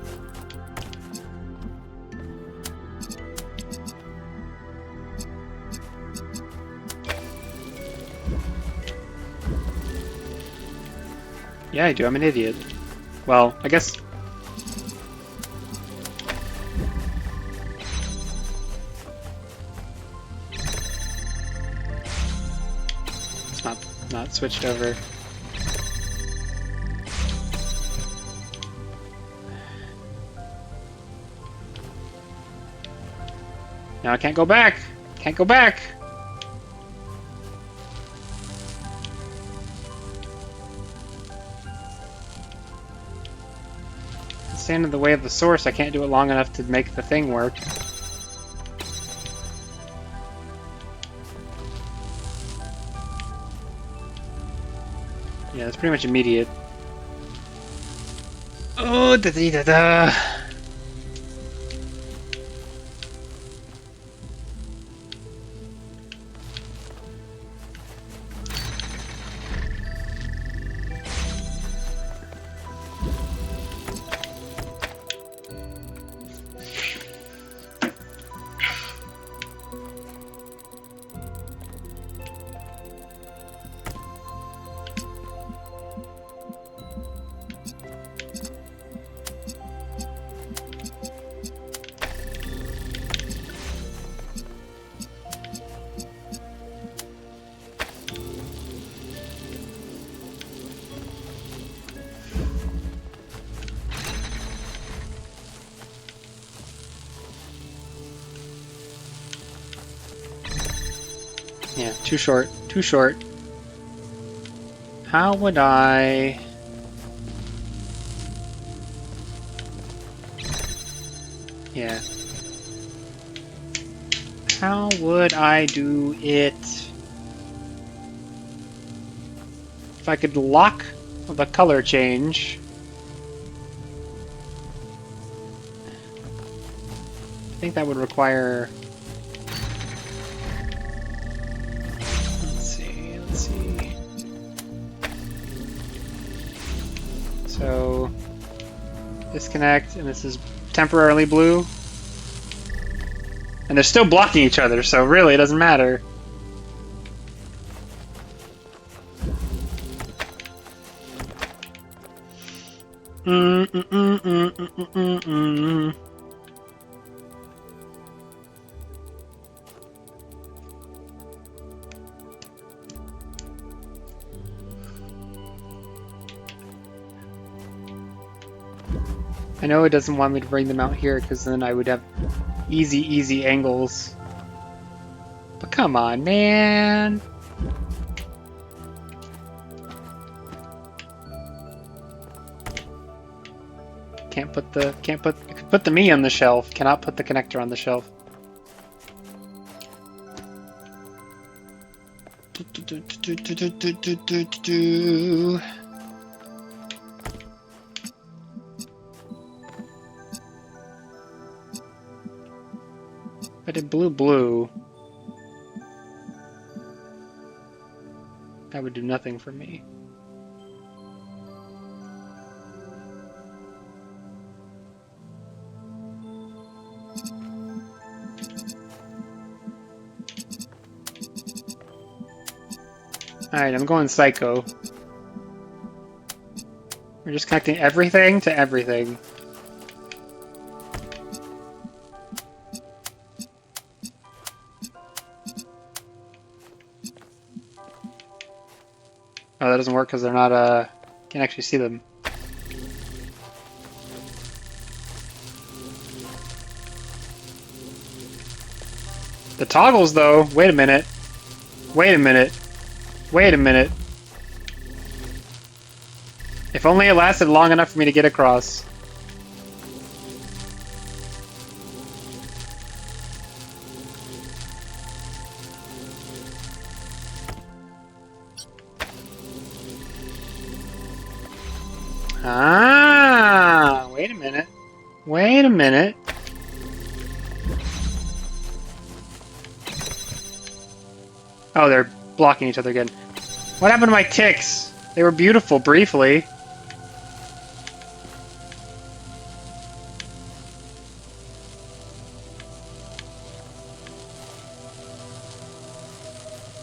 Yeah, I do. I'm an idiot. Well, I guess... It's not switched over. Now I can't go back! Can't go back! Stand in the way of the source. I can't do it long enough to make the thing work. it's pretty much immediate. Oh, da da da da. Yeah, too short. Too short. How would I... Yeah. How would I do it? If I could lock the color change... I think that would require... Let's see. So, disconnect, and this is temporarily blue. And they're still blocking each other, so really it doesn't matter. I know it doesn't want me to bring them out here because then I would have easy angles. But come on, man. Can't put the me on the shelf. Cannot put the connector on the shelf. But in blue, that would do nothing for me. Alright, I'm going psycho. We're just connecting everything to everything. Oh, that doesn't work because they're not, can't actually see them. The toggles, though, wait a minute. Wait a minute. Wait a minute. If only it lasted long enough for me to get across. Ah, wait a minute. Wait a minute. Oh, they're blocking each other again. What happened to my ticks? They were beautiful briefly.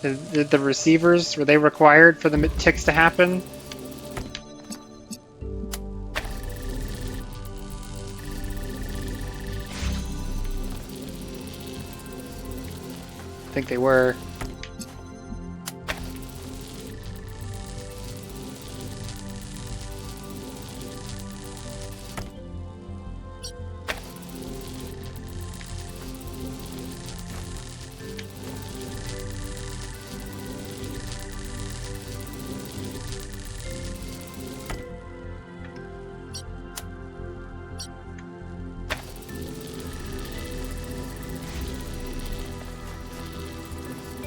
Did the receivers, were they required for the ticks to happen? I think they were.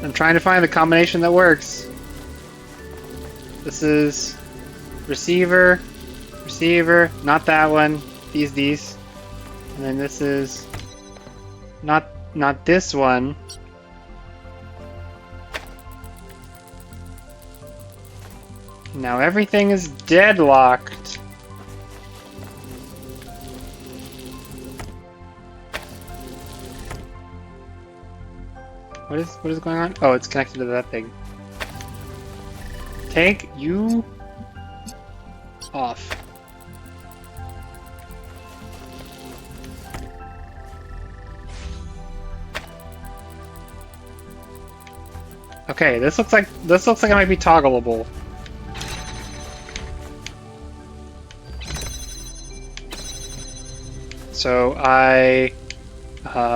I'm trying to find the combination that works. This is receiver, receiver, not that one. These. And then this is not this one. Now everything is deadlocked. What is going on? Oh, it's connected to that thing. Take you off. Okay, this looks like it might be toggleable. So I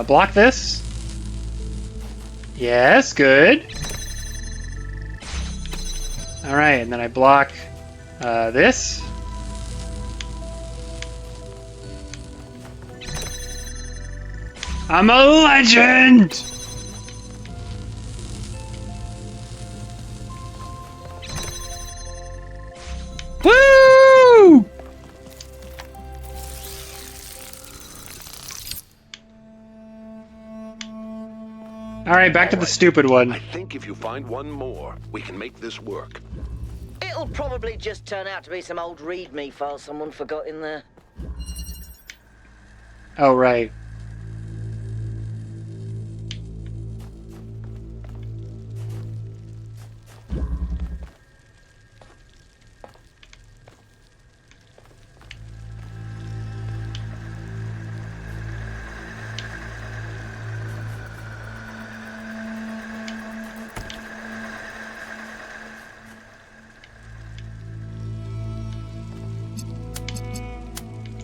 block this. Yes, good. All right, and then I block this. I'm a legend! Woo! All right, back to the stupid one. I think if you find one more, we can make this work. It'll probably just turn out to be some old README file someone forgot in there. Oh, right.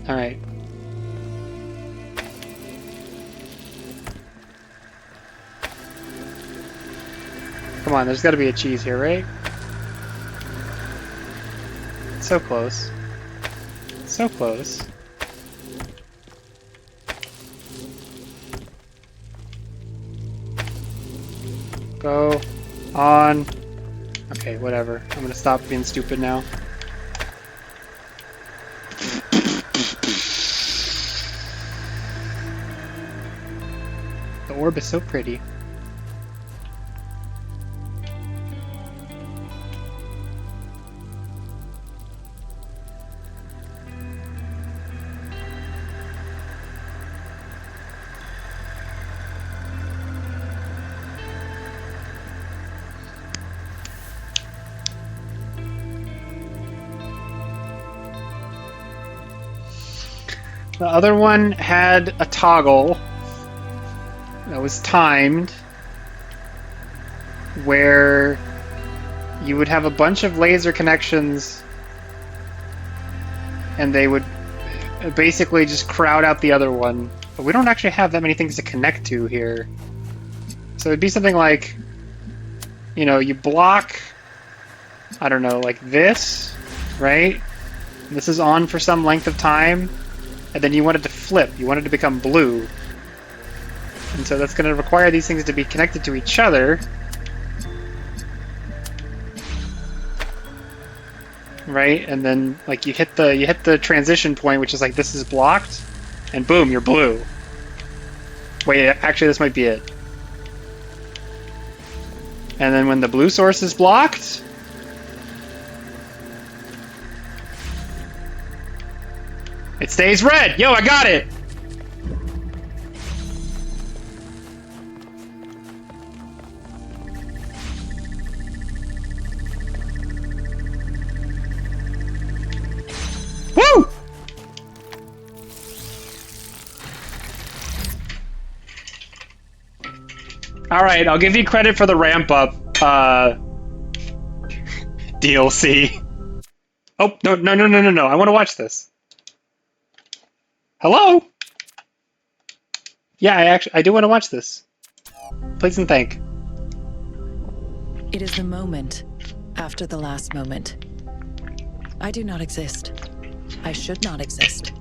All right. Come on, there's got to be a cheese here, right? So close. So close. Go on. Okay, whatever. I'm gonna stop being stupid now. The orb is so pretty. The other one had a toggle that was timed where you would have a bunch of laser connections and they would basically just crowd out the other one. But we don't actually have that many things to connect to here. So it'd be something like, you know, you block, I don't know, like this, right? This is on for some length of time, and then you want it to flip. You want it to become blue. And so that's going to require these things to be connected to each other. Right? And then like you hit the transition point, which is like this is blocked, and boom, you're blue. Wait, actually this might be it. And then when the blue source is blocked, it stays red! Yo, I got it! Woo! Alright, I'll give you credit for the ramp up, DLC. Oh, no, I want to watch this. Hello? Yeah, I do want to watch this. Please and thank. It is the moment after the last moment. I do not exist. I should not exist.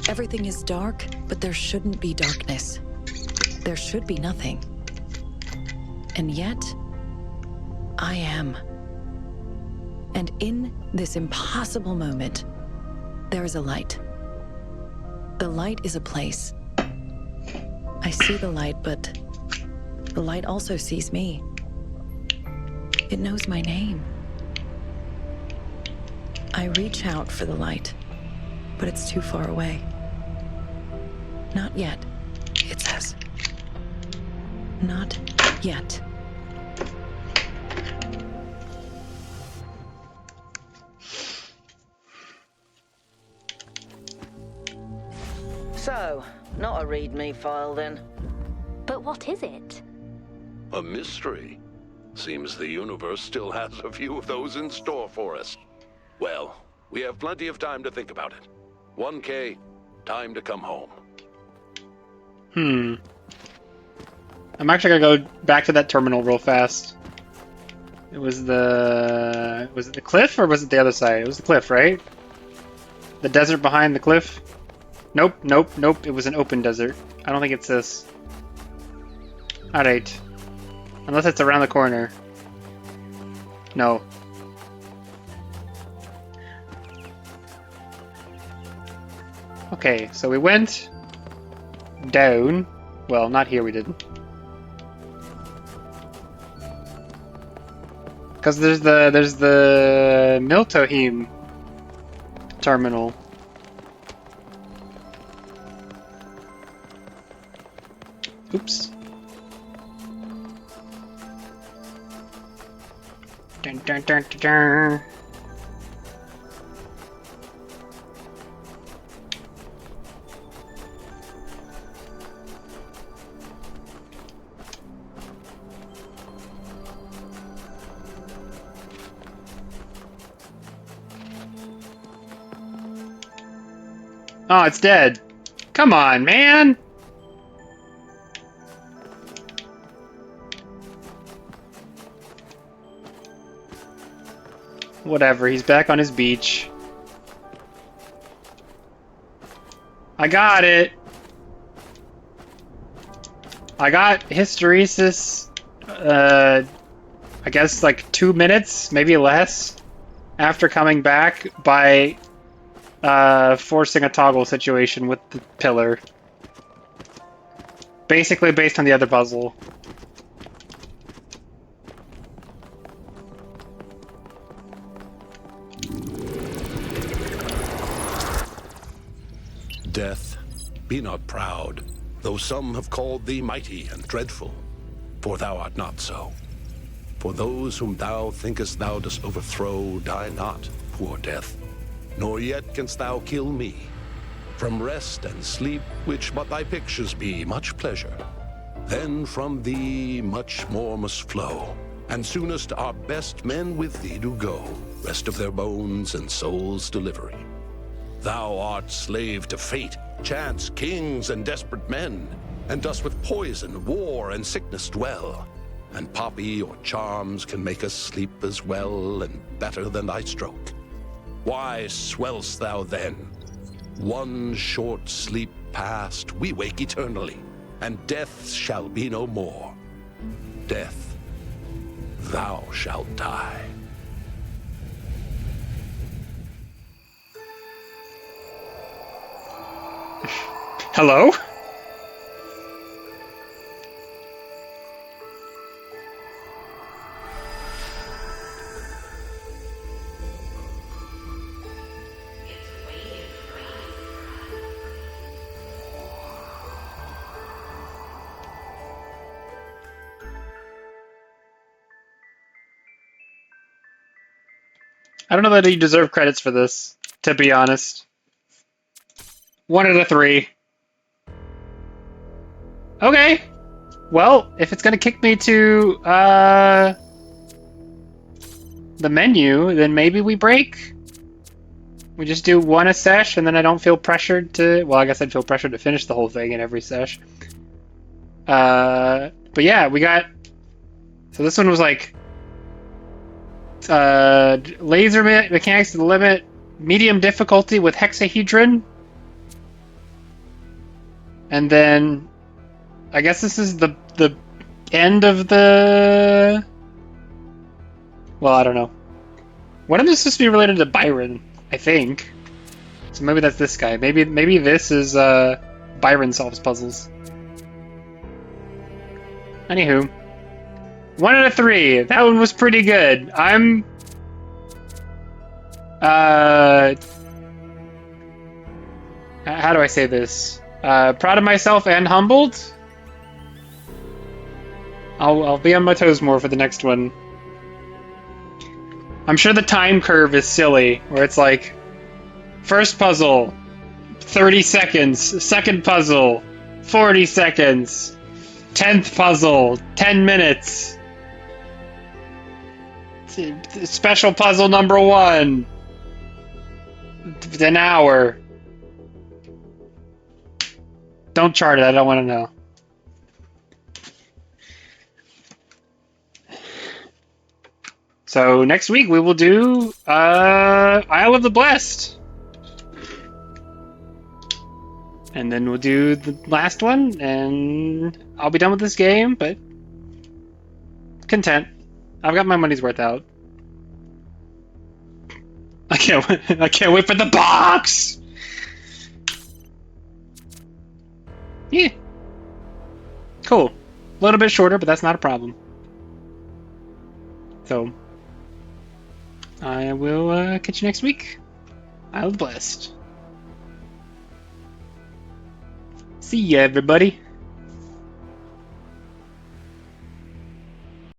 Everything is dark, but there shouldn't be darkness. There should be nothing. And yet, I am. And in this impossible moment, there is a light. The light is a place. I see the light, but the light also sees me. It knows my name. I reach out for the light, but it's too far away. Not yet, it says. Not yet. So, not a read-me file then. But what is it? A mystery. Seems the universe still has a few of those in store for us. Well, we have plenty of time to think about it. 1K, time to come home. I'm actually gonna go back to that terminal real fast. Was it the cliff or was it the other side? It was the cliff, right? The desert behind the cliff? Nope, nope, nope. It was an open desert. I don't think it's this. Alright. Unless it's around the corner. No. Okay, so we went down. Well, not here we didn't. Because there's the Miltohim terminal. Oops. Dun, dun, dun, dun, dun. Oh, it's dead. Come on, man! Whatever, he's back on his beach. I got it! I got hysteresis, I guess like 2 minutes, maybe less, after coming back by forcing a toggle situation with the pillar. Basically based on the other puzzle. Death, be not proud, though some have called thee mighty and dreadful, for thou art not so. For those whom thou thinkest thou dost overthrow die not, poor death, nor yet canst thou kill me. From rest and sleep, which but thy pictures be, much pleasure. Then from thee much more must flow, and soonest our best men with thee do go, rest of their bones and souls' delivery. Thou art slave to fate, chance, kings, and desperate men, and dost with poison, war, and sickness dwell. And poppy or charms can make us sleep as well and better than thy stroke. Why swell'st thou then? One short sleep past, we wake eternally, and death shall be no more. Death, thou shalt die. Hello? I don't know that you deserve credits for this, to be honest. 1 out of 3. Okay. Well, if it's gonna kick me to the menu, then maybe we break. We just do 1 a sesh, and then I don't feel pressured to. Well, I guess I'd feel pressured to finish the whole thing in every sesh. But yeah, we got. So this one was like laser mechanics to the limit, medium difficulty with hexahedron, and then I guess this is the end of the. Well, I don't know. One of them is supposed to be related to Byron, I think. So maybe that's this guy. Maybe this is Byron solves puzzles. Anywho. 1 out of 3. That one was pretty good. I'm how do I say this? Proud of myself and humbled. I'll be on my toes more for the next one. I'm sure the time curve is silly, where it's like, first puzzle, 30 seconds, second puzzle, 40 seconds, 10th puzzle, 10 minutes, special puzzle number 1, an hour. Don't chart it, I don't want to know. So next week we will do Isle of the Blessed. And then we'll do the last one, and I'll be done with this game, but content. I've got my money's worth out. I can't wait for the box! Yeah. Cool. A little bit shorter, but that's not a problem. So, I will catch you next week. Isle of the Blessed. See ya, everybody.